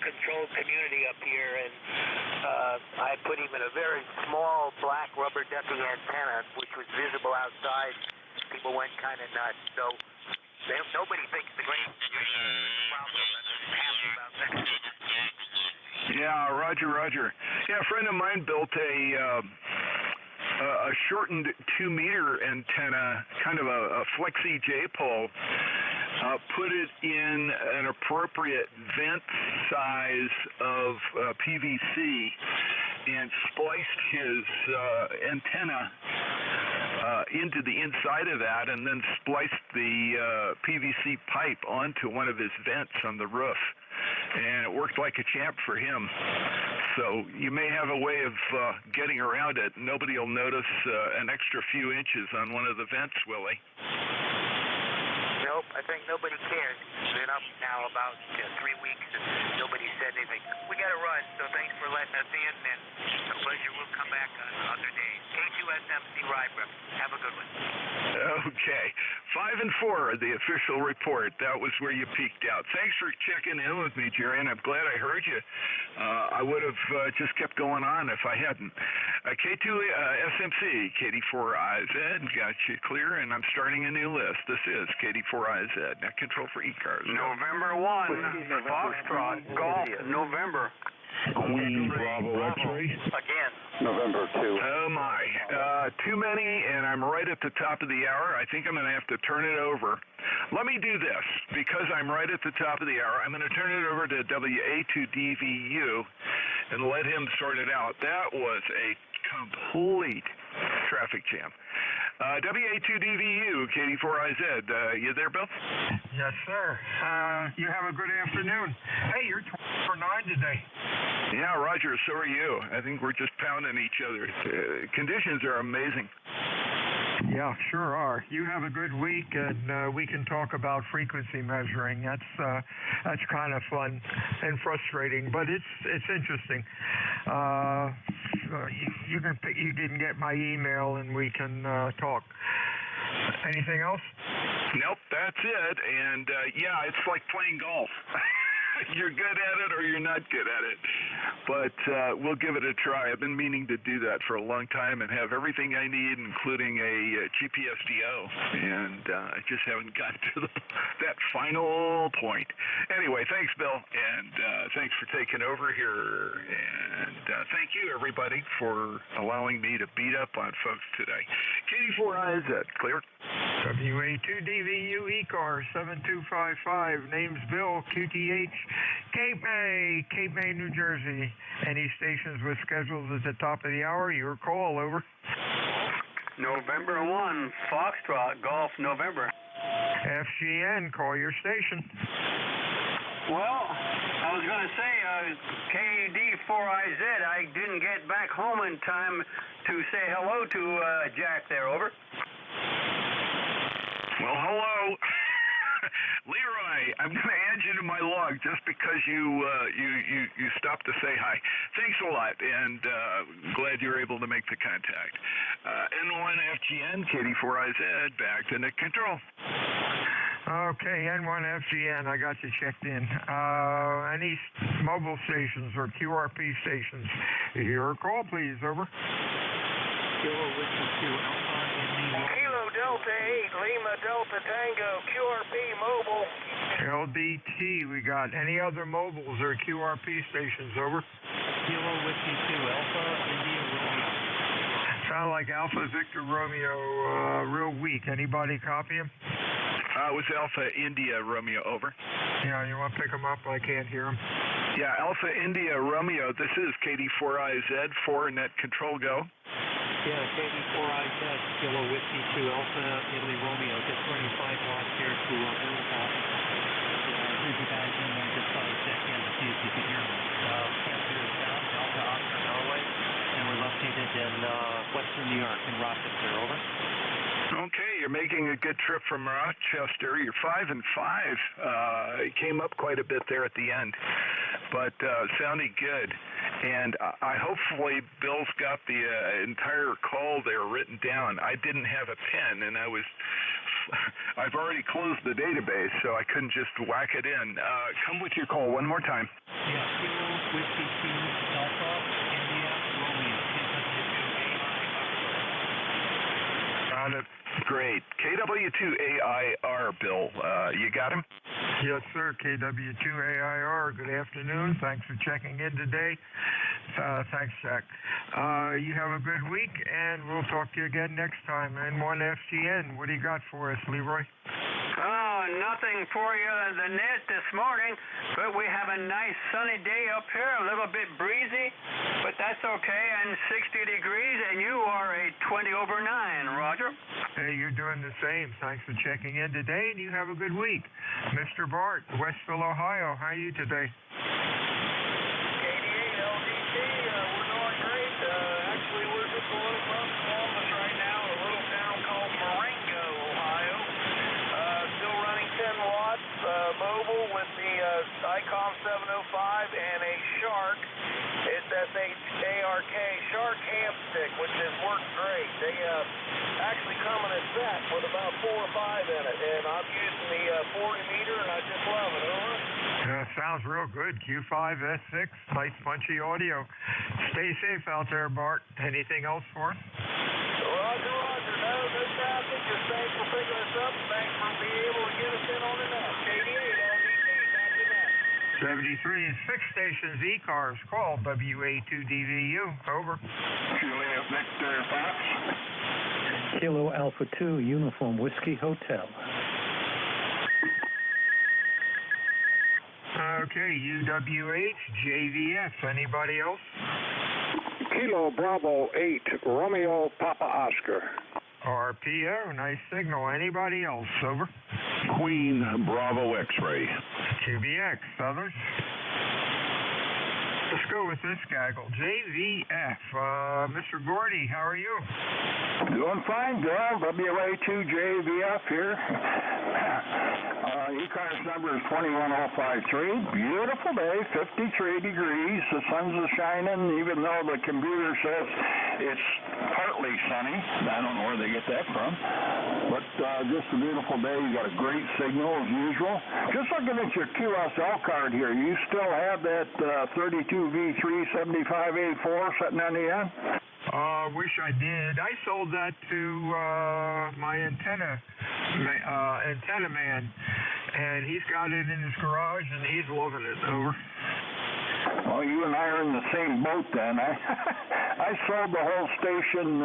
controlled community up here, and I put him in a very small black rubber ducking antenna, which was visible outside. People went kind of nuts. So nobody thinks the grain problem Roger. Yeah, a friend of mine built a shortened 2-meter antenna, kind of a flexi J-pole, put it in an appropriate vent size of PVC, and spliced his antenna into the inside of that, and then spliced the PVC pipe onto one of his vents on the roof. And it worked like a champ for him. So you may have a way of getting around it. Nobody will notice an extra few inches on one of the vents, will they? Nope, I think nobody cares. It's been up now about 3 weeks, and nobody said anything. We got to run, so thanks for letting us in, and a pleasure. We'll come back on other days. K2SMC Rybrook. Have a good one. Okay. 5 and 4, the official report. That was where you peaked out. Thanks for checking in with me, Jerry, and I'm glad I heard you. I would have just kept going on if I hadn't. K2SMC, KD4IZ, got you clear, and I'm starting a new list. This is KD4IZ, net control for ECARS. November 1, Foxtrot, Golf, November. Queen Bravo X-ray. Again. November 2. Oh, my. Too many, and I'm right at the top of the hour. I think I'm going to have to turn it over. Let me do this. Because I'm right at the top of the hour, I'm going to turn it over to WA2DVU and let him sort it out. That was a complete traffic jam. WA2DVU, KD4IZ. You there, Bill? Yes, sir. You have a good afternoon. Hey, you're 12 for 9 today. Yeah, Roger, so are you. I think we're just pounding each other. Conditions are amazing. Yeah, sure are. You have a good week, and we can talk about frequency measuring. That's kind of fun and frustrating, but it's interesting. You can get my email, and we can talk. Anything else? Nope, that's it. And yeah, it's like playing golf. You're good at it or you're not good at it. But we'll give it a try. I've been meaning to do that for a long time and have everything I need, including a GPSDO. And I just haven't gotten to that final point. Anyway, thanks, Bill. And thanks for taking over here. And thank you, everybody, for allowing me to beat up on folks today. KD4IZ, clear? WA2DVU ECARS 7255. Name's Bill, QTH, Cape May, New Jersey. Any stations with schedules at the top of the hour? Your call, over. November 1, Foxtrot, Golf, November. FGN, call your station. Well, I was going to say, KD4IZ, I didn't get back home in time to say hello to Jack there, over. Well, hello. Leroy, I'm going to add you to my log just because you stopped to say hi. Thanks a lot, and glad you were able to make the contact. N1FGN, KD4IZ, back to net control. Okay, N1FGN, I got you checked in. Any mobile stations or QRP stations? Your call, please, over. Kilo Delta 8, Lima Delta Tango, QRP mobile. LDT, we got any other mobiles or QRP stations, over? Kilo Whiskey 2, Alpha India Romeo. Sound like Alpha Victor Romeo, real weak. Anybody copy him? It was Alpha India Romeo, over. Yeah, you want to pick him up? I can't hear him. Yeah, Alpha India Romeo, this is KD4IZ, 4 net control, go. Yeah, KD4IZ, Kilo Whiskey 2, Alpha Italy Romeo, just running 5 watts here to Middletown. Here's you guys in and just thought I'd check in to see if you could hear me. Temperature is down, Delta Oscar, Norway, and we're located in western New York in Rochester, over. Okay, you're making a good trip from Rochester. You're 5 and 5. It came up quite a bit there at the end, but sounding good. And hopefully Bill's got the entire call there written down. I didn't have a pen, and I've already closed the database, so I couldn't just whack it in. Come with your call one more time. Yeah, Kilo Whiskey 2, Alpha India Romeo. Got it. great. KW2AIR, Bill, you got him? Yes, sir. KW2AIR. Good afternoon. Thanks for checking in today. Thanks, Jack. You have a good week, and we'll talk to you again next time. N1FGN, what do you got for us, Leroy? Nothing for you in the net this morning, but we have a nice sunny day up here, a little bit breezy, but that's okay, and 60 degrees, and you are a 20 over 9, Roger. Hey, you're doing the same. Thanks for checking in today, and you have a good week. Mr. Bart, Westville, Ohio, how are you today? KD8LDT, we're doing great. Actually, we're just a little above Columbus right now, a little town called Marengo, Ohio. Still running 10 watts, mobile with the ICOM 705 and a Shark. It's SHARK Shark ham stick, which has worked great. They actually come in a set with about 4 or 5 in it, and I'm using the 40 meter, and I just love it. Over. Sounds real good. Q5S6, nice punchy audio. Stay safe out there, Bart. Anything else for us? Roger. No, traffic. Just thanks for picking us up. Thanks for being able to get us in on the net. KD8LDT, back to net. 73 and 6 stations, ECARS, call WA2DVU. Over. Juliet Victor Fox. Kilo Alpha 2, Uniform Whiskey Hotel. Okay, UWH, JVF. Anybody else? Kilo Bravo 8, Romeo Papa Oscar. RPO, nice signal. Anybody else? Over. Queen Bravo X-Ray. QBX, others? Let's go with this gaggle. JVF. Mr. Gordy, how are you? Doing fine, Bill. WA2JVF here. ECARS number is 21053. Beautiful day, 53 degrees. The sun's shining, even though the computer says it's partly sunny. I don't know where they get that from. But just a beautiful day. You got a great signal as usual. Just looking at your QSL card here, you still have that 32V375A4 sitting on the end? Wish I did. I sold that to my antenna man, and he's got it in his garage, and he's loving it. Over. Well, you and I are in the same boat then. I sold the whole station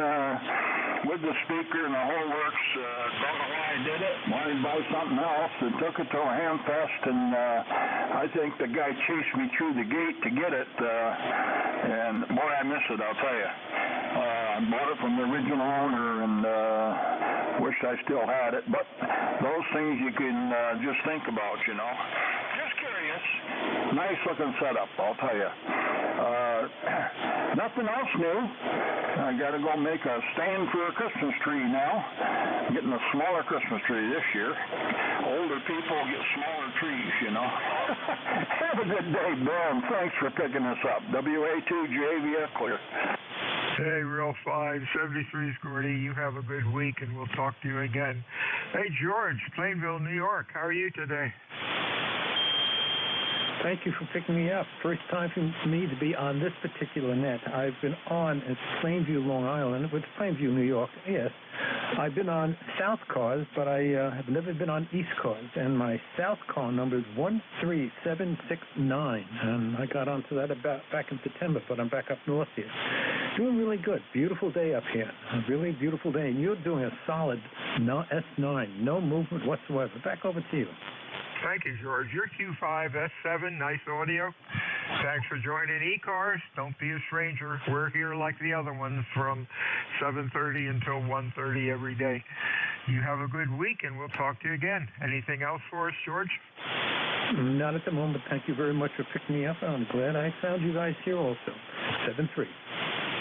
with the speaker and the whole works. Don't know why I did it. Wanted to buy something else and took it to a ham fest, and I think the guy chased me through the gate to get it. And boy, I miss it, I'll tell you. I bought it from the original owner and wish I still had it. But those things you can just think about, you know. Just curious. Nice looking setup, I'll tell you. Nothing else new. I got to go make a stand for a Christmas tree now. I'm getting a smaller Christmas tree this year. Older people get smaller trees, you know. Have a good day, Bill, and thanks for picking us up. WA2JVF clear. Hey, Real 573's Gordy. You have a good week, and we'll talk to you again. Hey, George, Plainville, New York. How are you today? Thank you for picking me up. First time for me to be on this particular net. I've been on at Plainview, Long Island, with Plainview, New York, yes. I've been on South Cars, but I have never been on East Cars, and my South Car number is 13769, and I got onto that back in September, but I'm back up north here. Doing really good. Beautiful day up here. A really beautiful day, and you're doing a solid S9, no movement whatsoever. Back over to you. Thank you, George. Your Q5S7, nice audio. Thanks for joining ECARS. Don't be a stranger. We're here like the other ones from 7:30 until 1:30 every day. You have a good week, and we'll talk to you again. Anything else for us, George? Not at the moment. Thank you very much for picking me up. I'm glad I found you guys here also. 73.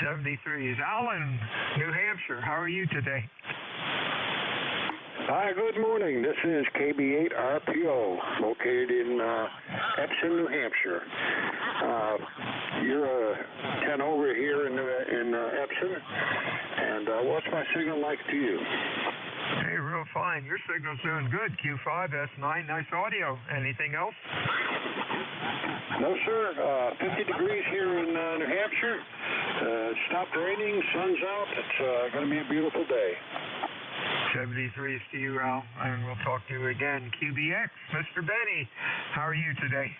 73 is Alan, New Hampshire. How are you today? Hi, good morning. This is KB8RPO, located in Epsom, New Hampshire. You're a 10 over here in Epsom, and what's my signal like to you? Hey, real fine. Your signal's doing good. Q5S9, nice audio. Anything else? No, sir. 50 degrees here in New Hampshire. It stopped raining, sun's out. It's going to be a beautiful day. 73 is to you, Al, and we'll talk to you again. QBX, Mr. Benny, how are you today?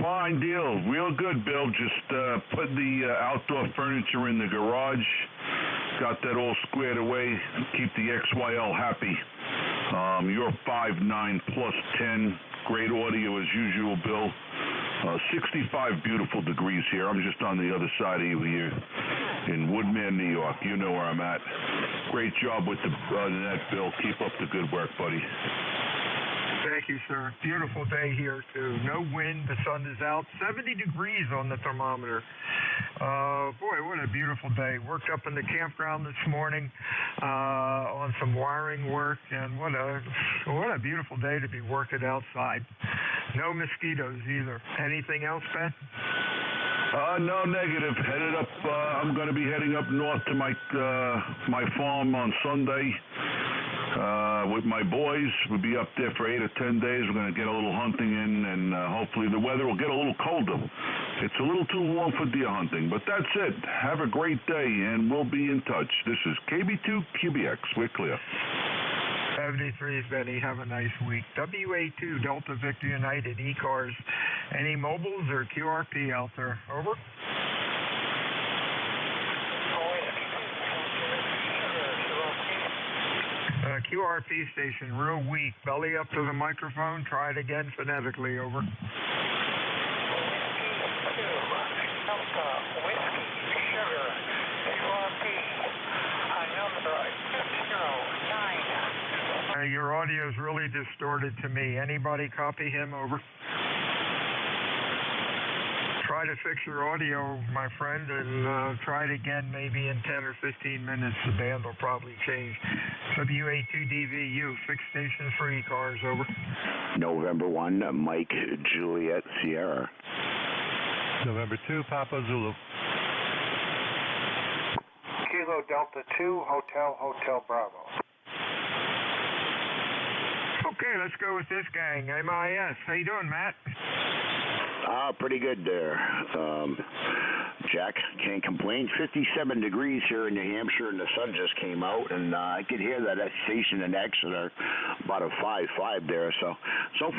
Fine deal. Real good, Bill. Just put the outdoor furniture in the garage. Got that all squared away. Keep the XYL happy. You're 5'9" plus 10. Great audio as usual, Bill. 65 beautiful degrees here. I'm just on the other side of you here in Woodman, New York. You know where I'm at. Great job with the net, Bill. Keep up the good work, buddy. Thank you, sir. Beautiful day here, too. No wind. The sun is out. 70 degrees on the thermometer. Boy, what a beautiful day. Worked up in the campground this morning on some wiring work, and what a beautiful day to be working outside. No mosquitoes either. Anything else, Ben? No, negative. Headed up. I'm going to be heading up north to my farm on Sunday. With my boys. We'll be up there for 8 or 10 days. We're going to get a little hunting in, and hopefully the weather will get a little colder. It's a little too warm for deer hunting, but that's it. Have a great day, and we'll be in touch. This is KB2QBX. We're clear. 73 is Benny. Have a nice week. WA2 Delta Victor United ECARS. Any mobiles or QRP out there? Over. QRP station, real weak. Belly up to the microphone. Try it again phonetically. Over. Your audio is really distorted to me. Anybody copy him? Over. Try to fix your audio, my friend, and try it again maybe in 10 or 15 minutes. The band will probably change. WA2DVU, fixed station for ECARS, over. November 1, Mike Juliet Sierra. November 2, Papa Zulu. Kilo Delta 2, Hotel Bravo. Okay, let's go with this gang. MIS. How you doing, Matt? Pretty good there. Jack, can't complain. 57 degrees here in New Hampshire, and the sun just came out, and I could hear that station in Exeter, about a 5.5 there. So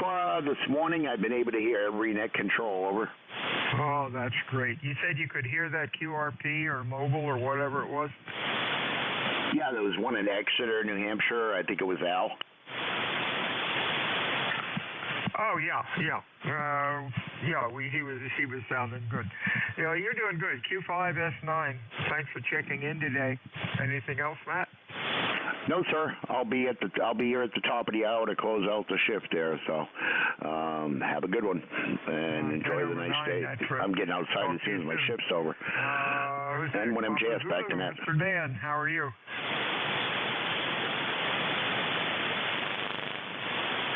far this morning, I've been able to hear every net control. Over. Oh, that's great. You said you could hear that QRP or mobile or whatever it was? Yeah, there was one in Exeter, New Hampshire. I think it was Al. Oh yeah. He was sounding good. You're doing good. Q5S9. Thanks for checking in today. Anything else, Matt? No, sir. I'll be here at the top of the hour to close out the shift there. So, have a good one and enjoy the nice day. I'm getting outside as soon as my shift's over. And when MJS back to net. Mr. Dan, how are you?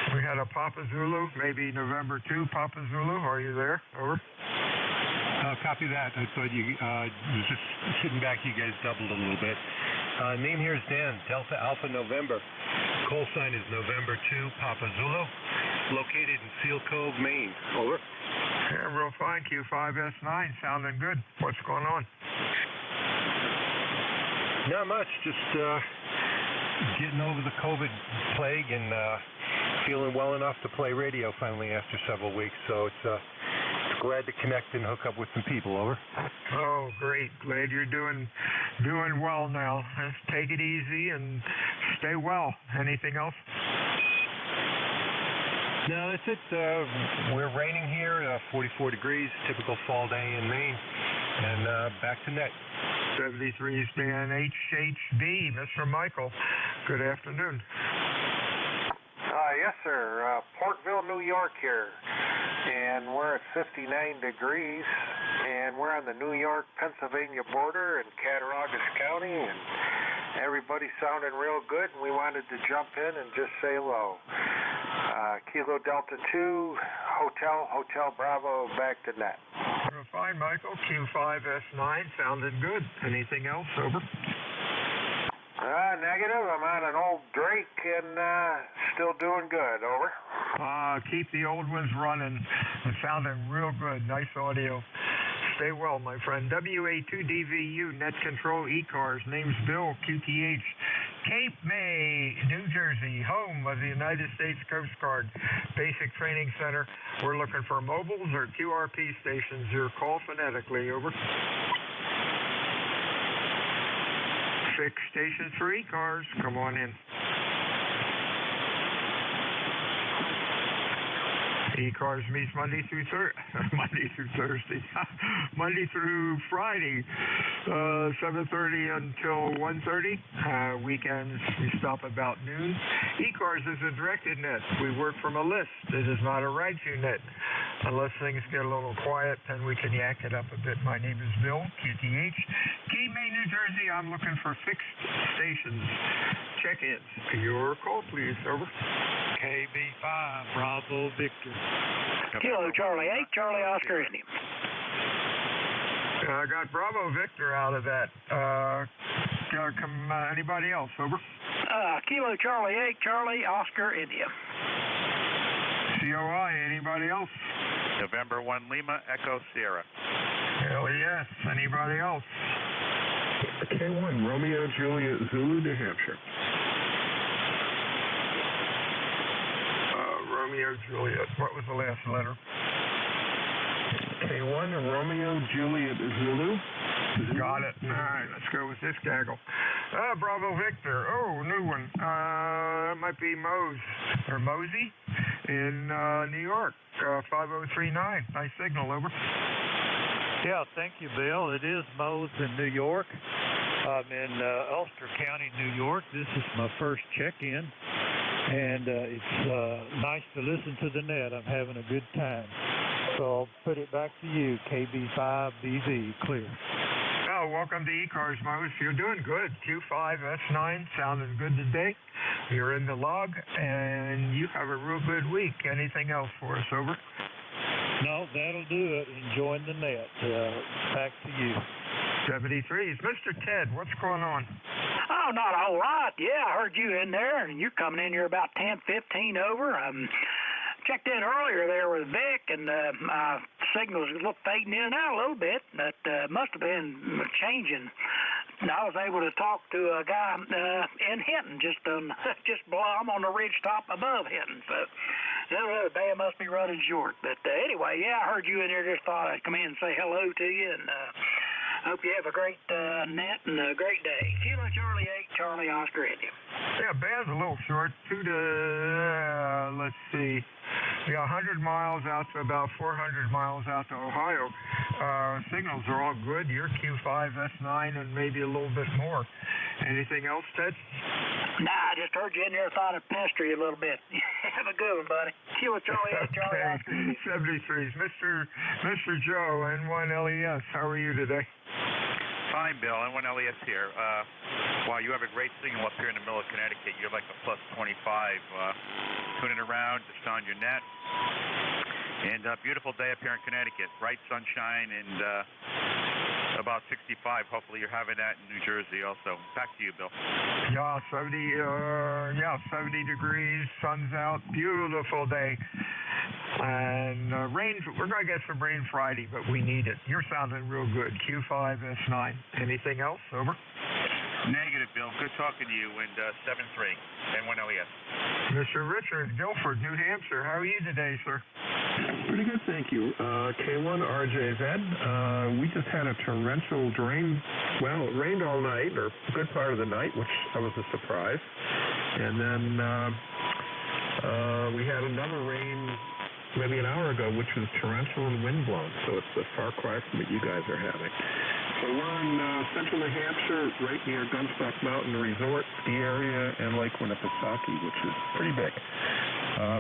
We had a Papa Zulu, maybe November 2 Papa Zulu. Are you there? Over. Copy that. I thought you was just sitting back. You guys doubled a little bit. Name here is Dan, Delta Alpha November. Call sign is November 2 Papa Zulu. Located in Seal Cove, Maine. Over. Yeah, real fine. Q5S9, sounding good. What's going on? Not much. Just getting over the COVID plague and feeling well enough to play radio finally after several weeks. So it's glad to connect and hook up with some people. Over. Oh, great. Glad you're doing well now. Take it easy and stay well. Anything else? No, that's it. We're raining here, 44 degrees, typical fall day in Maine, and back to net. 73 is Dan HHB, Mr. Michael. Good afternoon. Yes, sir. Portville, New York here, and we're at 59 degrees, and we're on the New York-Pennsylvania border in Cattaraugus County, and everybody's sounding real good, and we wanted to jump in and just say hello. Kilo Delta 2, Hotel Bravo, back to net. Fine, Michael. Q5S9, sounded good. Anything else? Over. Negative. I'm on an old Drake and still doing good. Over. Keep the old ones running. It's sounding real good. Nice audio. Stay well, my friend. WA2DVU, Net Control ECARS. Name's Bill, QTH. Cape May, New Jersey, home of the United States Coast Guard Basic Training Center. We're looking for mobiles or QRP stations. Your call phonetically, over. Fixed stations for ECARS. Come on in. ECARS meets Monday through Thursday, Monday through Friday, 7:30 until 1:30. Weekends we stop about noon. ECARS is a directed net. We work from a list. It is not a right-to net. Unless things get a little quiet, then we can yak it up a bit. My name is Bill, QTH. Cape May, New Jersey. I'm looking for fixed stations. Check-ins. Your call, please. Over. KB5, Bravo Victor. Kilo Charlie 8, Charlie Oscar India. I got Bravo Victor out of that. Anybody else? Over. Kilo Charlie 8, Charlie Oscar India. COI, anybody else? November 1 Lima, Echo Sierra. Hell yes. Anybody else? K1 Romeo Juliet Zulu, New Hampshire. Romeo Juliet. What was the last letter? K1 Romeo Juliet Zulu. Got it. All right, let's go with this gaggle. Bravo Victor. Oh, new one. That might be Mosey in New York. 5039. Nice signal. Over. Yeah, thank you, Bill. It is Mose in New York. I'm in Ulster County, New York. This is my first check-in, and it's nice to listen to the net. I'm having a good time. So I'll put it back to you, KB5BV, clear. Oh, welcome to ECARS, Mose. You're doing good. Q5S9, sounding good today. You're in the log, and you have a real good week. Anything else for us? Over. No, that'll do it. Enjoying the net. Back to you. 73s. Mr. Ted, what's going on? Oh, not a whole lot. Yeah, I heard you in there, and you're coming in here about 10:15 over. Checked in earlier there with Vic, and my signals look fading in and out a little bit. That must have been changing. And I was able to talk to a guy in Hinton, just below. I'm on the ridge top above Hinton, so the day must be running short. But anyway, yeah, I heard you in there. Just thought I'd come in and say hello to you, and hope you have a great net and a great day. Kilo Charlie 8, Charlie Oscar India. Yeah, band's a little short. Let's see. Yeah, 100 miles out to about 400 miles out to Ohio. Signals are all good. You're Q5S9 and maybe a little bit more. Anything else, Ted? Nah, I just heard you in there. Thought I'd pester you a little bit. Have a good one, buddy. Kilo Charlie 8, Charlie Oscar India. 73s. Mr. Joe, N1LES. How are you today? Fine, Bill. N1LES here. Wow, you have a great signal up here in the middle of Connecticut. You're like a plus 25. Tuning around, just on your net. And beautiful day up here in Connecticut. Bright sunshine and about 65. Hopefully you're having that in New Jersey also. Back to you, Bill. Yeah, 70 degrees, sun's out, beautiful day. And rain, we're going to get some rain Friday, but we need it. You're sounding real good. Q5S9. Anything else? Over. Negative, Bill. Good talking to you. And 7-3, N1LES. Mr. Richard Guilford, New Hampshire. How are you today, sir? Pretty good, thank you. K1 RJZ. We just had a torrential rain. Well, it rained all night, or a good part of the night, which was a surprise. And then we had another rain maybe an hour ago, which was torrential and windblown. So it's a far cry from what you guys are having. So we're in central New Hampshire, right near Gunstock Mountain Resort, ski area, and Lake Winnipesaukee, which is pretty big.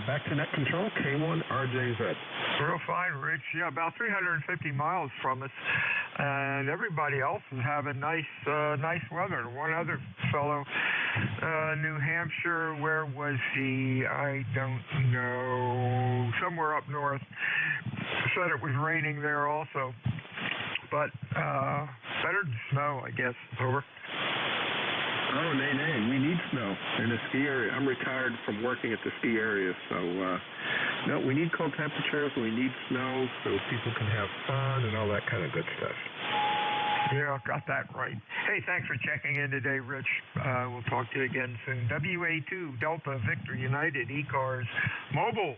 Back to net control, K1 RJZ. Real fine, Rich. Yeah, about 350 miles from us, and everybody else is having nice weather. One other fellow, New Hampshire, where was he? I don't know. Somewhere up north. Said it was raining there also. But better than snow, I guess. Over. Oh, nay. We need snow in the ski area. I'm retired from working at the ski area, so no, we need cold temperatures. We need snow so people can have fun and all that kind of good stuff. Yeah, got that right. Hey, thanks for checking in today, Rich. We'll talk to you again soon. WA2 Delta Victor United ECARS Mobile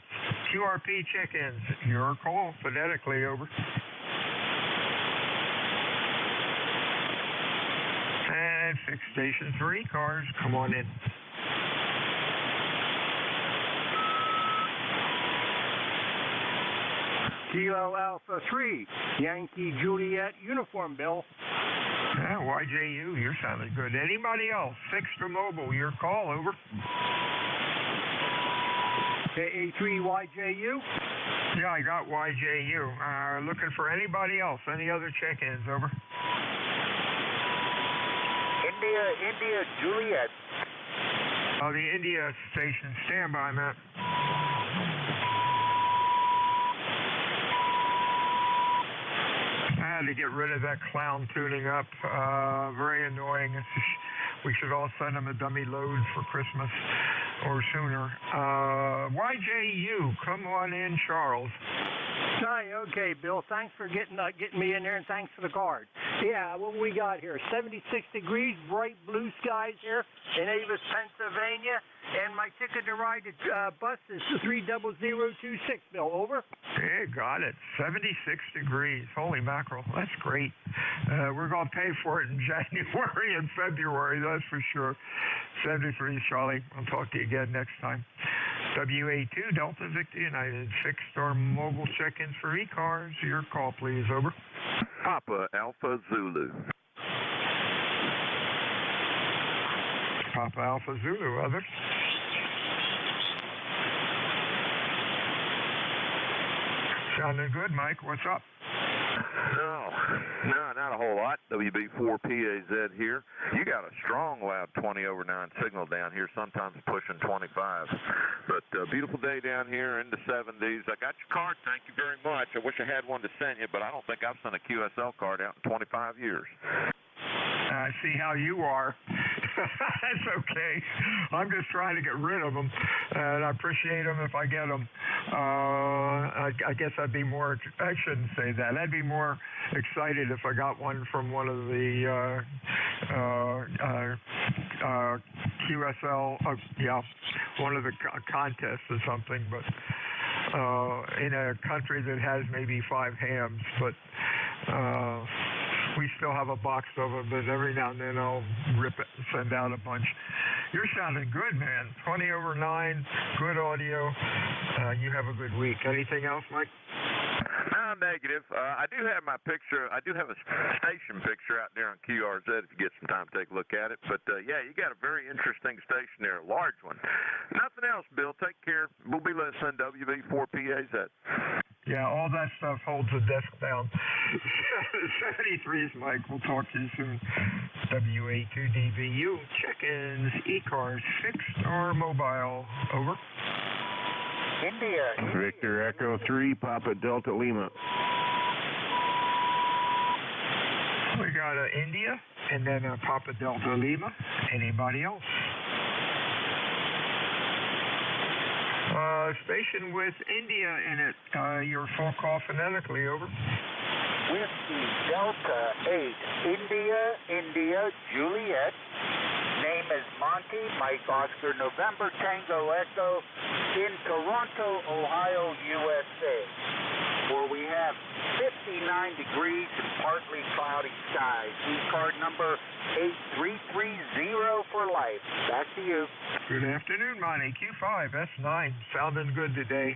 QRP check-ins. Your call phonetically, over. And fixed stations for ECARS. Come on in. Kilo Alpha 3, Yankee Juliet uniform, Bill. Yeah, YJU, you're sounding good. Anybody else? Fixed or mobile? Your call, over. KA3YJU? Yeah, I got YJU. Looking for anybody else? Any other check-ins, over? India Juliet. Oh, the India station. Stand by, Matt. I had to get rid of that clown tuning up. Very annoying. We should all send him a dummy load for Christmas or sooner. YJU, come on in, Charles. Hi, okay, Bill. Thanks for getting me in there, and thanks for the card. Yeah, what we got here? 76 degrees, bright blue skies here in Avis, Pennsylvania, and my ticket to ride the bus is 30026, Bill. Over. Hey, got it. 76 degrees. Holy mackerel. That's great. We're going to pay for it in January and February, that's for sure. 73, Charlie. I'll talk to you again next time. WA2 Delta Victor United, fixed or mobile check-ins for ECARS. Your call, please. Over. Papa Alpha Zulu. Papa Alpha Zulu. Others? Sounding good, Mike. What's up? No, not a whole lot. WB4PAZ here. You got a strong, loud 20 over 9 signal down here, sometimes pushing 25. But beautiful day down here in the 70s. I got your card. Thank you very much. I wish I had one to send you, but I don't think I've sent a QSL card out in 25 years. I see how you are. That's okay. I'm just trying to get rid of them, and I appreciate them if I get them. I guess I'd be more, I shouldn't say that. I'd be more excited if I got one from one of the QSL, one of the contests or something, but in a country that has maybe 5 hams, but we still have a box of them, but every now and then I'll rip it and send out a bunch. You're sounding good, man. 20 over 9, good audio. You have a good week. Anything else, Mike? No, negative. I do have my picture. I do have a station picture out there on QRZ if you get some time to take a look at it. But, yeah, you got a very interesting station there, a large one. Nothing else, Bill. Take care. We'll be listening. WB4PAZ. Yeah, all that stuff holds the desk down. 73 is Mike. We'll talk to you soon. WA2DVU, check-ins, ECARS, fixed or mobile. Over. India. Victor Echo 3, Papa Delta Lima. We got India, and then Papa Delta Lima. Anybody else? Station with India in it. Your full call phonetically, over. Whiskey Delta 8, India Juliet. Name is Monty, Mike Oscar, November Tango Echo, in Toronto, Ohio, USA, where we have 59 degrees and partly cloudy skies. E-card number 8330 for life. Back to you. Good afternoon, Monty. Q5, S9, sounding good today.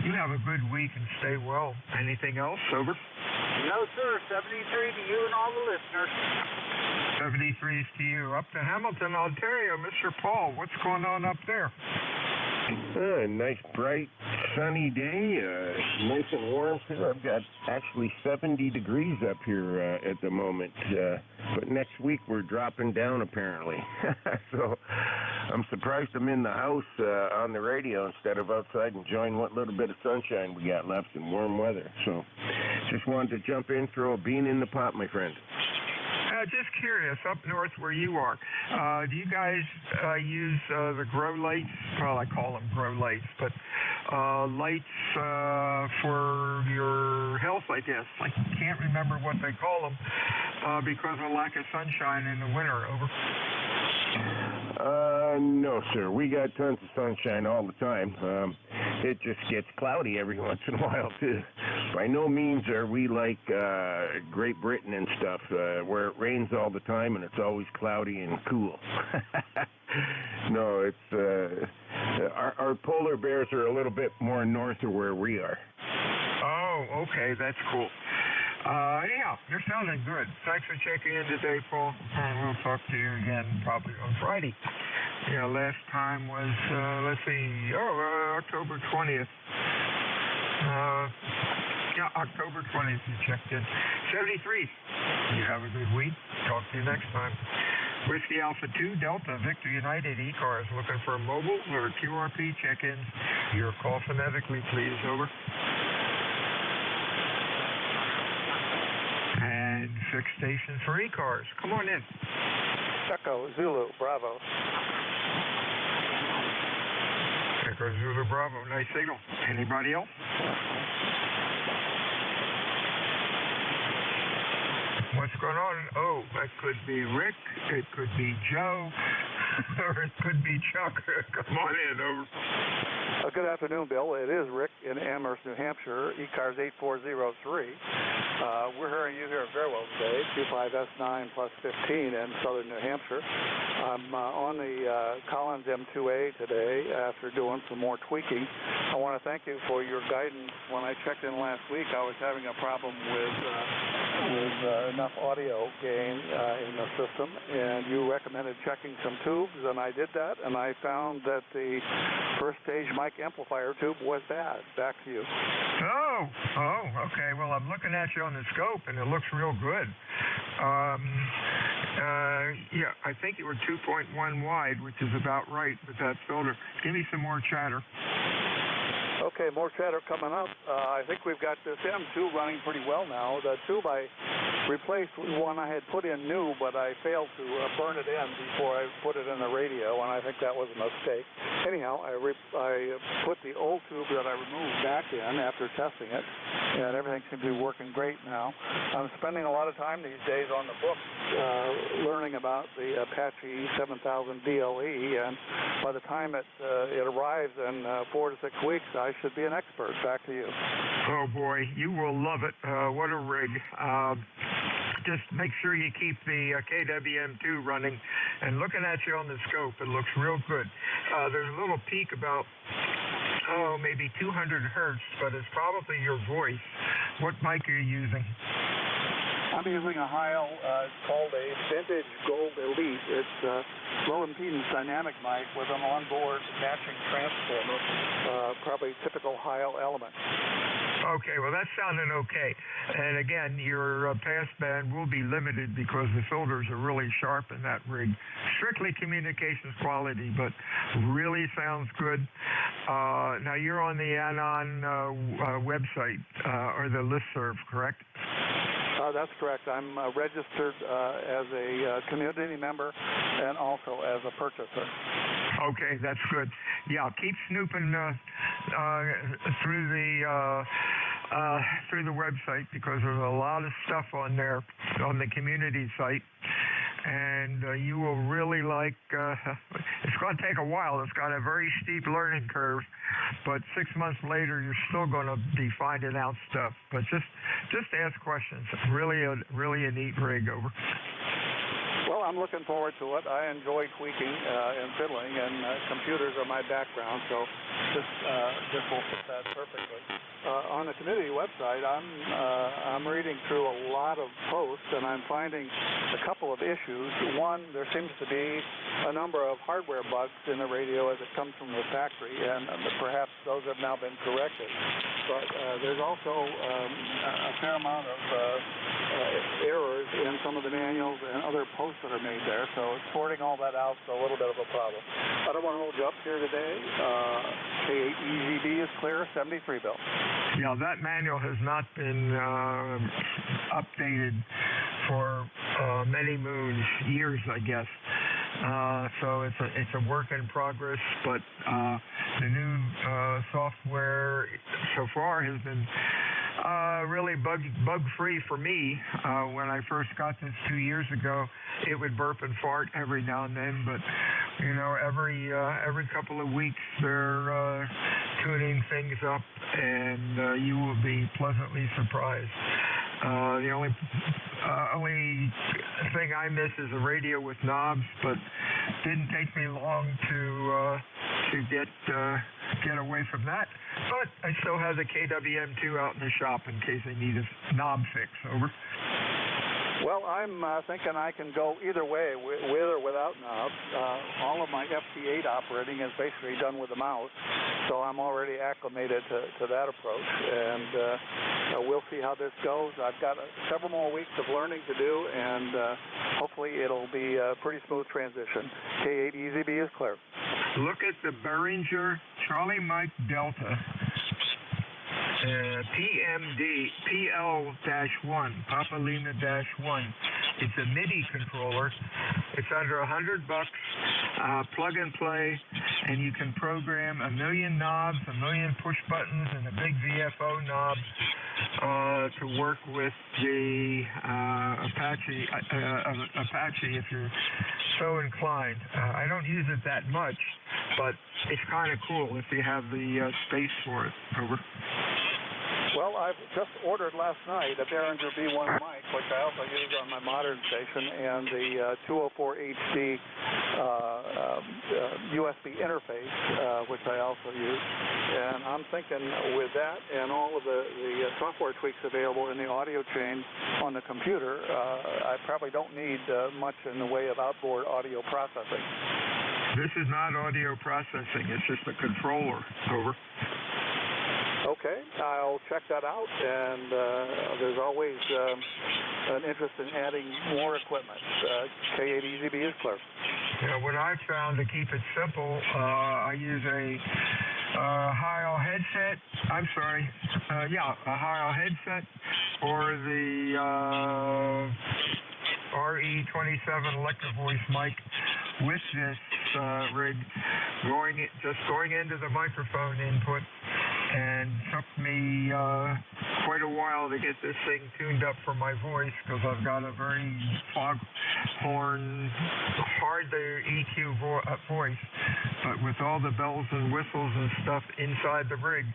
You have a good week and stay well. Anything else? Over. No, sir. 73 to you and all the listeners. 73s to you. Up to Hamilton, Ontario. Mr. Paul, what's going on up there? Nice, bright, sunny day. Nice and warm here. I've got actually 70 degrees up here at the moment. But next week we're dropping down apparently. So I'm surprised I'm in the house on the radio instead of outside enjoying what little bit of sunshine we got left and warm weather. So just wanted to jump in, throw a bean in the pot, my friend. Just curious, up north where you are, do you guys use the grow lights? Well, I call them grow lights, but lights for your health, I guess. I can't remember what they call them because of lack of sunshine in the winter. Over. No, sir. We got tons of sunshine all the time. It just gets cloudy every once in a while, too. By no means are we like Great Britain and stuff, where it rains all the time and it's always cloudy and cool. No, it's our polar bears are a little bit more north of where we are. Oh, okay. That's cool. Anyhow, you're sounding good. Thanks for checking in today, Paul. We'll talk to you again probably on Friday. Yeah, last time was, let's see, October 20th. October 20th you checked in. 73. You have a good week. Talk to you next time. Whiskey Alpha 2, Delta, Victor United, ECARS, looking for mobile or QRP check-ins. Your call phonetically, please. Over. And 6 stations for ECARS. Come on in. Echo, Zulu, Bravo. Echo, Zulu, Bravo. Nice signal. Anybody else? What's going on? Oh, that could be Rick. It could be Joe. Or it could be Chuck. Come on in. Over. Good afternoon, Bill. It is Rick in Amherst, New Hampshire, ECARS 8403. We're hearing you here very well today, 25S9 plus 15 in southern New Hampshire. I'm on the Collins M2A today after doing some more tweaking. I want to thank you for your guidance. When I checked in last week, I was having a problem with enough audio gain in the system, and you recommended checking some tubes, and I did that, and I found that the first stage mic amplifier tube was bad. Back to you. Oh, okay. Well, I'm looking at you on the scope, and it looks real good. Yeah, I think you were 2.1 wide, which is about right with that filter. Give me some more chatter. Okay, more chatter coming up. I think we've got this M2 running pretty well now. The tube I replaced with one I had put in new, but I failed to burn it in before I put it in the radio, and I think that was a mistake. Anyhow, I put the old tube that I removed back in after testing it, and everything seems to be working great now. I'm spending a lot of time these days on the book learning about the Apache 7000 DLE, and by the time it arrives in 4 to 6 weeks, I should be an expert. Back to you. Oh, boy, you will love it. What a rig. Just make sure you keep the KWM2 running. And looking at you on the scope, it looks real good. There's a little peak about, maybe 200 hertz, but it's probably your voice. What mic are you using? I'm using a Heil. It's called a Vintage Gold Elite. It's a low impedance dynamic mic with an onboard matching transformer, probably typical Heil element. Okay, well, that's sounding okay. And again, your passband will be limited because the filters are really sharp in that rig. Strictly communications quality, but really sounds good. Now, you're on the Anon website, or the listserv, correct? That's correct. I'm registered as a community member and also as a purchaser. Okay, that's good. Yeah, keep snooping through the website because there's a lot of stuff on there on the community site. And you will really like, it's going to take a while. It's got a very steep learning curve, but 6 months later, you're still going to be finding out stuff. But just ask questions. Really a neat rig. Over. Well, I'm looking forward to it. I enjoy tweaking and fiddling, and computers are my background, so this will fit that perfectly. On the community website, I'm reading through a lot of posts, and I'm finding a couple of issues. One, there seems to be a number of hardware bugs in the radio as it comes from the factory, and perhaps those have now been corrected. But there's also a fair amount of errors in some of the manuals and other posts that are made there, so sorting all that out is a little bit of a problem. I don't want to hold you up here today. K8EGB is clear, 73, Bill. Yeah, that manual has not been updated for many moons, years, I guess. So it's a work in progress, but the new software so far has been really bug-free for me. When I first got this 2 years ago, it would burp and fart every now and then, but you know, every couple of weeks they're tuning things up, and you will be pleasantly surprised. The only thing I miss is a radio with knobs, but didn't take me long to get away from that. But I still have the KWM2 out in the shop in case I need a knob fix. Over. Well, I'm thinking I can go either way, with or without knobs. All of my FT8 operating is basically done with the mouse, so I'm already acclimated to that approach, and we'll see how this goes. I've got several more weeks of learning to do, and hopefully it'll be a pretty smooth transition. K8 EZB is clear. Look at the Behringer Charlie Mike Delta. PMD PL-1, Papa Lima-1. It's a MIDI controller. It's under $100, plug and play, and you can program a million knobs, a million push buttons, and a big VFO knob to work with the Apache if you're so inclined. I don't use it that much, but it's kind of cool if you have the space for it. Over. Well, I've just ordered last night a Behringer B1 mic, which I also use on my modern station, and the 204 HD USB interface, which I also use. And I'm thinking with that and all of the software tweaks available in the audio chain on the computer, I probably don't need much in the way of outboard audio processing. This is not audio processing. It's just a controller. Over. Okay, I'll check that out, and there's always an interest in adding more equipment. K8 EZB is clear. Yeah, what I found to keep it simple, I use a Heil headset. I'm sorry, a Heil headset, or the RE27 electro voice mic with this rig, going into the microphone input. And took me quite a while to get this thing tuned up for my voice, because I've got a very foghorn, hard to EQ voice. But with all the bells and whistles and stuff inside the rig,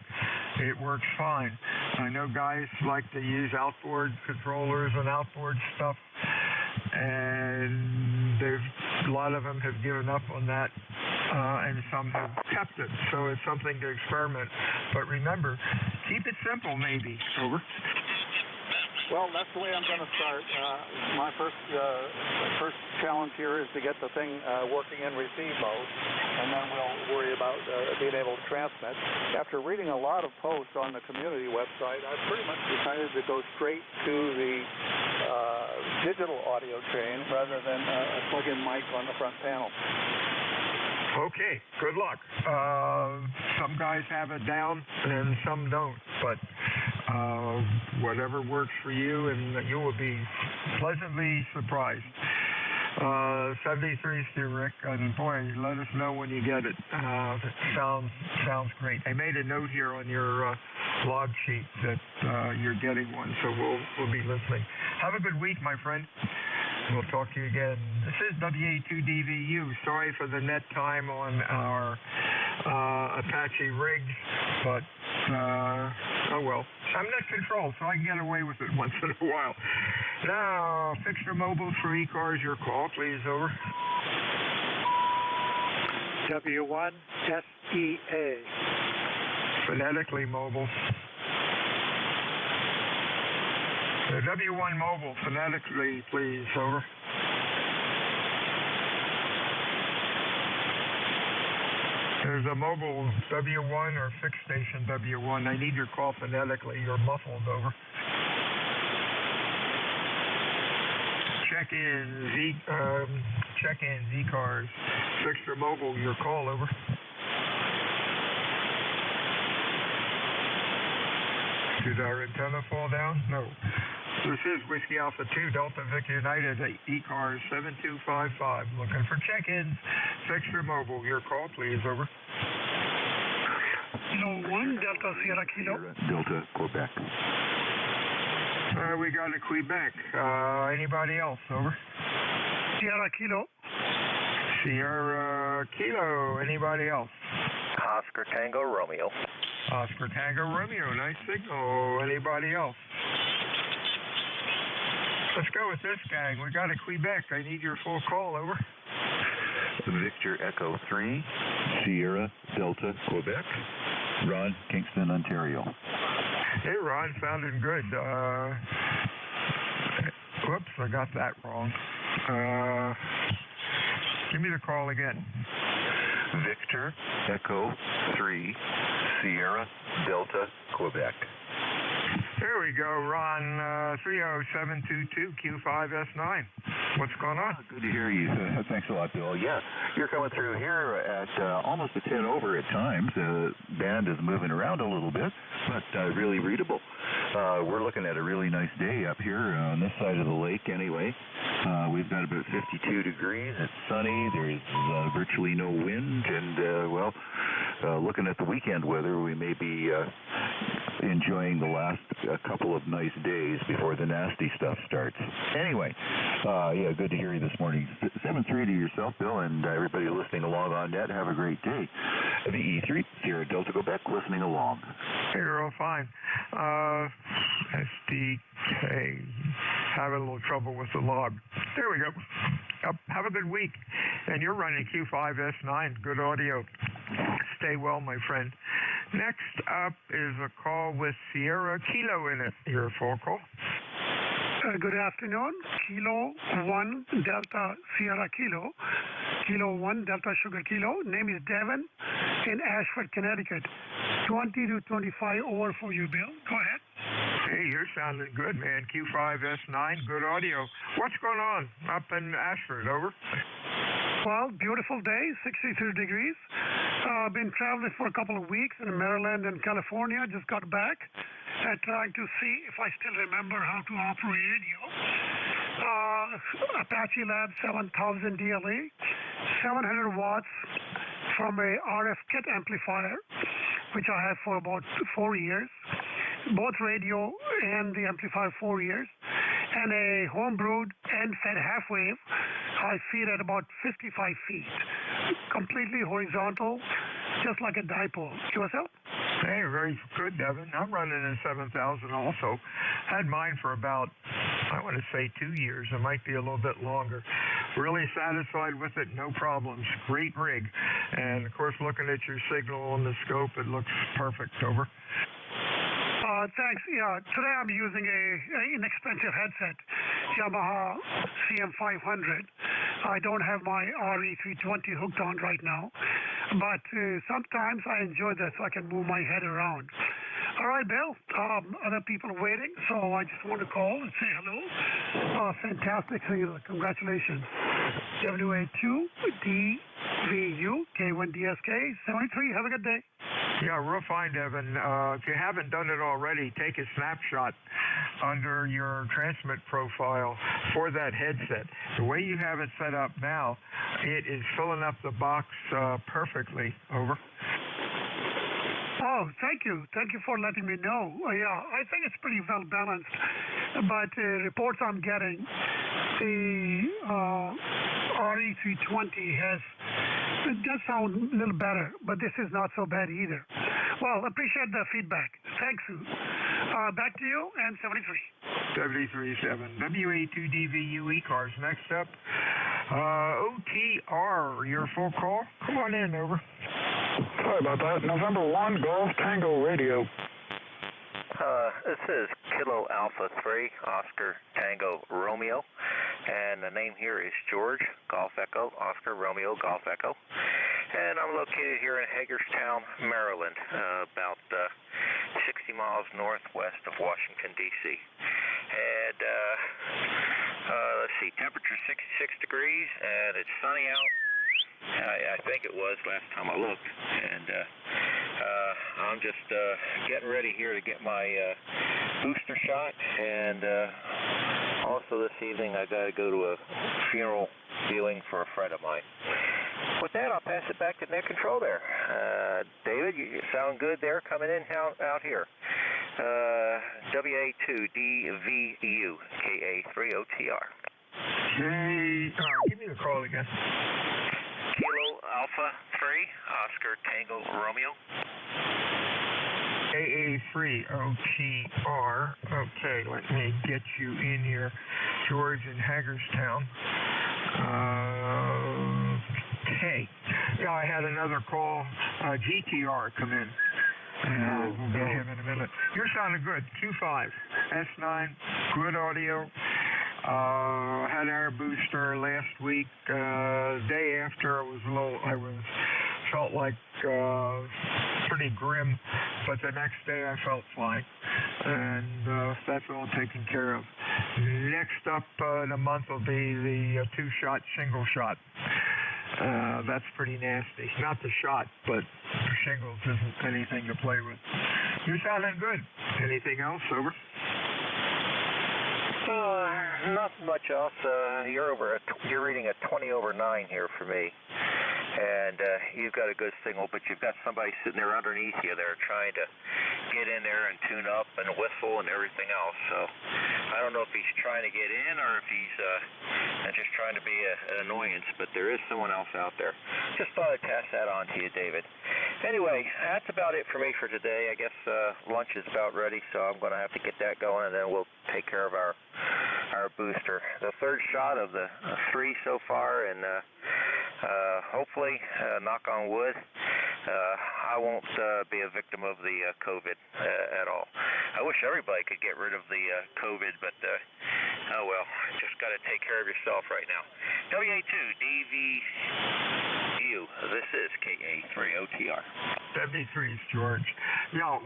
it works fine. I know guys like to use outboard controllers and outboard stuff, and a lot of them have given up on that, and some have kept it. So it's something to experiment. But remember, keep it simple, maybe. Over. Well, that's the way I'm going to start. My first challenge here is to get the thing working in receive mode, and then we'll worry about being able to transmit. After reading a lot of posts on the community website, I've pretty much decided to go straight to the digital audio chain rather than a plug-in mic on the front panel. Okay, good luck. Some guys have it down and some don't, but whatever works for you, and you will be pleasantly surprised. 73 Stu Rick, and boy, let us know when you get it. Sounds great. I made a note here on your log sheet that you're getting one, so we'll be listening. Have a good week, my friend. We'll talk to you again. This is WA2DVU. Sorry for the net time on our Apache rigs, but oh well. I'm net control, so I can get away with it once in a while. Now, fixture mobiles for ECARS, your call, please. Over. W1 SEA. Phonetically mobile. The W1 mobile, phonetically, please. Over. There's a mobile W1 or fixed station W1. I need your call phonetically. You're muffled. Over. Check in ECARS. Fixture mobile, your call. Over. Did our antenna fall down? No. This is Whiskey Alpha 2, Delta Victor United, ECARS 7255. Looking for check-ins. Fixer Mobile, your call, please. Over. Kilo 1, Delta Sierra Kilo. Delta, Quebec. We got a Quebec. Anybody else? Over. Sierra Kilo. Sierra Kilo. Anybody else? Oscar Tango Romeo. Oscar Tango Romeo. Nice signal. Anybody else? Let's go with this gang. We got a Quebec. I need your full call. Over. Victor Echo 3, Sierra Delta, Quebec. Ron, Kingston, Ontario. Hey, Ron, sounding good. Whoops, I got that wrong. Give me the call again. Victor Echo 3, Sierra Delta, Quebec. Here we go, Ron, 30722Q5S9. What's going on? Good to hear you. Thanks a lot, Bill. Yeah, you're coming through here at almost a 10 over at times. Band is moving around a little bit, but really readable. We're looking at a really nice day up here on this side of the lake anyway. We've got about 52 degrees. It's sunny. There's virtually no wind. And, looking at the weekend weather, we may be enjoying the last couple of nice days before the nasty stuff starts. Anyway, yeah, good to hear you this morning. 7-3 to yourself, Bill, and everybody listening along on net. Have a great day. The E3, Sierra Delta, Quebec, listening along. Hey, you're all fine. SDK, having a little trouble with the log. There we go. Have a good week. And you're running Q5S9. Good audio. Stay well, my friend. Next up is a call with Sierra Kilo in it. Your full call. Good afternoon. Kilo 1 Delta Sierra Kilo. Kilo 1 Delta Sugar Kilo. Name is Devin in Ashford, Connecticut. 20 to 25 over for you, Bill. Go ahead. Hey, you're sounding good, man. Q5S9, good audio. What's going on up in Ashford? Over. Well, beautiful day, 63 degrees. Been traveling for a couple of weeks in Maryland and California. Just got back. Trying to see if I still remember how to operate radio. Apache Lab 7000 DLE, 700 watts from a RF kit amplifier, which I had for about 4 years. Both radio and the amplifier 4 years. And a home-brewed and fed half-wave, high feed at about 55 feet. Completely horizontal, just like a dipole. QSL? Hey, very good, Devin. I'm running in 7000 also. Had mine for about, I want to say 2 years. It might be a little bit longer. Really satisfied with it, no problems. Great rig. And, of course, looking at your signal on the scope, it looks perfect. Over. Thanks. Yeah, today I'm using an inexpensive headset, Yamaha CM500. I don't have my RE320 hooked on right now, but sometimes I enjoy that so I can move my head around. All right, Bill. Other people are waiting, so I just want to call and say hello. Fantastic. Congratulations. WA2DVU K1DSK 73. Have a good day. Yeah, real fine, Devin. If you haven't done it already, take a snapshot under your transmit profile for that headset. The way you have it set up now, it is filling up the box perfectly. Over. Oh, thank you. Thank you for letting me know. Yeah, I think it's pretty well balanced. But reports I'm getting, the RE320 it does sound a little better, but this is not so bad either. Well, appreciate the feedback. Thanks. Back to you and 73. 73.7. WA2DVU ECARS. Next up, OTR. Your full call. Come on in. Over. Sorry about that. November 1, Golf Tango Radio. This is Kilo Alpha 3, Oscar Tango Romeo, and the name here is George, Golf Echo, Oscar Romeo, Golf Echo, and I'm located here in Hagerstown, Maryland, about 60 miles northwest of Washington, D.C., and let's see, temperature 66 degrees, and it's sunny out. I think it was last time I looked, and I'm just getting ready here to get my booster shot, and also this evening I got to go to a funeral viewing for a friend of mine. With that, I'll pass it back to net control there. David, you sound good there coming in out here. WA2DVU KA3OTR. Hey, give me the call again. Kilo Alpha 3, Oscar Tango Romeo. AA3OTR. Okay, let me get you in here. George in Hagerstown. Okay. Yeah, I had another call, GTR come in. We'll get him in a minute. You're sounding good. Q5, S9, good audio. Had our booster last week. Day after, I felt like pretty grim, but the next day I felt fine, and that's all taken care of. Next up in a month will be the two-shot single shot. That's pretty nasty. Not the shot, but shingles isn't anything to play with. You're sounding good. Anything else? Over. Not much else. You're reading a 20/9 here for me, and you've got a good signal, but you've got somebody sitting there underneath you there trying to get in there and tune up and whistle and everything else. So I don't know if he's trying to get in or if he's just trying to be an annoyance, but there is someone else out there. Just thought I'd pass that on to you, David. Anyway, that's about it for me for today. I guess lunch is about ready, so I'm going to have to get that going, and then we'll take care of our booster. The third shot of the 3 so far, and hopefully, knock on wood, I won't be a victim of the COVID at all. I wish everybody could get rid of the COVID, but oh well, just got to take care of yourself right now. WA2DVU, this is KA3OTR. 73's George. Yeah,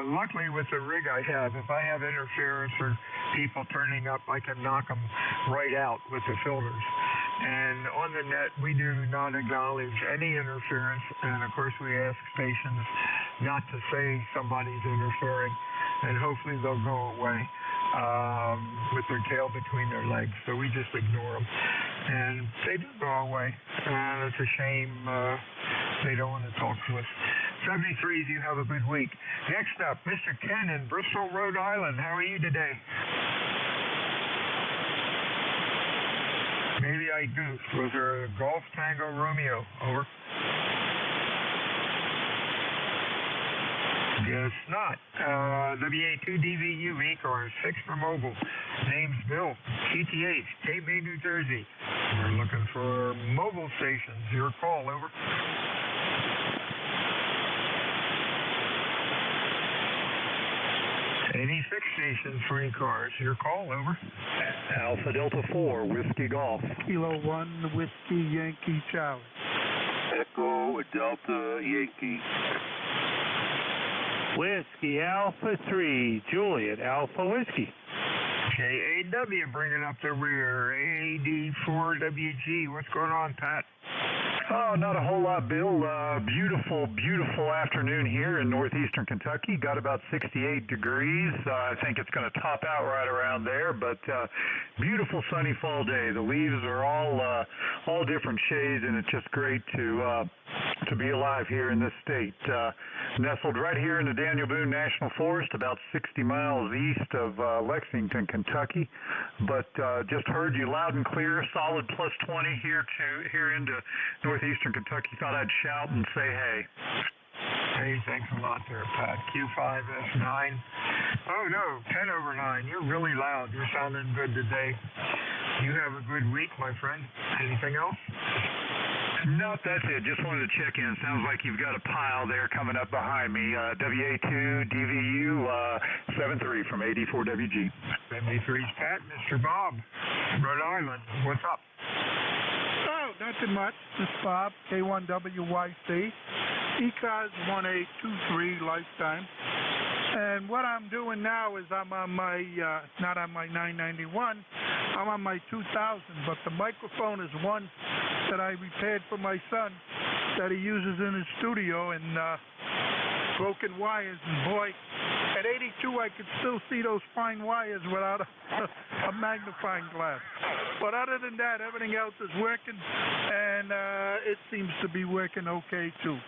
luckily with the rig I have, if I have interference or people turning up, I can knock them right out with the filters. And on the net, we do not acknowledge any interference, and of course we ask stations not to say somebody's interfering, and hopefully they'll go away with their tail between their legs, so we just ignore them. And they do go away, and it's a shame they don't want to talk to us. 73s, you have a good week. Next up, Mr. Ken in Bristol, Rhode Island. How are you today? Maybe I goofed. Was there a Golf Tango Romeo? Over. Guess not. WA2DVU ECARS 6 for mobile. Name's Bill. QTH, Cape May, New Jersey. We're looking for mobile stations. Your call, over. Any fixed stations for ECARS? Your call, over. Alpha Delta 4, Whiskey Golf. Kilo 1, Whiskey Yankee Charlie. Echo Delta Yankee. Whiskey Alpha 3, Juliet Alpha Whiskey. KAW bringing up the rear. AD4WG. What's going on, Pat? Oh, not a whole lot, Bill. Beautiful, beautiful afternoon here in northeastern Kentucky. Got about 68 degrees. I think it's going to top out right around there, but beautiful sunny fall day. The leaves are all different shades, and it's just great to be alive here in this state. Nestled right here in the Daniel Boone National Forest, about 60 miles east of Lexington, Kentucky. But just heard you loud and clear, solid plus 20 here into northeastern Kentucky. Thought I'd shout and say hey. Hey, thanks a lot there, Pat. Q5S9. Oh, no, 10/9. You're really loud. You're sounding good today. You have a good week, my friend. Anything else? Nope, that's it. Just wanted to check in. Sounds like you've got a pile there coming up behind me. WA2DVU 73 from AD4WG. 73's Pat. Mr. Bob, Rhode Island. What's up? Oh, nothing much. This is Bob, K1WYC. ECARS 1823 lifetime. And what I'm doing now is I'm on my, not on my 991, I'm on my 2000, but the microphone is one that I repaired for my son that he uses in his studio, and broken wires, and boy, at 82 I could still see those fine wires without a magnifying glass. But other than that, everything else is working, and it seems to be working okay too.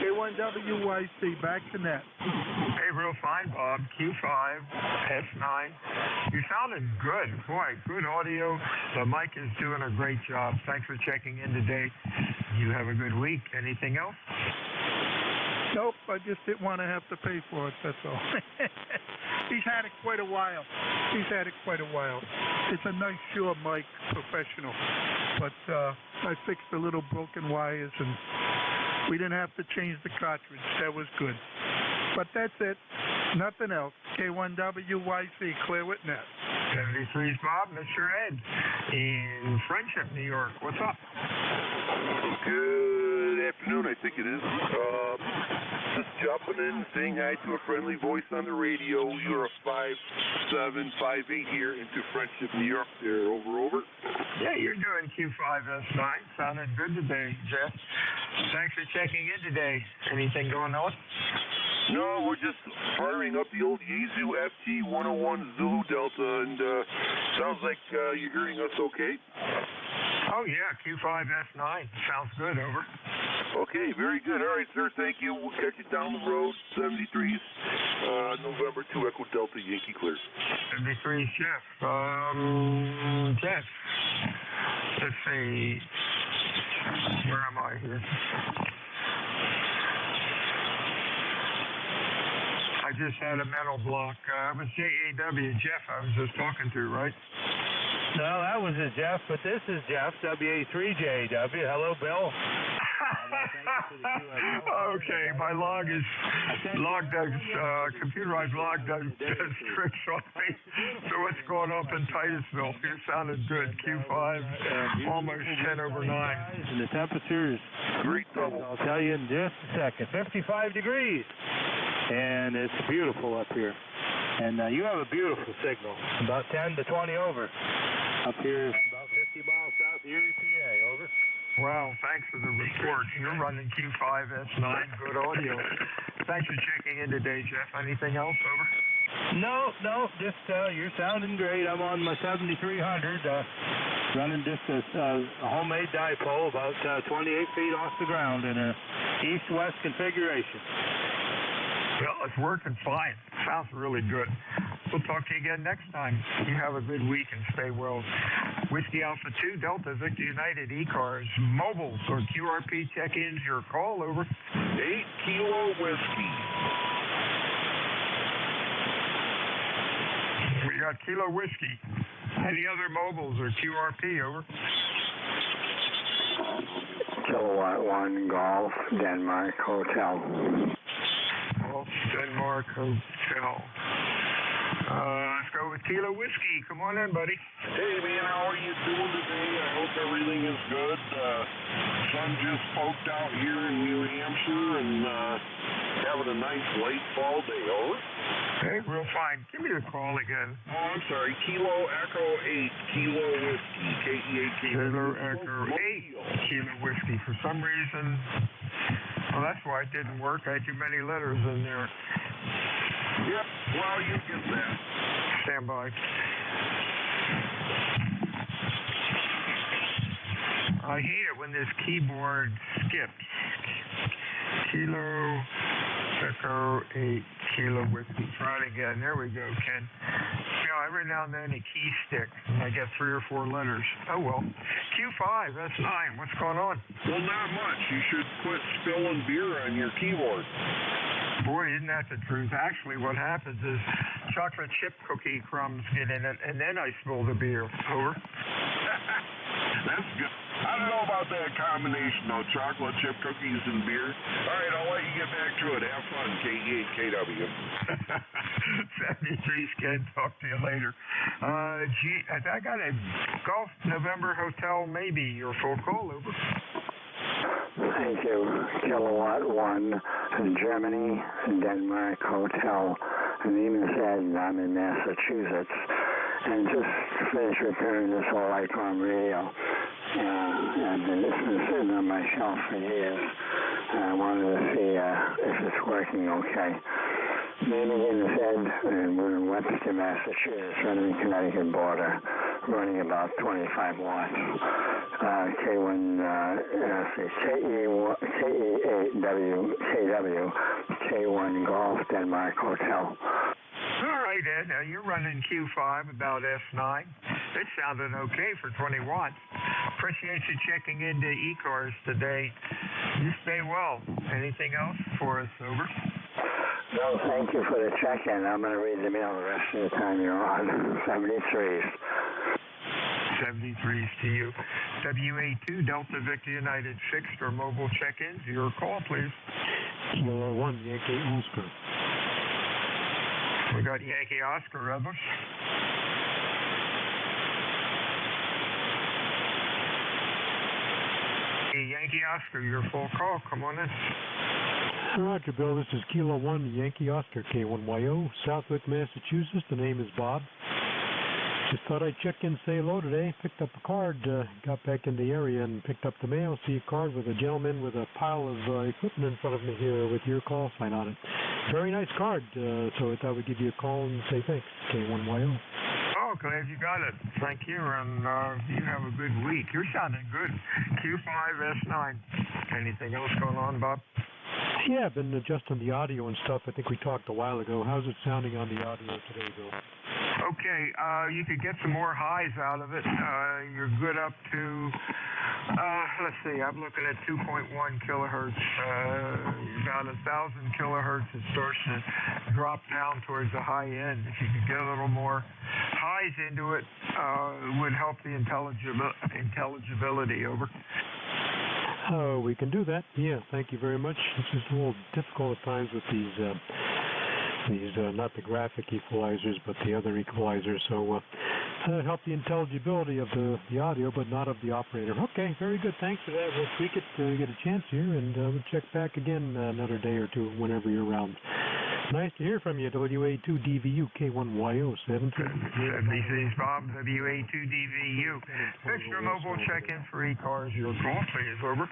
K1WYC, back to net. Hey, real fine, Bob. Q5, S9. You sounded good. Boy, good audio. The mic is doing a great job. Thanks for checking in today. You have a good week. Anything else? Nope, I just didn't want to have to pay for it, that's all. He's had it quite a while. It's a nice, sure mic, professional. But I fixed the little broken wires, and we didn't have to change the cartridge. That was good. But that's it. Nothing else. K1WYC, clear with net. 73's Bob, Mr. Ed, in Friendship, New York. What's up? Good afternoon, I think it is. Just jumping in, saying hi to a friendly voice on the radio. You're a 5758 here into Friendship, New York. There, over. Yeah, you're doing Q5S9. Sounded good today, Jeff. Thanks for checking in today. Anything going on? No, we're just firing up the old Yaesu FT-101 Zulu Delta, and sounds like you're hearing us okay? Oh, yeah, Q5S9. Sounds good, over. Okay, very good. All right, sir, thank you. We'll catch you down the road, 73's, November 2 Echo Delta, Yankee Clear. 73's Jeff. Jeff, let's see. Where am I here? I just had a mental block. It was JAW, Jeff, I was just talking to, right? No, that was a Jeff, but this is Jeff, WA3JW. Hello, Bill. Okay, my log does, computerized log does tricks on me. So what's going up in Titusville? You sounded good. Q5, almost 10 over 9. And the temperature is, I'll tell you in just a second, 55 degrees. And it's beautiful up here. And you have a beautiful signal, about 10 to 20 over. Up here is about 50 miles south of Erie, PA, over. Wow, thanks for the report. You're running Q5S9, good audio. Thanks for checking in today, Jeff. Anything else, over? No, just you're sounding great. I'm on my 7300, running just a homemade dipole about 28 feet off the ground in a east-west configuration. Well, it's working fine. Sounds really good. We'll talk to you again next time. You have a good week and stay well. Whiskey Alpha 2, Delta, Victor United, ECARS, mobiles or QRP check-ins, your call, over. 8 Kilo Whiskey. We got Kilo Whiskey. Any other mobiles or QRP, over. Kilowatt 1, Golf, Denmark, Hotel. Golf, Denmark, Hotel. Let's go with Kilo Whiskey. Come on in, buddy. Hey, man, how are you doing today? I hope everything is good. Sun just poked out here in New Hampshire and having a nice late fall day, over. Hey, real fine. Give me the call again. Oh, I'm sorry. Kilo Echo 8, Kilo Whiskey, KE8. Kilo Echo 8, Kilo Whiskey. For some reason, well, that's why it didn't work. I had too many letters in there. Yep, well, you get that. Stand by. I hate it when this keyboard skips. Kilo Echo 8, Kilo Whiskey. Try it again. There we go, Ken. You know, every now and then a key sticks, and I get 3 or 4 letters. Oh, well. Q5, that's 9. What's going on? Well, not much. You should quit spilling beer on your keyboard. Boy, isn't that the truth? Actually, what happens is chocolate chip cookie crumbs get in it, and then I spill the beer. Over. That's good. I don't know about that combination, though, chocolate chip cookies and beer. All right, I'll let you get back to it. Have fun, KE8KW. 73's Ken. Talk to you later. I got a Golf November Hotel, maybe your full call, over. Thank you. Kilowatt 1, Germany, Denmark, Hotel. The name is Ed, and I'm in Massachusetts. And just finished repairing this whole Icon radio. And it's been sitting on my shelf for years. I wanted to see if it's working okay. Name again is Ed, and we're in Webster, Massachusetts, right on the Connecticut border, running about 25 watts. KE8W, K1 Golf, Denmark Hotel. All right, Ed, you're running Q5 about S9. It sounded okay for 20 watts. Appreciate you checking into ECARS today. You stay well. Anything else for us? Over. No, thank you for the check-in. I'm going to read the mail the rest of the time you're on. 73s. 73s to you. WA2 Delta Victor United fixed or mobile check-ins. Your call, please. Kilo 1 Yankee Oscar. We got Yankee Oscar of us. Hey, Yankee Oscar, your full call. Come on in. Roger, Bill. This is Kilo 1 Yankee Oscar, K1YO, Southwick, Massachusetts. The name is Bob. Just thought I'd check in, say hello today. Picked up a card, got back in the area and picked up the mail. See a card with a gentleman with a pile of equipment in front of me here with your call sign on it. Very nice card, so I thought we'd give you a call and say thanks, K1YO. Oh, glad you got it. Thank you, and you have a good week. You're sounding good. Q5 S9. Anything else going on, Bob? Yeah, I've been adjusting the audio and stuff. I think we talked a while ago. How's it sounding on the audio today, Bill? Okay, you could get some more highs out of it. You're good up to, let's see, I'm looking at 2.1 kilohertz. About 1,000 kilohertz. It starts to drop down towards the high end. If you could get a little more highs into it, it would help the intelligibility. Over. Oh, we can do that. Yeah, thank you very much. It's just a little difficult at times with these not the graphic equalizers, but the other equalizers. So help the intelligibility of the audio, but not of the operator. Okay, very good. Thanks for that. We'll tweak it to get a chance here, and we'll check back again another day or two whenever you're around. Nice to hear from you, WA2DVU K1YO 76 Bob, WA2DVU. Extra mobile check-in for ECARS. Your call, please. Over.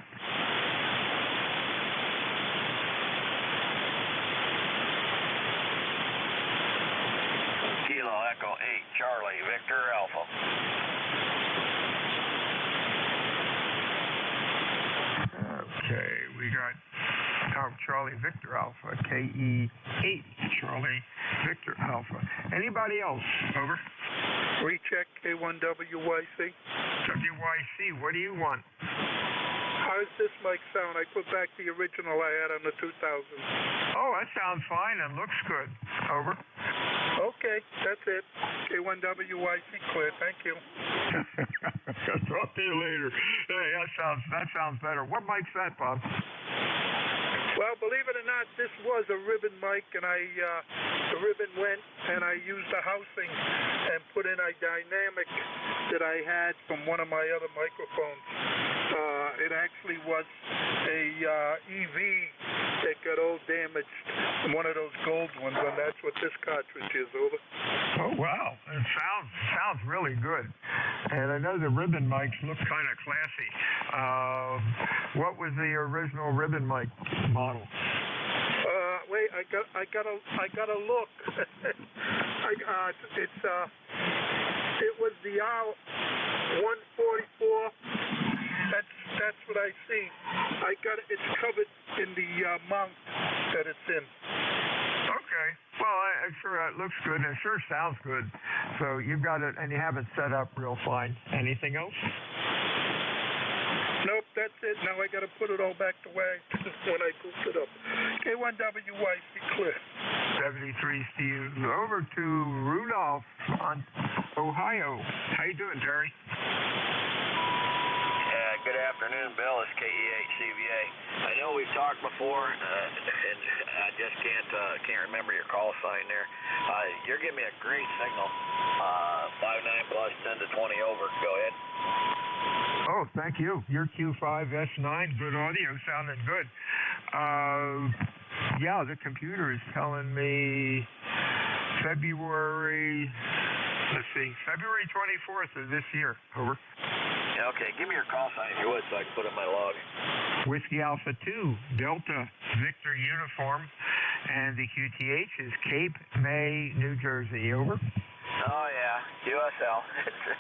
Kilo Echo 8 Charlie Victor Alpha. Okay, we got Charlie Victor Alpha, KE8 Charlie Victor Alpha. Anybody else? Over. Recheck K1WYC. WYC, what do you want? How does this mic sound? I put back the original I had on the 2000. Oh, that sounds fine and looks good. Over. Okay, that's it. K1WYC clear. Thank you. I'll talk to you later. Hey, that sounds better. What mic's that, Bob? Well, believe it or not, this was a ribbon mic, and the ribbon went, and I used the housing and put in a dynamic that I had from one of my other microphones. It actually was a EV that got all damaged, one of those gold ones, and that's what this cartridge is. Over. Oh wow, it sounds really good, and I know the ribbon mics look kind of classy. What was the original ribbon mic model? Wait, I gotta look. It was the R144. That's what I see. I got it. It's covered in the mount that it's in. Okay. Well, I'm sure it looks good, and it sure sounds good. So you've got it, and you have it set up real fine. Anything else? Nope, that's it. Now I got to put it all back to where when I goofed it up. K1WYC clear. 73 Steve. Over to Rudolph on Ohio. How you doing, Jerry? Good afternoon, Bill. It's KE8CVA. I know we've talked before, and I just can't remember your call sign there. You're giving me a great signal. 59 plus 10 to 20 over. Go ahead. Oh, thank you. Your Q5 S9, good audio, sounding good. Yeah, the computer is telling me February 24th of this year. Over. Okay, give me your call sign if you would so I can put in my log. Whiskey Alpha 2, Delta Victor Uniform, and the QTH is Cape May, New Jersey. Over. Oh, yeah, USL.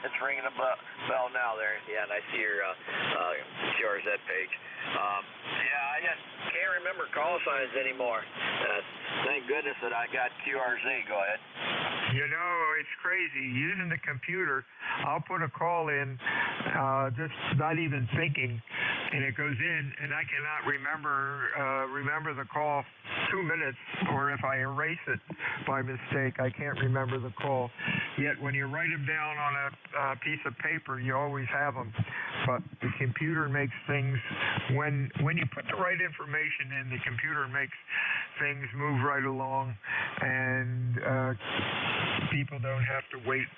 It's ringing a bell now there. Yeah, and I see your QRZ page. Yeah, I just can't remember call signs anymore. Thank goodness that I got QRZ. Go ahead. You know, it's crazy. Using the computer, I'll put a call in, just not even thinking, and it goes in, and I cannot remember the call 2 minutes, or if I erase it by mistake, I can't remember the call. Yet when you write them down on a piece of paper, you always have them. But the computer makes things, when you put the right information in, the computer makes things move right along, and people don't have to wait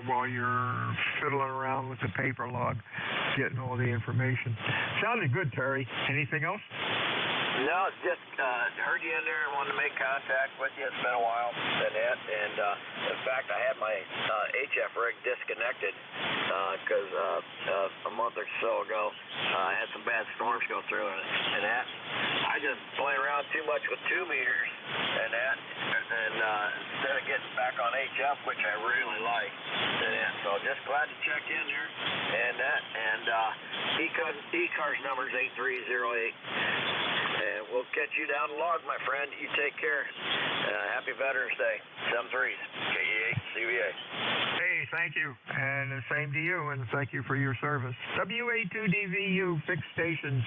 while you're fiddling around with the paper log, getting all the information. Sounded good, Terry. Anything else? No, just heard you in there and wanted to make contact with you. It's been a while, and in fact, I had my HF rig disconnected because a month or so ago I had some bad storms go through, and that I just play around too much with 2 meters and that, and instead of getting back on HF, which I really like, and so just glad to check in there, and that, and ECARS number is 8308. And we'll catch you down the log, my friend. You take care. Happy Veterans Day. 7-3s. KE8 CVA. Hey, thank you. And the same to you, and thank you for your service. WA2DVU fixed stations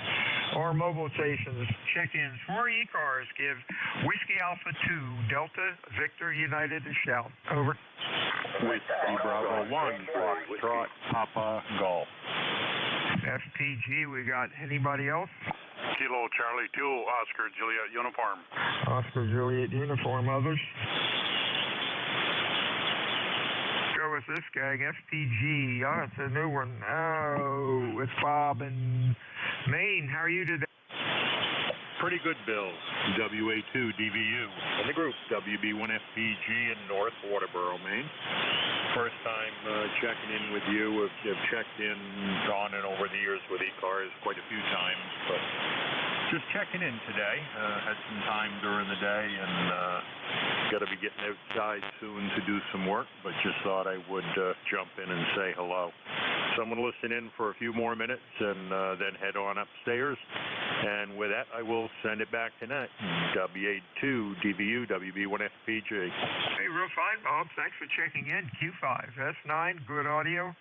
or mobile stations check-ins for ECARS give Whiskey Alpha 2 Delta Victor United a shout. Over. Whiskey Bravo 1 Foxtrot Papa Golf. FPG, we got anybody else? Kilo Charlie 2, Oscar Juliet Uniform. Oscar Juliet Uniform. Others? Go with this gang, FPG. Oh, it's a new one. Oh, it's Bob in Maine. How are you today? Pretty good, Bill. WA2DVU. In the group, WB1FPG in North Waterboro, Maine. First time checking in with you. I've checked in on and over the years with ECARS quite a few times, but just checking in today. Had some time during the day and got to be getting outside soon to do some work, but just thought I would jump in and say hello. So I'm going to listen in for a few more minutes and then head on upstairs. And with that, I will send it back tonight. WA2DVU, WB1FPG. Hey, real fine, Bob. Thanks for checking in. Q5, S9, good audio.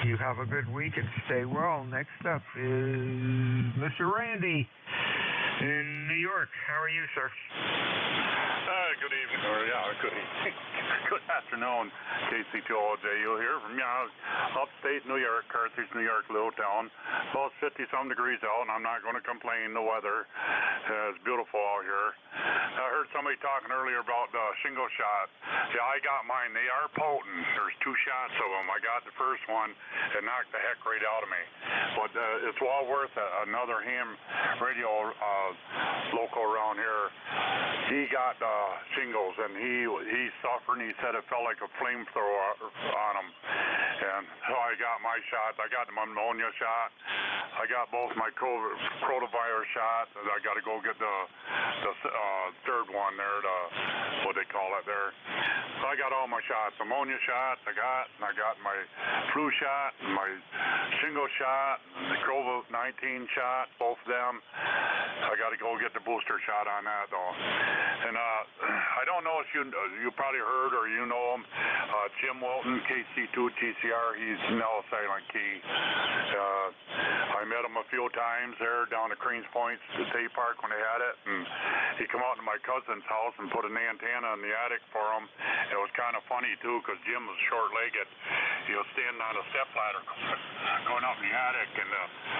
You have a good week and stay well. Next up is Mr. Randy in New York. How are you, sir? Good evening, or good evening. Good afternoon, KC2OJU here from upstate New York, Carthage, New York, little town. Well, it's 50-some degrees out, and I'm not going to complain. The weather is beautiful out here. I heard somebody talking earlier about the shingle shot. Yeah, I got mine. They are potent. There's 2 shots of them. I got the first one. It knocked the heck right out of me. But it's well worth it. Another ham radio local around here, he got shingles, and he suffered, and he said it felt like a flamethrower on him. And so I got my shots. I got the pneumonia shot. I got both my coronavirus shots. I got to go get the third one there, what they call it there. So I got all my shots. Pneumonia shots I got my flu shot, my shingle shot, the COVID-19 shot, both of them. I got to go get the booster shot on that, though. And I don't know if you probably heard or you know him, Jim Wilton, KC2 TCR. He's now Silent Key. I met him a few times there down at Cranes Point State Park when they had it, and he come out to my cousin's house and put an antenna in the attic for him. It was kind of funny too, because Jim was short-legged. He was standing on a step ladder going up in the attic, and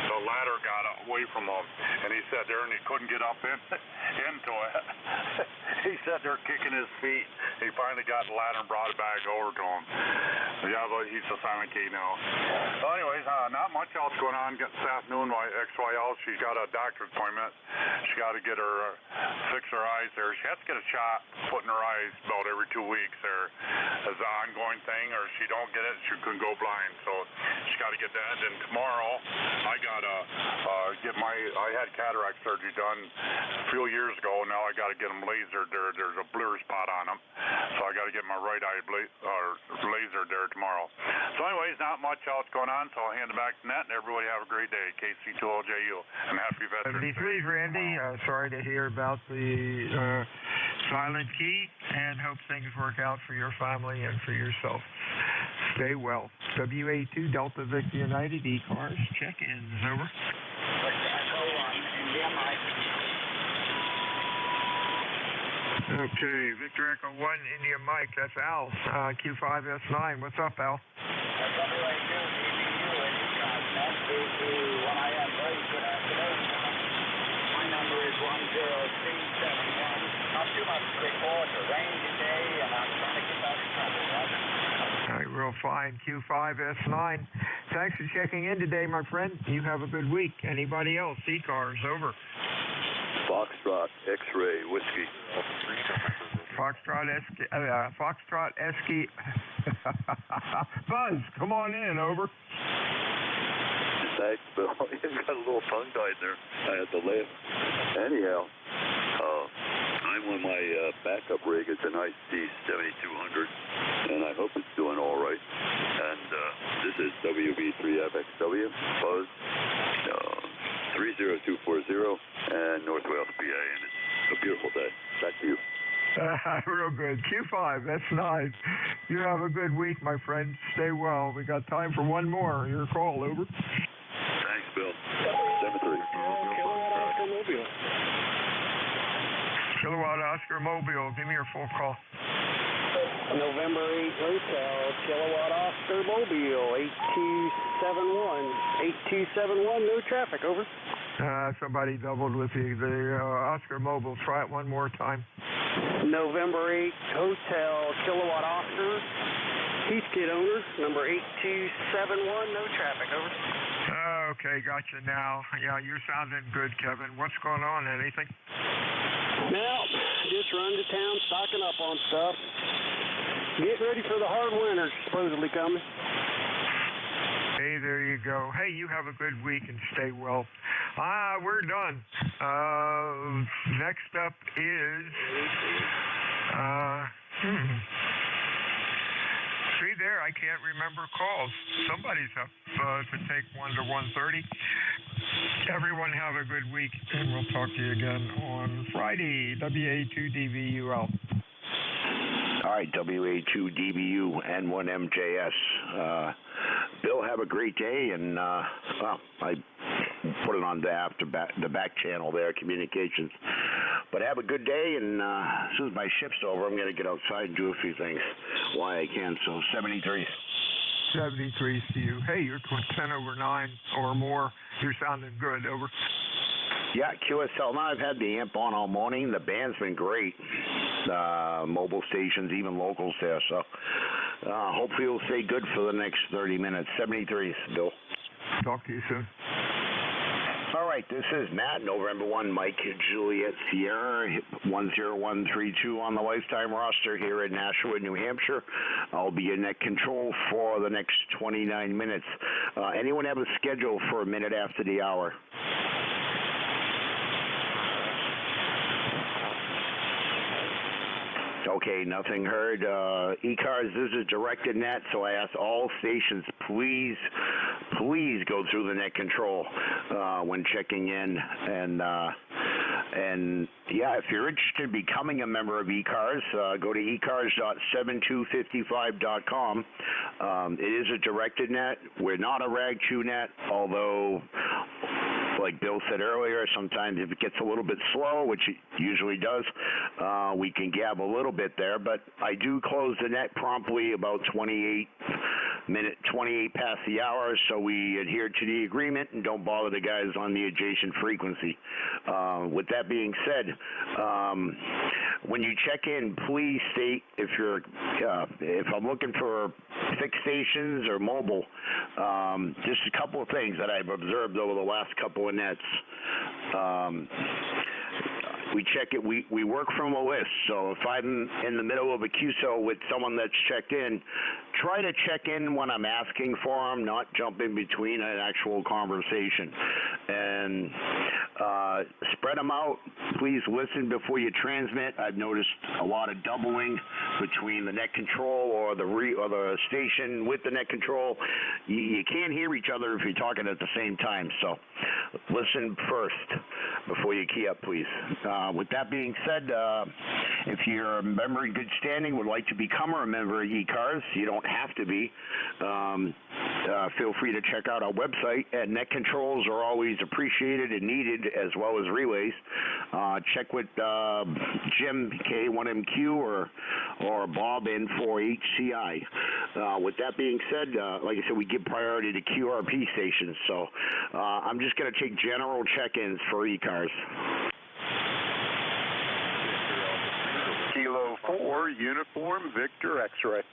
the ladder got away from him, and he sat there and he couldn't get up into it. He sat there kicking his feet. He finally got the ladder and brought it back over to him. Yeah, but he's a silent key now. So anyways, not much else going on. This afternoon, my XYL, she's got a doctor's appointment. She got to get her fix her eyes there. She has to get a shot put in her eyes about every 2 weeks there as an ongoing thing, or if she don't get it, she could go blind. So she got to get that. And tomorrow, I got to I had cataract surgery done a few years ago. Now I got to get them lasered there. There's a blur spot on them. So I got to get my right eye lasered there tomorrow. So anyways, not much else going on, so I'll hand it back to Nat, and everybody have a great day. KC2LJU, and happy Veterans Day. 73, Randy. Sorry to hear about the silent key, and hope things work out for your family and for yourself. Stay well. WA2 Delta Victor United ECARS check-ins. Over. Okay, Victor Echo 1, India Mike, that's Al, Q5S9. What's up, Al? WA2 DVU and ECARS, NJ2US Studio. Good afternoon. My number is 10371. Not too much to report. A rainy day, and I'm trying to keep out of trouble, Roger. All right, real fine. Q5S9. Thanks for checking in today, my friend. You have a good week. Anybody else? ECARS, over. Foxtrot X-ray Whiskey. Foxtrot Esky. Buzz, come on in, over. Thanks, Bill. You got a little tongue-tied there. I had to laugh. Anyhow, I'm on my backup rig. It's an IC7200, and I hope it's doing all right. And this is WB3FXW, Buzz, 30240, and North Wales, PA, and it's a beautiful day. Back to you. Real good. Q5, that's nice. You have a good week, my friend. Stay well. We got time for one more. Your call, over. Thanks, Bill. 73. Kilowatt Oscar Mobile. Give me your full call. November 8 Hotel, Kilowatt Oscar Mobile, 8271. No traffic, over. Somebody doubled with the Oscar Mobile. Try it one more time. November 8 Hotel, Kilowatt Oscar, Heathkit owner, number 8271. No traffic, over. Okay, got you now. Yeah, you're sounding good, Kevin. What's going on? Anything? Now, just run to town, stocking up on stuff. Get ready for the hard winter supposedly coming. Hey, there you go. Hey, you have a good week and stay well. We're done. Next up is... See there, I can't remember calls. Somebody's up to take 1 to 1:30. Everyone have a good week, and we'll talk to you again on Friday. WA2DVUL. All right, WA2DVU N1MJS. Bill, have a great day, and I put it on the back channel there, communications. But have a good day, and as soon as my shift's over, I'm going to get outside and do a few things while I can. So 73. 73 to you. Hey, you're 10 over 9 or more. You're sounding good, over. Yeah, QSL. Now I've had the amp on all morning. The band's been great. Mobile stations, even locals there. So hopefully it'll stay good for the next 30 minutes. 73, Bill. Talk to you soon. All right, this is Matt, November 1, Mike, Juliet, Sierra, 10132 on the lifetime roster here in Nashua, New Hampshire. I'll be in net control for the next 29 minutes. Anyone have a schedule for a minute after the hour? Okay, nothing heard. ECARS, this is directed net, so I ask all stations, please go through the net control when checking in. And yeah, if you're interested in becoming a member of ECARS, go to ecars.7255.com. It is a directed net. We're not a rag chew net, although, like Bill said earlier, sometimes if it gets a little bit slow, which it usually does, we can gab a little bit there. But I do close the net promptly about 28 minute 28 past the hour, so we adhere to the agreement and don't bother the guys on the adjacent frequency. With that being said, when you check in, please state if you're if I'm looking for fixed stations or mobile. Just a couple of things that I've observed over the last couple of nets. We check it. We work from a list. So if I'm in the middle of a QSO with someone that's checked in, try to check in when I'm asking for them, not jump in between an actual conversation. And spread them out. Please listen before you transmit. I've noticed a lot of doubling between the net control or the station with the net control. You can't hear each other if you're talking at the same time. So listen first before you key up, please. With that being said, if you're a member in good standing, would like to become a member of ECARS, you don't have to be. Feel free to check out our website. And net controls are always appreciated and needed, as well as relays. Check with Jim K1MQ or Bob N4HCI. With that being said, like I said, we give priority to QRP stations. So I'm just going to take general check-ins for ECARS. Kilo 4, Uniform, Victor, X-ray.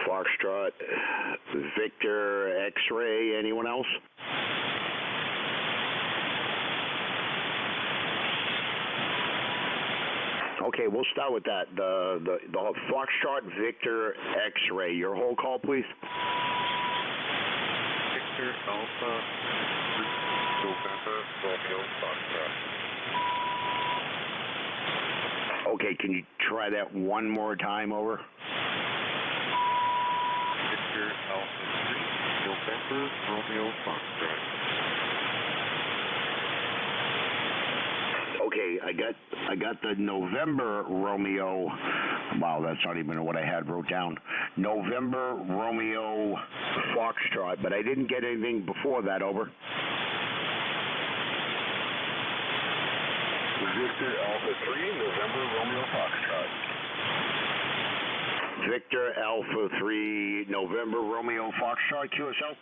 Foxtrot, Victor, X-ray, anyone else? Okay, we'll start with that. The Foxtrot, Victor, X-ray. Your whole call, please. Victor, Alpha, November, Romeo, Foxtrot. Okay, can you try that one more time over? Victor, Alpha 3, November, Romeo, Foxtrot. Okay, I got the November Romeo. Wow, that's not even what I had wrote down. November Romeo Foxtrot, but I didn't get anything before that. Over. Victor Alpha 3, November Romeo Foxtrot. Victor Alpha 3, November Romeo Foxtrot, QSL?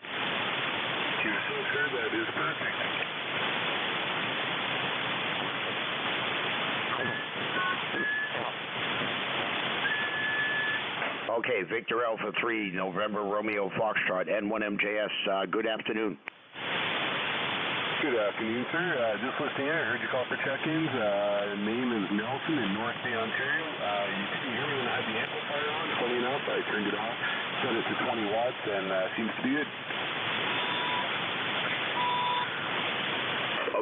QSL, sir, that is perfect. Okay, Victor Alpha 3, November Romeo Foxtrot, N1MJS, good afternoon. Good afternoon, sir. Just listening in, I heard you call for check-ins. Name is Nelson in North Bay, Ontario. You couldn't hear me when I had the amplifier on. Funny enough, I turned it off, set it to 20 watts, and seems to be it.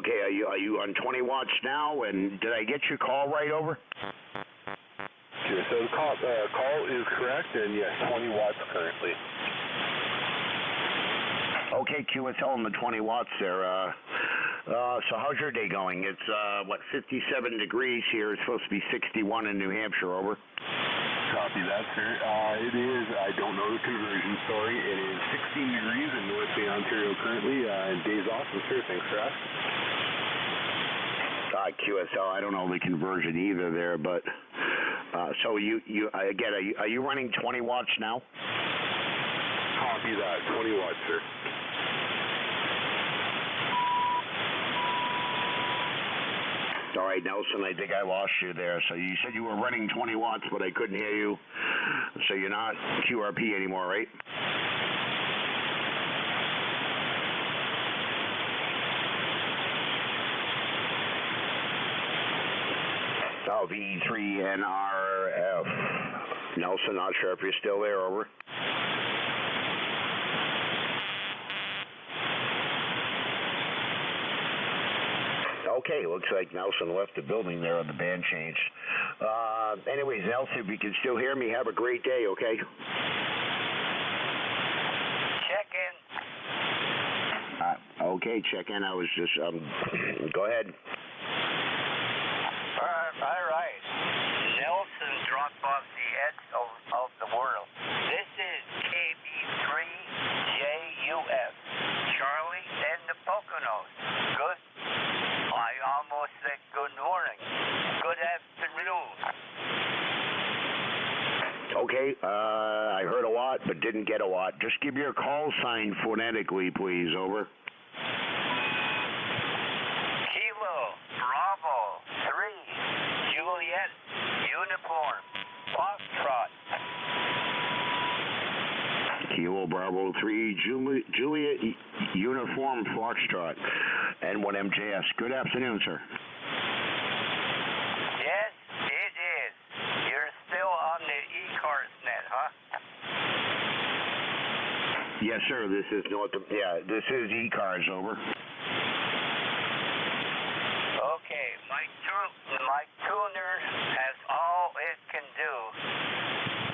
Okay, are you on 20 watts now? And did I get your call right over? Okay, so the call is correct, and yes, 20 watts currently. Okay, QSL on the 20 watts there. So how's your day going? It's, 57 degrees here. It's supposed to be 61 in New Hampshire, over. Copy that, sir. It is, I don't know the conversion, sorry. It is 16 degrees in North Bay, Ontario currently. Days awesome, sir. Thanks for asking. QSL, I don't know the conversion either there, but, so again, are you running 20 watts now? Copy that, 20 watts, sir. All right, Nelson, I think I lost you there. So you said you were running 20 watts, but I couldn't hear you. So you're not QRP anymore, right? Oh, V3NRF. Nelson, not sure if you're still there, over. Okay, looks like Nelson left the building there on the band change. Anyways, Nelson, if you can still hear me, have a great day, okay? Check in. Okay, check in. I was just, go ahead. All right. Nelson dropped off the edge of the world. This is KB3JUS. Charlie and the Poconos. Good. I almost said good morning. Good afternoon. Okay, I heard a lot, but didn't get a lot. Just give your call sign phonetically, please. Over. Kilo, Bravo, 3, Juliet, Uniform, Foxtrot. Kilo, Bravo, 3, Juliet, Uniform, Foxtrot, N1MJS. Good afternoon, sir. Yes, it is. You're still on the ECARS net, huh? Yes, sir. This is this is ECARS. Over. Okay, my tuner has all it can do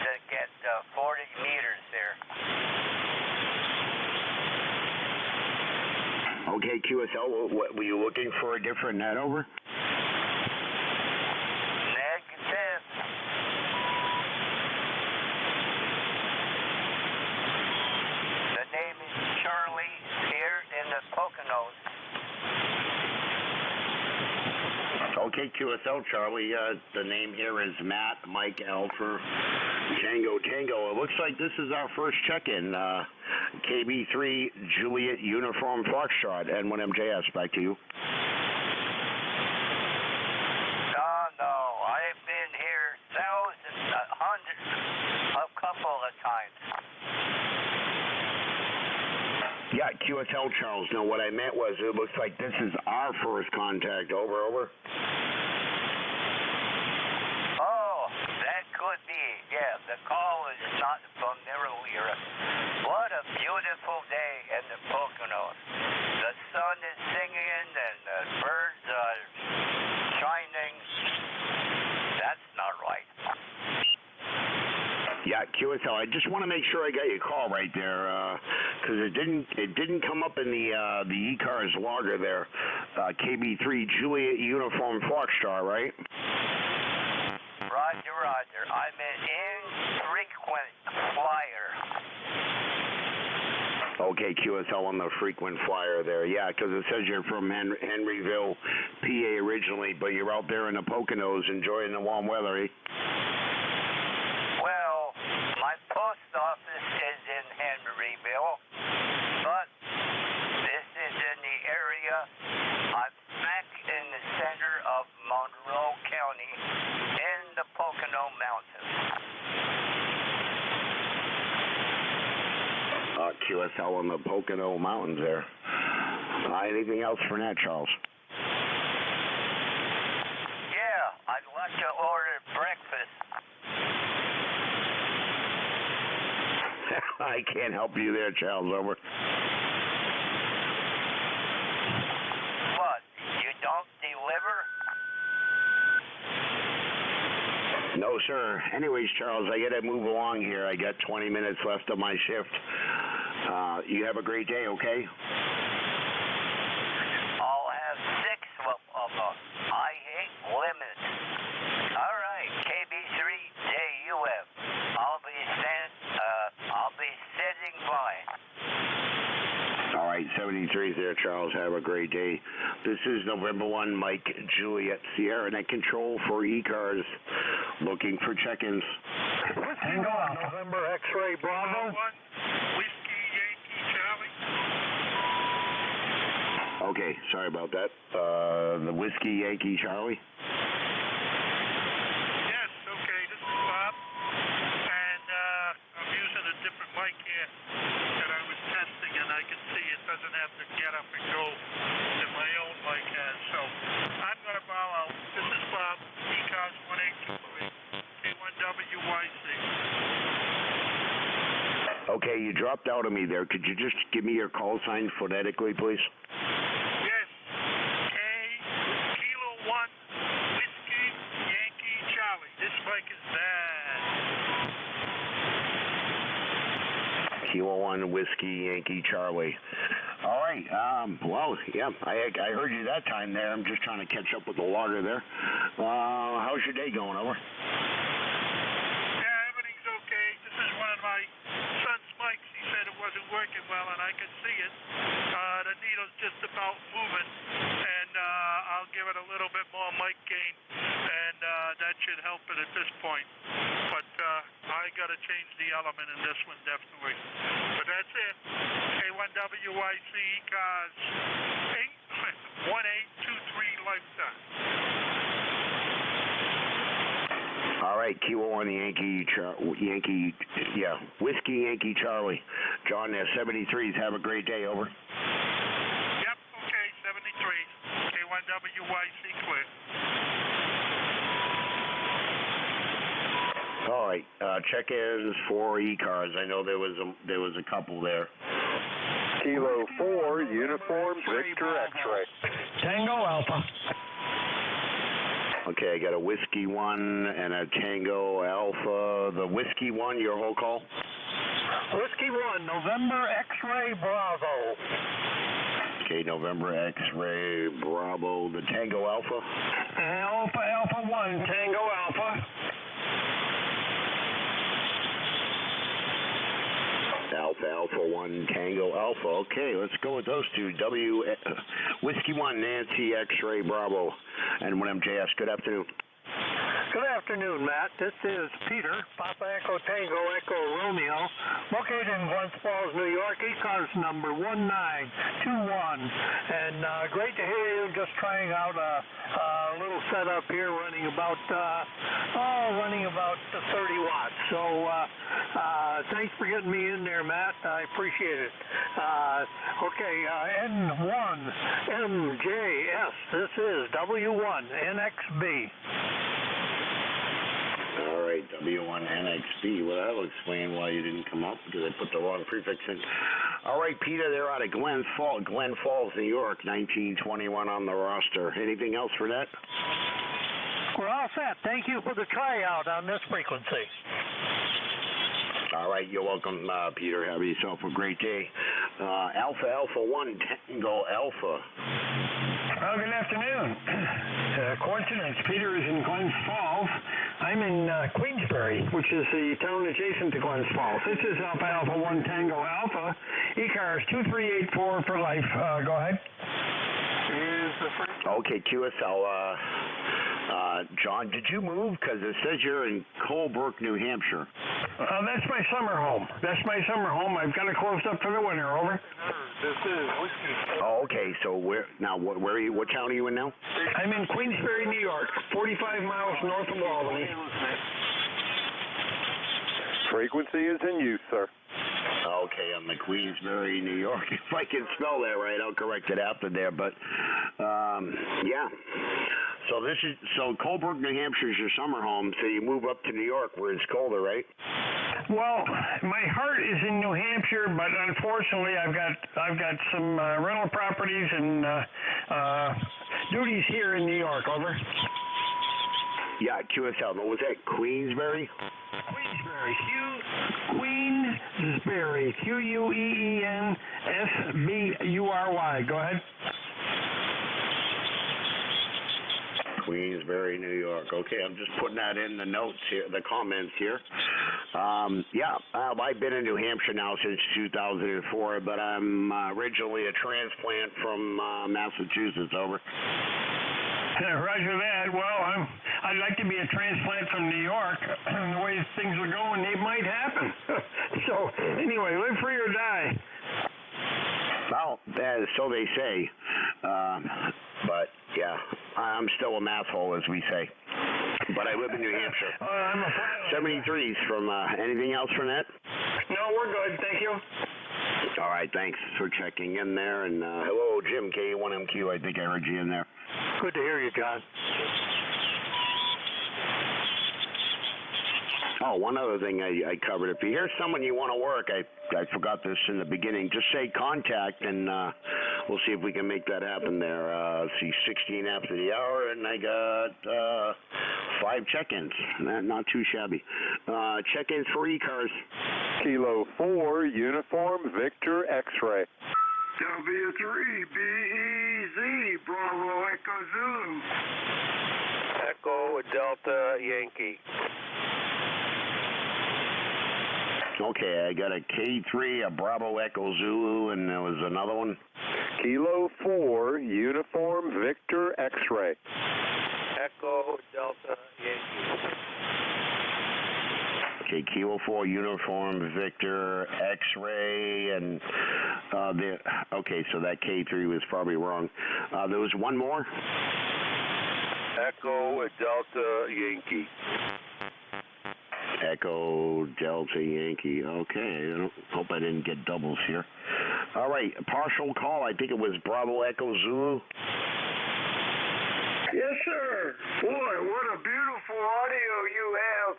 to get 40 meters there. Okay, QSL, what, were you looking for a different net? Over? Negative. The name is Charlie here in the Poconos. Okay, QSL, Charlie, the name here is Matt, Mike, Alpha, Tango. It looks like this is our first check-in. KB3, Juliet, Uniform, Foxtrot, N1MJS. Back to you. No, I've been here thousands, hundreds, a couple of times. Yeah, QSL, Charles. No, what I meant was it looks like this is our first contact. Over. Oh, that could be. Yeah, the call is not familiar. What a beautiful day in the Poconos. The sun is singing and the birds are shining. That's not right. Yeah, QSL. I just want to make sure I got your call right there, because it didn't come up in the ECARS logger there. KB3 Juliet Uniform Foxtrot, right? Roger. I'm an infrequent flyer. Okay, QSL on the frequent flyer there. Yeah, because it says you're from Henryville, PA originally, but you're out there in the Poconos enjoying the warm weather, eh? Well, my post office is in Henryville, but this is in the area. I'm smack in the center of Monroe County in the Pocono Mountains. QSL on the Pocono Mountains there. Anything else for that, Charles? Yeah, I'd like to order breakfast. I can't help you there, Charles. Over. What? You don't deliver? No, sir. Anyways, Charles, I got to move along here. I got 20 minutes left of my shift. You have a great day, okay? I'll have 6 of them. I hate limits. All right, KB3JUF. I'll be sitting by. All right, 73 there, Charles. Have a great day. This is November 1, Mike, Juliet, Sierra, Net Control for ECARS. Looking for check-ins. Hang on, November X-ray Bravo. Whiskey Yankee Charlie. Okay, sorry about that. The Whiskey Yankee Charlie. Yes, okay, this is Bob. And I'm using a different mic here that I was testing, and I can see it doesn't have to get up and go that my own mic has. So I'm going to bow out. This is Bob, ECARS 1823, K1WYC. Okay, you dropped out of me there. Could you just give me your call sign phonetically, please? Yes. Kilo 1, Whiskey Yankee Charlie. This mic is bad. Kilo 1, Whiskey Yankee Charlie. All right. Well, yeah, I heard you that time there. I'm just trying to catch up with the logger there. How's your day going? Over. Yeah, everything's okay. This is one of my son's mics. He said it wasn't working well, and I could see it. The needle's just about moving, and I'll give it a little bit more mic gain, and that should help it at this point. But I got to change the element in this one, definitely. But that's it. K1WYC ECARS 1823 lifetime. All right, Kilo on the Whiskey Yankee Charlie. John there, 73s. Have a great day, over. Yep, okay, 73. K1WYC clear. All right, check-ins for ECARS. I know there was a couple there. Kilo 4, Uniform Victor X-Ray. Tango Alpha. Okay, I got a Whiskey 1 and a Tango Alpha. The Whiskey 1, your whole call? Whiskey 1, November X-Ray Bravo. Okay, November X-Ray Bravo. The Tango Alpha? Alpha 1, Tango Alpha. Alpha 1, Tango Alpha. Okay, let's go with those two. Whiskey 1, Nancy X-Ray Bravo. And 1MJS, good afternoon. Good afternoon, Matt. This is Peter, Papa Echo Tango Echo Romeo, located in Glens Falls, New York, ECARS number 1921. And great to hear you. Just trying out a little setup here, running about 30 watts. So thanks for getting me in there, Matt. I appreciate it. Okay, N1 MJS. This is W1 NXB. All right, W1NXB. Well, that'll explain why you didn't come up, because I put the wrong prefix in. All right, Peter, they're out of Glen Falls, New York, 1921 on the roster. Anything else for that? We're all set. Thank you for the tryout on this frequency. All right, you're welcome, Peter. Have yourself a great day. Alpha 1, Tango Alpha. Good afternoon. Coincidence, Peter is in Glens Falls. I'm in Queensbury, which is the town adjacent to Glens Falls. This is Alpha 1 Tango Alpha. ECARS 2384 for life. Go ahead. Okay, QSL. John, did you move? Because it says you're in Colebrook, New Hampshire. That's my summer home. I've got it closed up for the winter. Over. This is Whiskey. Oh, okay. So where are you? What town are you in now? I'm in Queensbury, New York, 45 miles north of Albany. Frequency is in use, sir. Okay, I'm in Queensbury, New York. If I can spell that right, I'll correct it after there. But yeah. So Colebrook, New Hampshire is your summer home. So you move up to New York where it's colder, right? Well, my heart is in New Hampshire, but unfortunately, I've got some rental properties and duties here in New York. Over. Yeah, QSL. What was that? Queensbury? Queensbury. Queensbury. Go ahead. Queensbury, New York. Okay, I'm just putting that in the notes here, the comments here. I've been in New Hampshire now since 2004, but I'm originally a transplant from Massachusetts. Over. Roger that. Well, I'd like to be a transplant from New York. The way things are going, it might happen. So, anyway, live free or die. Well, so they say. But, yeah, I'm still a masshole, as we say. But I live in New Hampshire. 73s from, anything else from that? No, we're good. Thank you. All right, thanks for checking in there. And hello, Jim, K1MQ. I think I heard you in there. Good to hear you, John. Oh, one other thing I covered. If you hear someone you want to work, I forgot this in the beginning, just say contact, and we'll see if we can make that happen there. See, 16 after the hour, and I got 5 check-ins. Not too shabby. Check-ins for ECARS. Kilo 4, Uniform Victor X-Ray. W3BEZ, Bravo Echo Zulu. Echo Delta Yankee. Okay, I got a K3, a Bravo Echo Zulu, and there was another one. Kilo 4, Uniform Victor X-Ray. Echo Delta Yankee. Okay, Kilo 4 Uniform Victor X-Ray, and okay, so that K3 was probably wrong. There was one more. Echo Delta Yankee. Echo Delta Yankee. Okay, hope I didn't get doubles here. All right, partial call. I think it was Bravo Echo Zulu. Yes, sir. Boy, what a beautiful audio you have.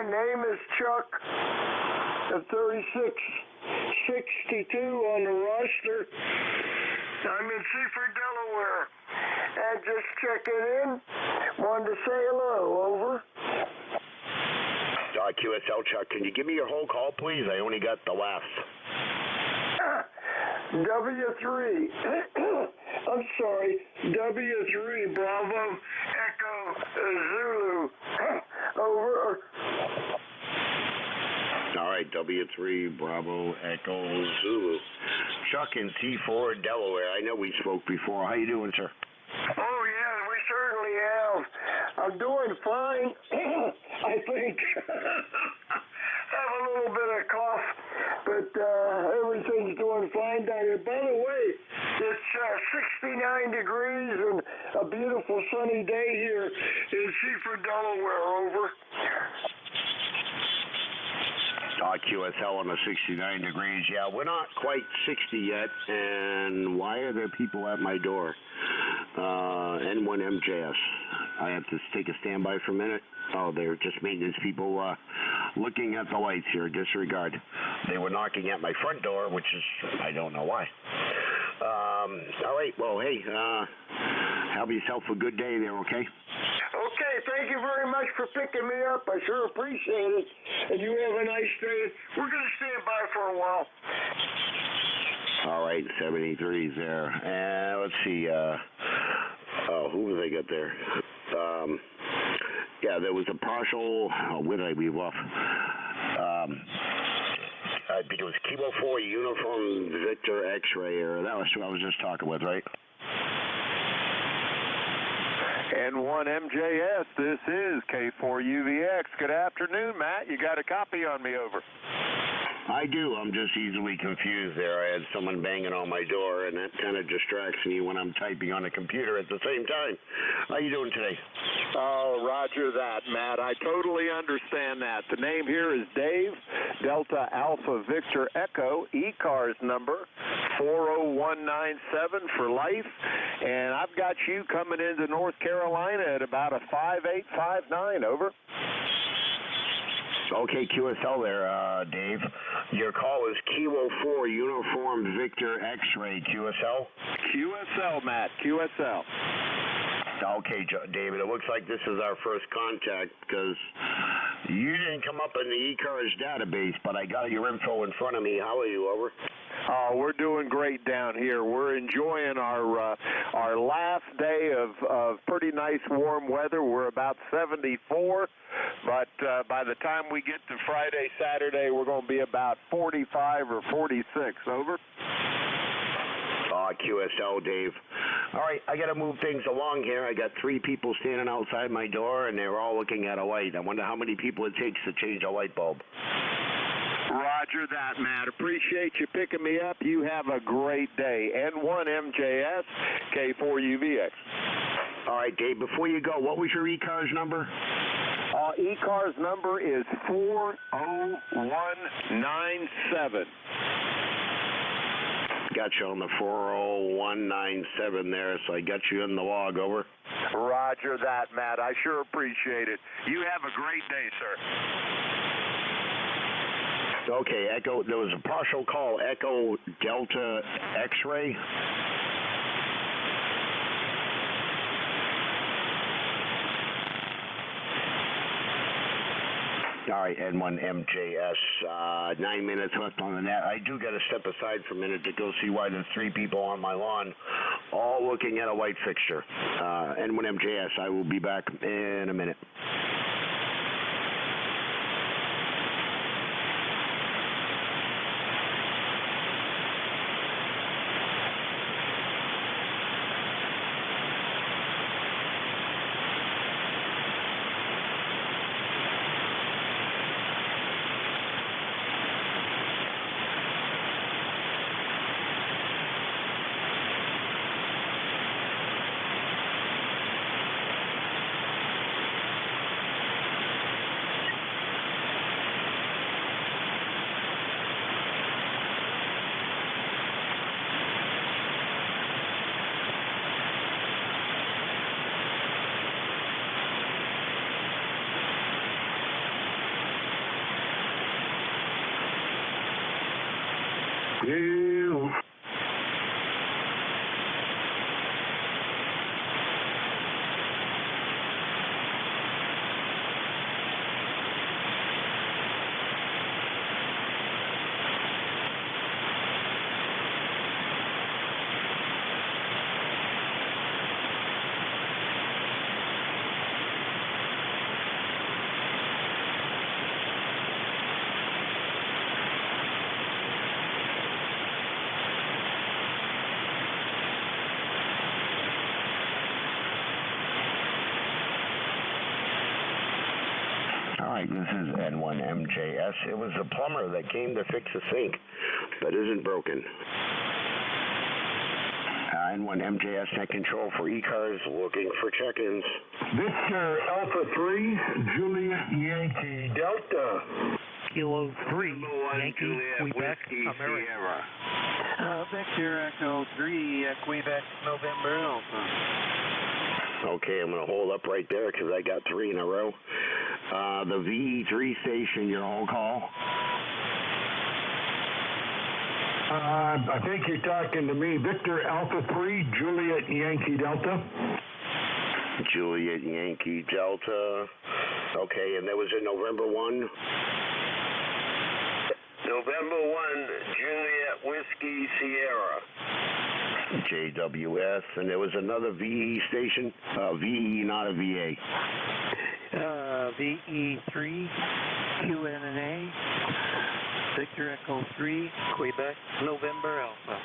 Name is Chuck, 3662 on the roster. I'm in Seaford, Delaware. And just checking in. Wanted to say hello. Over. QSL Chuck, can you give me your whole call, please? I only got the last. W3. I'm sorry. W3 Bravo Echo Zulu. Over. All right, W3 Bravo Echo Zulu. Chuck in Seaford, Delaware. I know we spoke before. How you doing, sir? Oh, yeah, we certainly have. I'm doing fine, I think. Have a little bit of cough, but everything's doing fine down here. By the way, it's 69 degrees and a beautiful sunny day here in Seaford, Delaware. Over. QSL on the 69 degrees. Yeah, we're not quite 60 yet, and why are there people at my door? N1MJS. I have to take a standby for a minute. Oh, they're just maintenance people looking at the lights here. Disregard. They were knocking at my front door, which is, I don't know why. All right, well, hey, have yourself a good day there, okay? Okay, thank you very much for picking me up. I sure appreciate it. And you have a nice day. We're going to stand by for a while. All right, 73's there. And let's see, who have they got there? Yeah, there was a partial, where did I leave off? I think it was Kilo 4 Uniform Victor X-Ray, or that was who I was just talking with, right? N1MJS, this is K4UVX. Good afternoon, Matt. You got a copy on me, over. I do. I'm just easily confused there. I had someone banging on my door, and that kind of distracts me when I'm typing on a computer at the same time. How you doing today? Oh, roger that, Matt. I totally understand that. The name here is Dave, Delta Alpha Victor Echo, ECARS number 40197 for life, and I've got you coming into North Carolina at about a 5859, over. Okay, QSL there, Dave. Your call is Kilo 4 Uniform Victor X-Ray, QSL? QSL, Matt, QSL. Okay, David, it looks like this is our first contact because you didn't come up in the ECARS database, but I got your info in front of me. How are you, over? We're doing great down here. We're enjoying our last day of pretty nice warm weather. We're about 74, but by the time we get to Friday, Saturday, we're going to be about 45 or 46. Over. QSL, Dave. All right, I got to move things along here. I got 3 people standing outside my door, and they're all looking at a light. I wonder how many people it takes to change a light bulb. Roger that, Matt. Appreciate you picking me up. You have a great day. N1MJS, K4UVX. All right, Dave, before you go, what was your ECARS number? ECARS number is 40197. Got you on the 40197 there, so I got you in the log, over. Roger that, Matt. I sure appreciate it. You have a great day, sir. Okay, Echo, there was a partial call, Echo Delta X-Ray. All right, N1MJS, 9 minutes left on the net. I do got to step aside for a minute to go see why there's 3 people on my lawn all looking at a light fixture. N1MJS, I will be back in a minute. Yeah. This is N1MJS. It was a plumber that came to fix a sink that isn't broken. N1MJS Net Control for ECARS, looking for check-ins. Victor Alpha 3, Juliet Yankee Delta. Kilo 3, Yankee, Quebec, America. Victor Echo 3, Quebec, November Alpha. Okay, I'm going to hold up right there because I got 3 in a row. The VE3 station, your whole call. I think you're talking to me. Victor Alpha 3, Juliet Yankee Delta. Juliet Yankee Delta. Okay, and that was in November 1? November 1, Juliet Whiskey Sierra. JWS, and there was another VE station, VE, not a VA. VE3, QNA, Victor Echo 3, Quebec, November Alpha.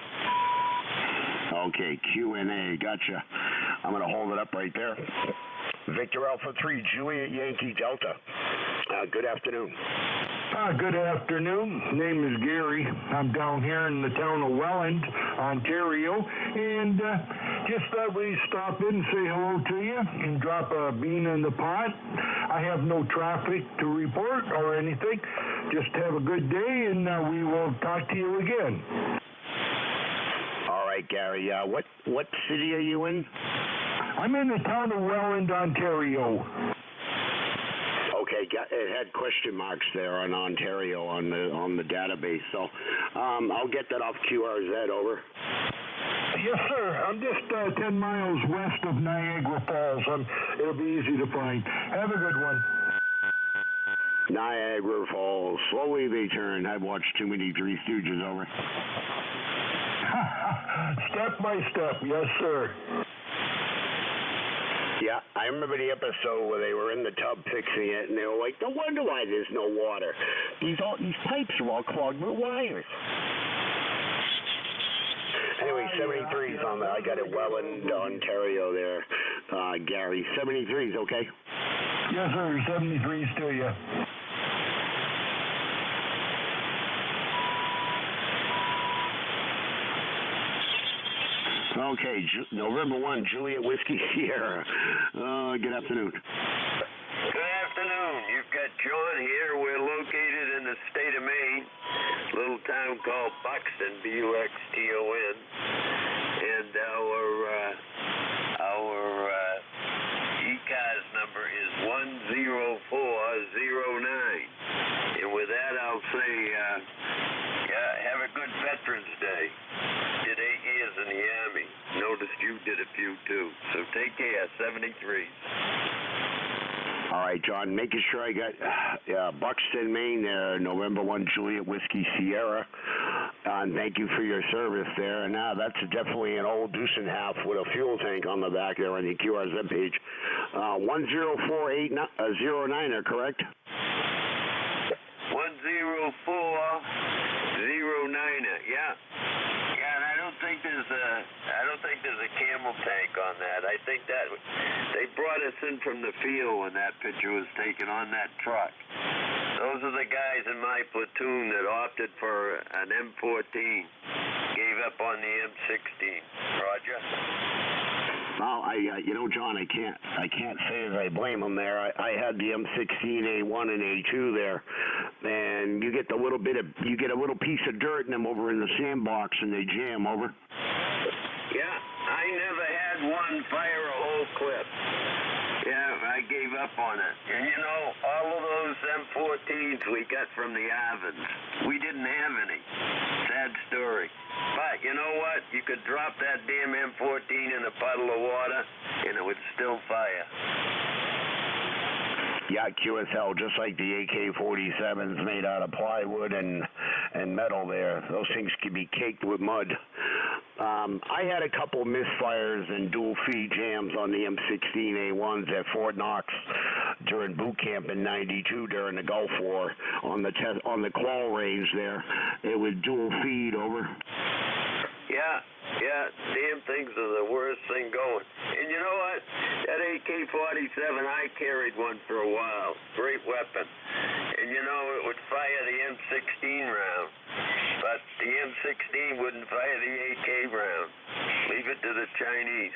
Okay, QNA, gotcha. I'm going to hold it up right there. Victor Alpha 3, Juliet Yankee Delta. Good afternoon. Good afternoon. Name is Gary. I'm down here in the town of Welland, Ontario, and just thought we'd stop in and say hello to you and drop a bean in the pot. I have no traffic to report or anything. Just have a good day, and we will talk to you again. All right, Gary. What city are you in? I'm in the town of Welland, Ontario. Okay, it had question marks there on Ontario on the database, so I'll get that off QRZ, over. Yes, sir. I'm just 10 miles west of Niagara Falls. It'll be easy to find. Have a good one. Niagara Falls. Slowly they turn. I've watched too many Three Stooges, over. Step by step, yes, sir. Yeah, I remember the episode where they were in the tub fixing it, and they were like, no wonder why there's no water. These pipes are all clogged with wires. Anyway, 73's on there. I got it Welland, Ontario there, Gary. 73's, okay? Yes, sir. 73's to you. Okay, November 1, Juliet Whiskey Sierra. Good afternoon. Good afternoon. You've got John here. We're located in the state of Maine, a little town called Buxton, Buxton. And our ECARS number is 10409. And with that, I'll say, have a good Veterans Day. Did 8 years in the Army. Noticed you did a few too. So take care. 73. All right, John, making sure I got Buxton, Maine, November 1, Juliet Whiskey Sierra. And thank you for your service there. And now that's definitely an old deuce and half with a fuel tank on the back there on the QRZ page. 10409, correct? 10409, yeah. Yeah, and I don't think there's a camel tank on that. I think that they brought us in from the field when that picture was taken on that truck. Those are the guys in my platoon that opted for an M14, gave up on the M16. Roger. Well, John, I can't say as I blame them there. I had the M16 A1 and A2 there, and you get a little piece of dirt in them over in the sandbox, and they jam, over. Yeah, I never had one fire a whole clip. Yeah, I gave up on it. And all of those M14s we got from the Avens. We didn't have any. Sad story. But you know what? You could drop that damn M14 in a puddle of water, and it would still fire. Yeah, QSL, just like the AK-47s made out of plywood and metal there. Those things could be caked with mud. I had a couple misfires and dual feed jams on the M16A1s at Fort Knox during boot camp in '92 during the Gulf War on the Qual range there. It was dual feed over. Yeah, damn things are the worst thing going. And you know what? That AK-47, I carried one for a while. Great weapon. And you know, it would fire the M16 round. But the M16 wouldn't fire the AK round. Leave it to the Chinese.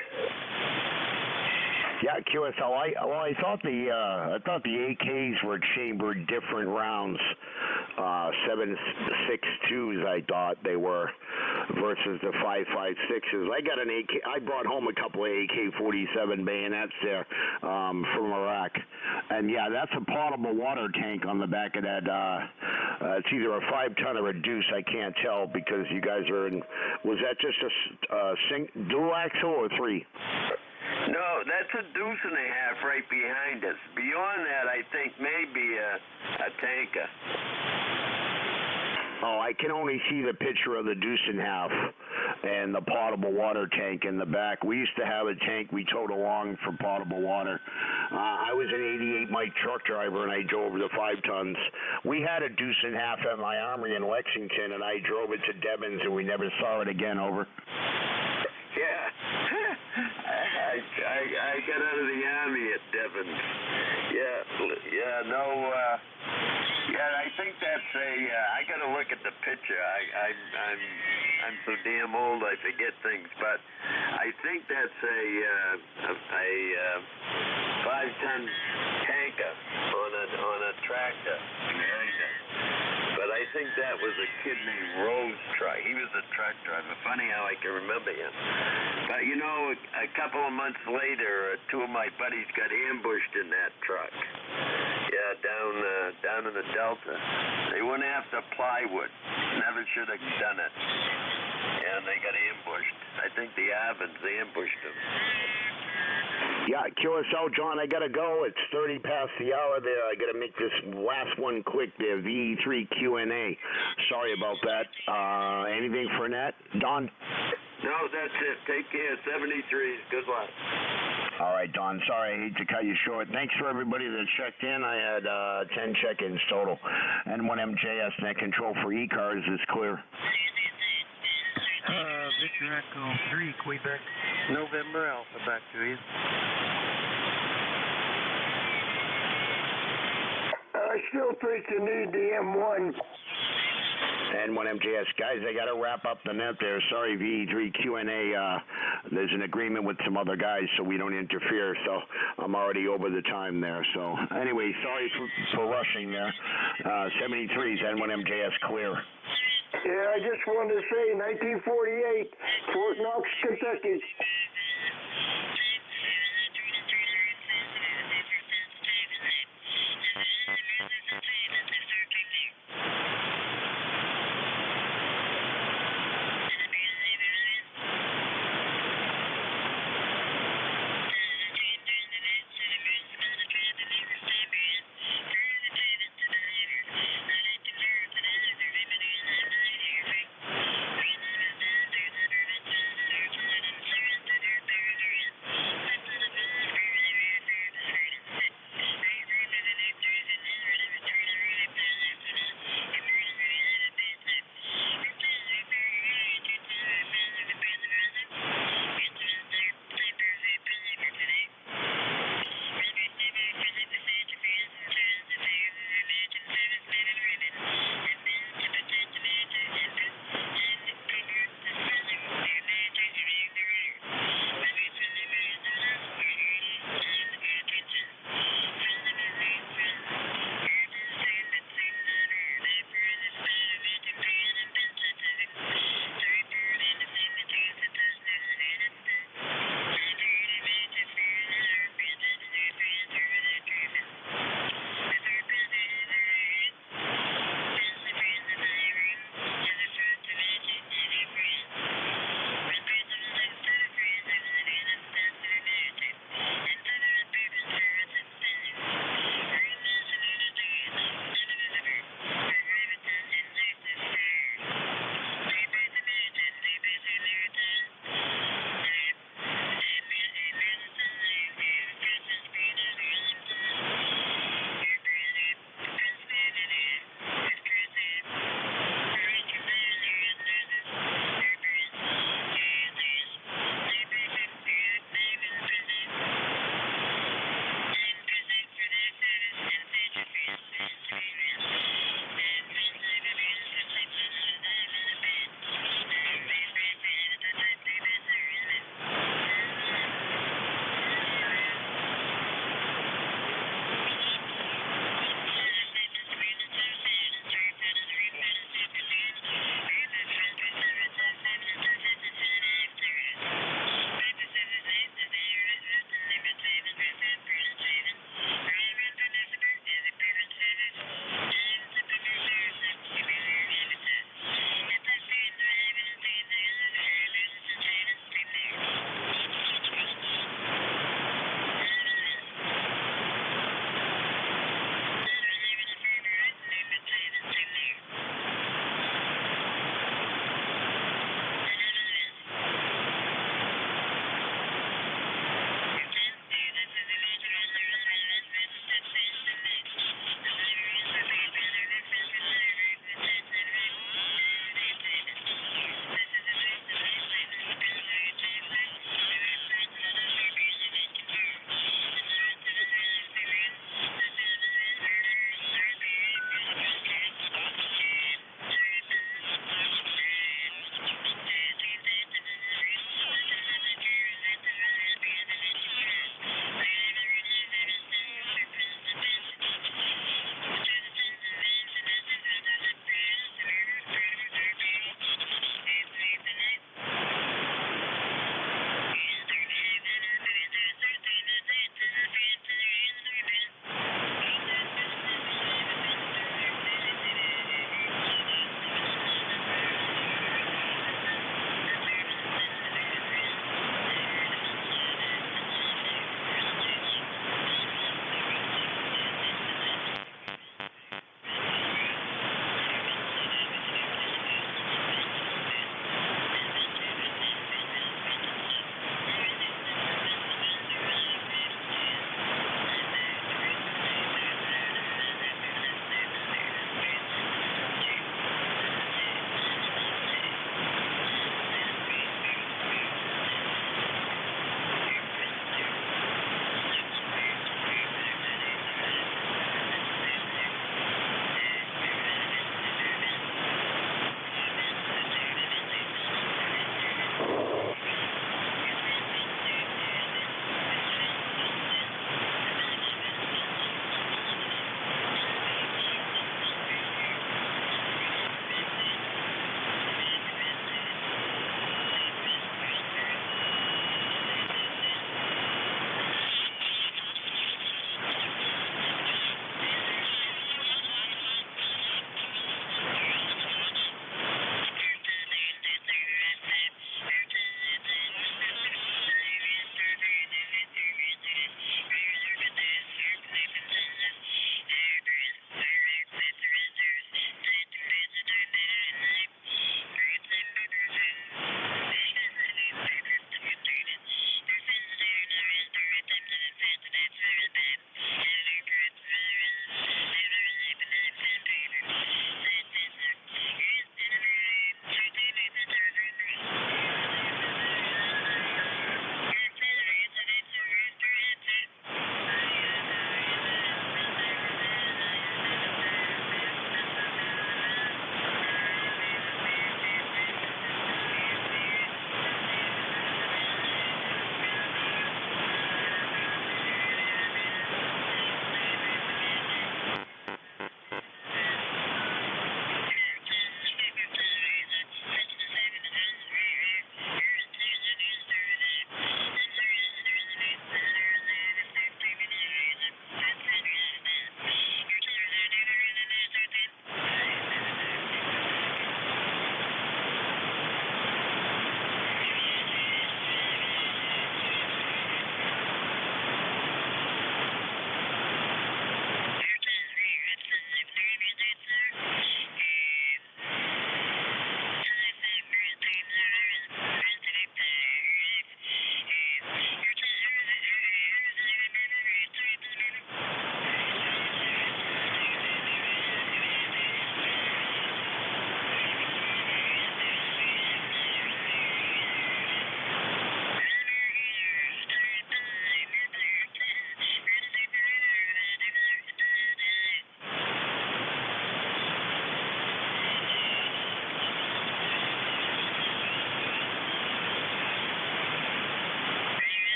Yeah, QSL. I thought the AKs were chambered different rounds. 7.62s, I thought they were, versus the 5.56s. I got an AK. I brought home a couple of AK-47 bayonets there from Iraq, and yeah, that's a potable water tank on the back of that. It's either a 5-ton or a deuce. I can't tell because you guys are in. Was that just a dual axle or 3? No, that's a deuce and a half right behind us. Beyond that, I think maybe a tanker. Oh, I can only see the picture of the deuce and half and the potable water tank in the back. We used to have a tank we towed along for potable water. I was an 88 Mike truck driver, and I drove the 5 tons. We had a deuce and half at my armory in Lexington, and I drove it to Devon's, and we never saw it again. Over. Yeah. I got out of the Army at Devon's. Yeah, I think that's I got to look at the picture. I'm so damn old I forget things, but I think that's a 5-ton tanker on a tractor behind it. But I think that was a kid named Rose Truck. He was a truck driver. Funny how I can remember him. But you know, a couple of months later, 2 of my buddies got ambushed in that truck. Yeah, down in the Delta. They went after plywood. Never should have done it. And they got ambushed. I think the Avens ambushed them. Yeah, QSL, John, I gotta go. It's 30 past the hour there. I gotta make this last one quick there. VE3 Q&A. Sorry about that. Anything for Nat? Don? No, that's it. Take care. 73s. Good luck. All right, Don. Sorry, I hate to cut you short. Thanks for everybody that checked in. I had 10 check-ins total. N1MJS net control for ECARS is clear. Victor Echo 3, Quebec, November Alpha, back to you. I still think you need the M1. N1MJS. Guys, I got to wrap up the net there. Sorry, VE3 Q&A. There's an agreement with some other guys, so we don't interfere. So I'm already over the time there. So anyway, sorry for rushing there. 73s, N1MJS clear. Yeah, I just wanted to say 1948, Fort Knox, Kentucky.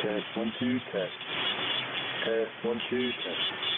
Test 1 2 test. Test 1 2 test.